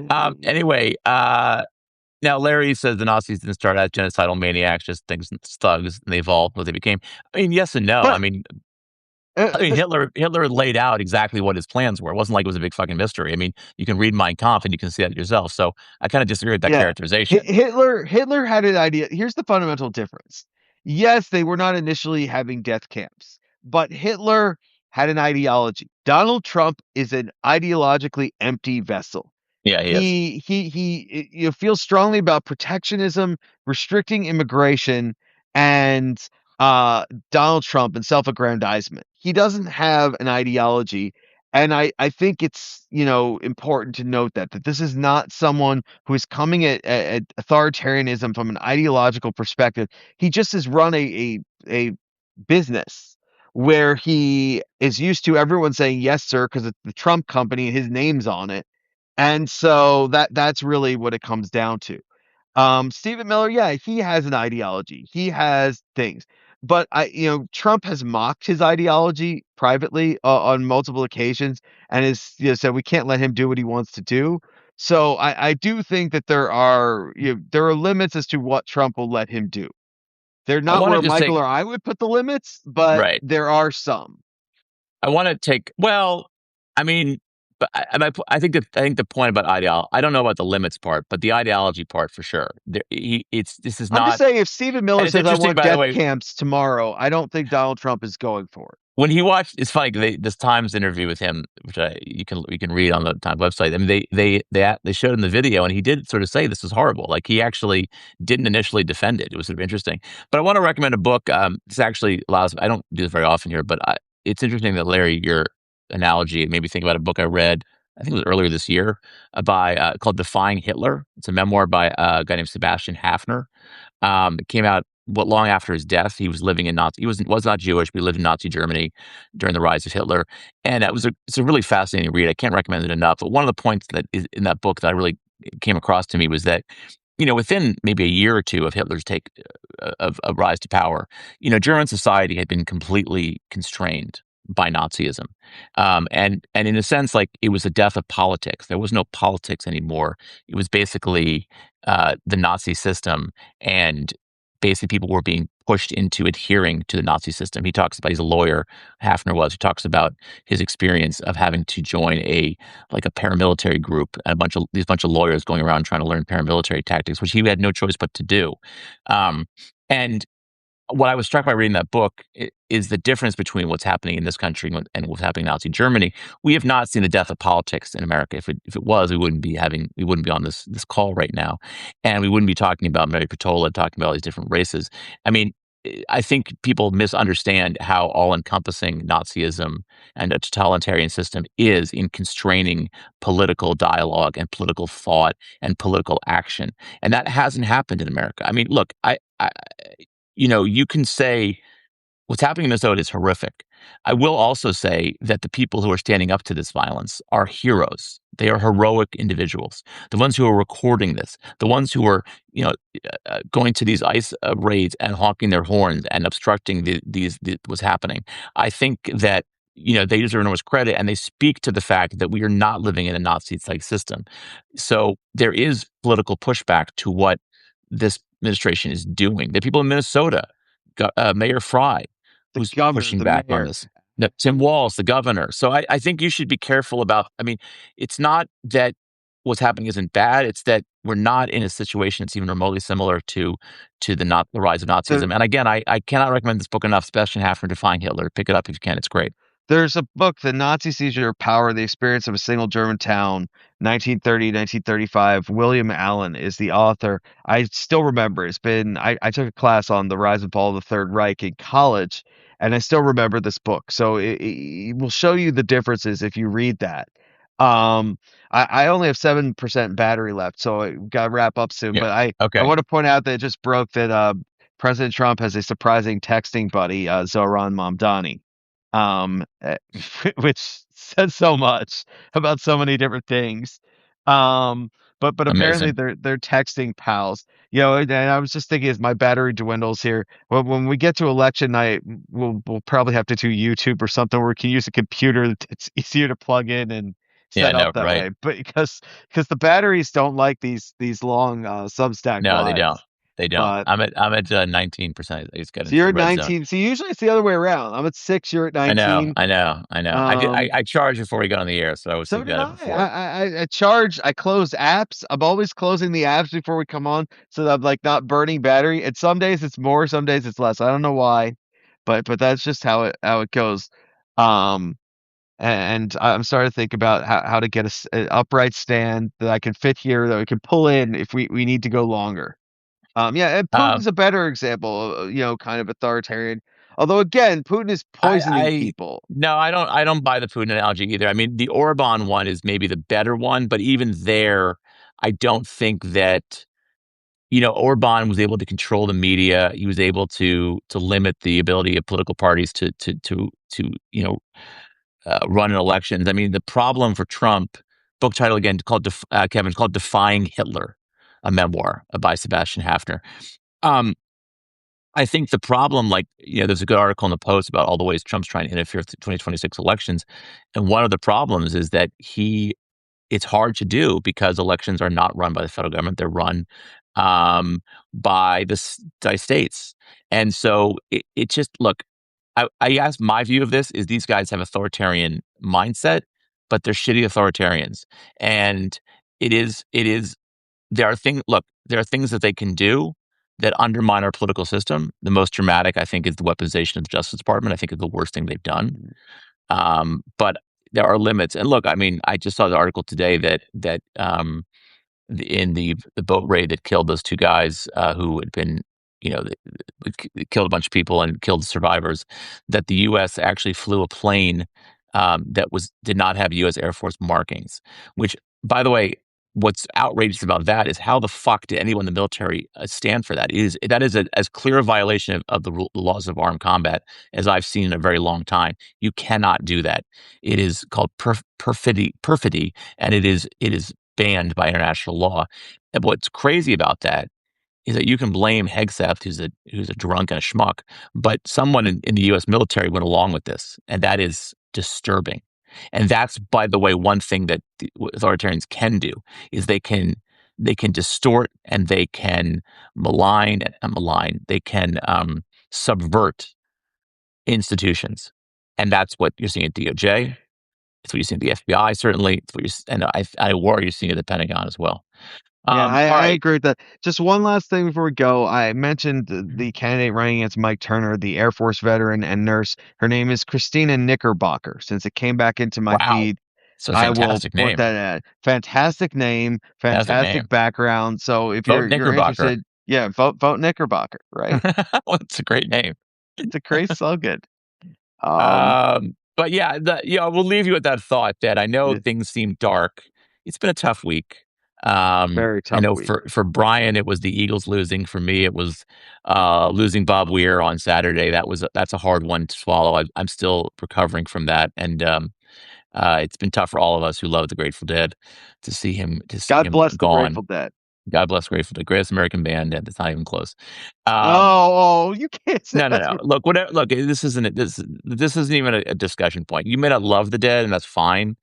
Uh, Anyway, now Larry says the Nazis didn't start as genocidal maniacs, just things thugs, and they evolved what they became. I mean, yes and no. but I mean, but Hitler laid out exactly what his plans were. It wasn't like it was a big fucking mystery. I mean, you can read Mein Kampf and you can see that yourself. So I kind of disagree with that yeah, characterization. Hitler had an idea. Here's the fundamental difference. Yes, they were not initially having death camps, but Hitler had an ideology. Donald Trump is an ideologically empty vessel. Yeah, he is. He feels strongly about protectionism, restricting immigration, and uh, Donald Trump and self-aggrandizement. He doesn't have an ideology, and I think it's important to note that this is not someone who is coming at authoritarianism from an ideological perspective. He just has run a business where he is used to everyone saying yes sir because it's the Trump company and his name's on it, and so that's really what it comes down to. Stephen Miller, yeah, he has an ideology. He has things. But Trump has mocked his ideology privately on multiple occasions and has said we can't let him do what he wants to do. So I do think that there are limits as to what Trump will let him do. They're I not want to where just Michael take or I would put the limits, but right. there are some. I want to take well. I mean, but I think the point about ideology. I don't know about the limits part, but the ideology part for sure. It's this is I'm just not. saying, if Stephen And Miller it's says I interesting, want by the death way. camps tomorrow, I don't think Donald Trump is going for it. When he watched, it's funny. This Times interview with him, which you can read on the Times website. I mean, they showed him the video, and he did sort of say this is horrible. Like he actually didn't initially defend it. It was sort of interesting. But I want to recommend a book. This actually allows. I don't do this very often here, but it's interesting that Larry, your analogy made me think about a book I read. I think it was earlier this year by called "Defying Hitler." It's a memoir by a guy named Sebastian Hafner. It came out long after his death, he was living in Nazi. He was not Jewish, but he lived in Nazi Germany during the rise of Hitler, and it's a really fascinating read. I can't recommend it enough. But one of the points that is in that book that I really came across to me was that, within maybe a year or two of Hitler's take of rise to power, German society had been completely constrained by Nazism, and in a sense, like it was the death of politics. There was no politics anymore. It was basically the Nazi system, and basically people were being pushed into adhering to the Nazi system. He talks about, he's a lawyer, Hafner was, he talks about his experience of having to join a paramilitary group, and a bunch of lawyers going around trying to learn paramilitary tactics, which he had no choice but to do. And what I was struck by reading that book is the difference between what's happening in this country and what's happening in Nazi Germany. We have not seen the death of politics in America. If it was, we wouldn't be on this call right now, and we wouldn't be talking about Mary Patola, talking about all these different races. I mean, I think people misunderstand how all encompassing Nazism and a totalitarian system is in constraining political dialogue and political thought and political action, and that hasn't happened in America. I mean, look, you can say what's happening in Minnesota is horrific. I will also say that the people who are standing up to this violence are heroes. They are heroic individuals. The ones who are recording this, the ones who are, going to these ICE raids and honking their horns and obstructing what's happening. I think that they deserve enormous credit, and they speak to the fact that we are not living in a Nazi-like system. So there is political pushback to what this administration is doing. The people in Minnesota, Mayor Fry, The who's governor, pushing the back on mayor. this. No, Tim Walz, the governor. So I think you should be careful about. I mean, it's not that what's happening isn't bad. It's that we're not in a situation that's even remotely similar to the rise of The Nazism. And again, I cannot recommend this book enough. Sebastian Hafner, Defying Hitler. Pick it up if you can. It's great. There's a book, The Nazi Seizure of Power, The Experience of a Single German Town, 1930, 1935. William Allen is the author. I still remember I took a class on the rise and fall of the Third Reich in college, and I still remember this book. So it will show you the differences if you read that. Um, I only have 7% battery left, so I got to wrap up soon. Yeah. But I Okay. want to point out that it just broke that President Trump has a surprising texting buddy, Zoran Mamdani, which says so much about so many different things. Um, but apparently Amazing. they're texting pals. And I was just thinking as my battery dwindles here, when we get to election night, we'll probably have to do YouTube or something where we can use a computer that's easier to plug in and Yeah. set up No. that Right. way. But because the batteries don't like these long Substack No, they don't. lives. They don't. But I'm at 19%. I just got so into you're the at red zone. 19. So usually it's the other way around. I'm at 6, you're at I know, 19. I know, I know. Um, I charged before we got on the air, so I was So thinking did about it I. before. I charge. I close apps. I'm always closing the apps before we come on, so that I'm like not burning battery. And some days it's more, some days it's less. I don't know why, but that's just how it goes. Um, and I'm starting to think about how to get an upright stand that I can fit here that we can pull in if we need to go longer. Yeah, and Um, Putin's a better example, kind of authoritarian. Although again, Putin is poisoning I people. no, I don't buy the Putin analogy either. I mean, the Orban one is maybe the better one, but even there, I don't think that Orban was able to control the media. He was able to limit the ability of political parties to run in elections. I mean, the problem for Trump, book title again called Kevin, called "Defying Hitler," a memoir by Sebastian Hafner. Um, I think the problem, like, there's a good article in the Post about all the ways Trump's trying to interfere with the 2026 elections. And one of the problems is that it's hard to do because elections are not run by the federal government. They're run by states. And so it just, look, I guess my view of this is these guys have authoritarian mindset, but they're shitty authoritarians. And it is there are things that they can do that undermine our political system. The most dramatic, I think, is the weaponization of the Justice Department. I think is the worst thing they've done. But there are limits. And look, I mean, I just saw the article today in the boat raid that killed those two guys who had been, killed a bunch of people and killed survivors, that the U.S. actually flew a plane that did not have U.S. Air Force markings, which, by the way, what's outrageous about that is how the fuck did anyone in the military stand for that? That is as clear a violation of the laws of armed combat as I've seen in a very long time. You cannot do that. It is called perfidy, and it is banned by international law. And what's crazy about that is that you can blame Hegseth, who's a drunk and a schmuck, but someone in the U.S. military went along with this, and that is disturbing. And that's, by the way, one thing that the authoritarians can do is they can distort and they can malign, they can subvert institutions, and that's what you're seeing at DOJ. It's what you're seeing at the FBI, certainly. It's what and I worry you're seeing at the Pentagon as well. Yeah, All I right. agree with that. Just one last thing before we go. I mentioned the candidate running against Mike Turner, the Air Force veteran and nurse. Her name is Christina Knickerbocker. Since it came back into my Wow. feed, It's a I will fantastic point name. that at. Fantastic name, Fantastic name. fantastic background. So if Vote you're Knickerbocker. interested, yeah, vote Knickerbocker, right? Well, it's a great name. It's a great slogan. Um, But yeah, we'll leave you with that thought that I know yeah, things seem dark. It's been a tough week. very I tough know week. for Brian, it was the Eagles losing. For me, it was losing Bob Weir on Saturday. That's a hard one to swallow. I'm still recovering from that, and it's been tough for all of us who love the Grateful Dead to see God him bless the gone. Grateful Dead. God bless Grateful Dead, greatest American band, and it's not even close. Um, Oh, you can't say no, no, that's no. Look, whatever. Look, this isn't even a discussion point. You may not love the Dead, and that's fine.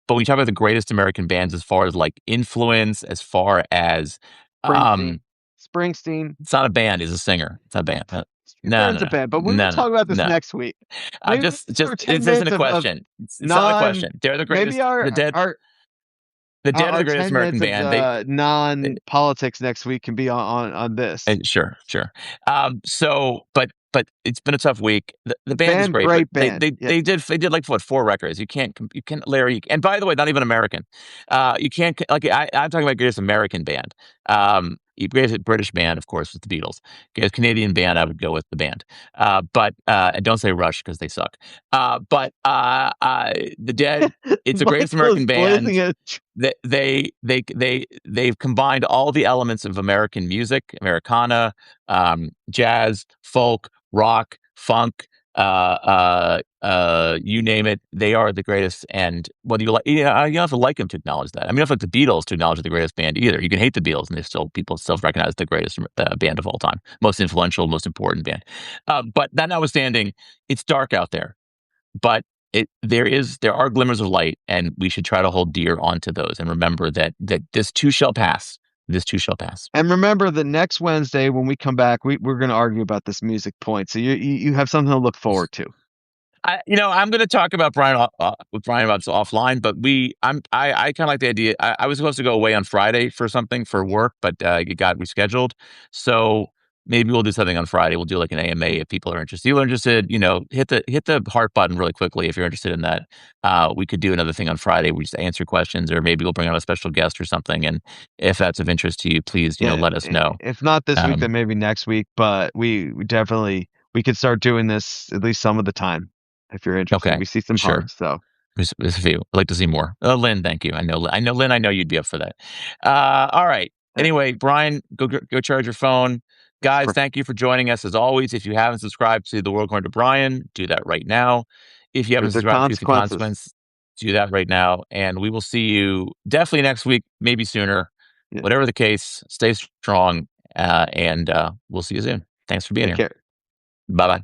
But when you talk about the greatest American bands, as far as like influence, as far as Springsteen. um, Springsteen. it's not a band. He's a singer. It's not a band. No, no, Band's a no, band, but we will no, no, talk about this no. next week. I Maybe just our this 10 isn't minutes a of question. It's not a non, question. They're the maybe greatest. The Dead. The Dead are our the greatest 10 American minutes of band. non-politics next week can be on this. Sure, sure. But it's been a tough week. The band is Band, great, but great band. Yeah. they did like what, 4 records. You can't Larry. And by the way, not even American. You can't like I'm talking about greatest American band. Greatest British band, of course, was the Beatles. Greatest Canadian band, I would go with the band. But and don't say Rush because they suck. The Dead. It's the greatest Michael is American blazing band. it. They've combined all the elements of American music, Americana, jazz, folk, rock, funk, you name it. They are the greatest. And whether you don't have to like them to acknowledge that. I mean, you don't have to like the Beatles to acknowledge the greatest band either. You can hate the Beatles, and people still recognize the greatest band of all time, most influential, most important band. But that notwithstanding, it's dark out there, but there are glimmers of light, and we should try to hold dear onto those and remember that this too shall pass. This too shall pass. And remember that next Wednesday when we come back, we're going to argue about this music point. So you have something to look forward to. I'm going to talk about Brian with Brian about this offline, but I kind of like the idea. I was supposed to go away on Friday for something for work, but it got rescheduled. So maybe we'll do something on Friday. We'll do like an AMA if people are interested. You're interested, hit the heart button really quickly if you're interested in that. We could do another thing on Friday. We just answer questions, or maybe we'll bring on a special guest or something. And if that's of interest to you, please, Yeah, let us know. if not this week, then Um, maybe next week. But we definitely we could start doing this at least some of the time if you're interested. okay, We see some sure. hearts. So There's a few. I'd like to see more. Lynn, thank you. Lynn. I know you'd be up for that. All right. yeah, Anyway, Brian, go charge your phone. Guys, thank you for joining us as always. If you haven't subscribed to The World According to Brian, do that right now. If you haven't there's the subscribed to Truth and consequences. Consequence, do that right now. And we will see you definitely next week, maybe sooner. Yeah, Whatever the case, stay strong, and we'll see you soon. Thanks for being take here. care. Bye bye.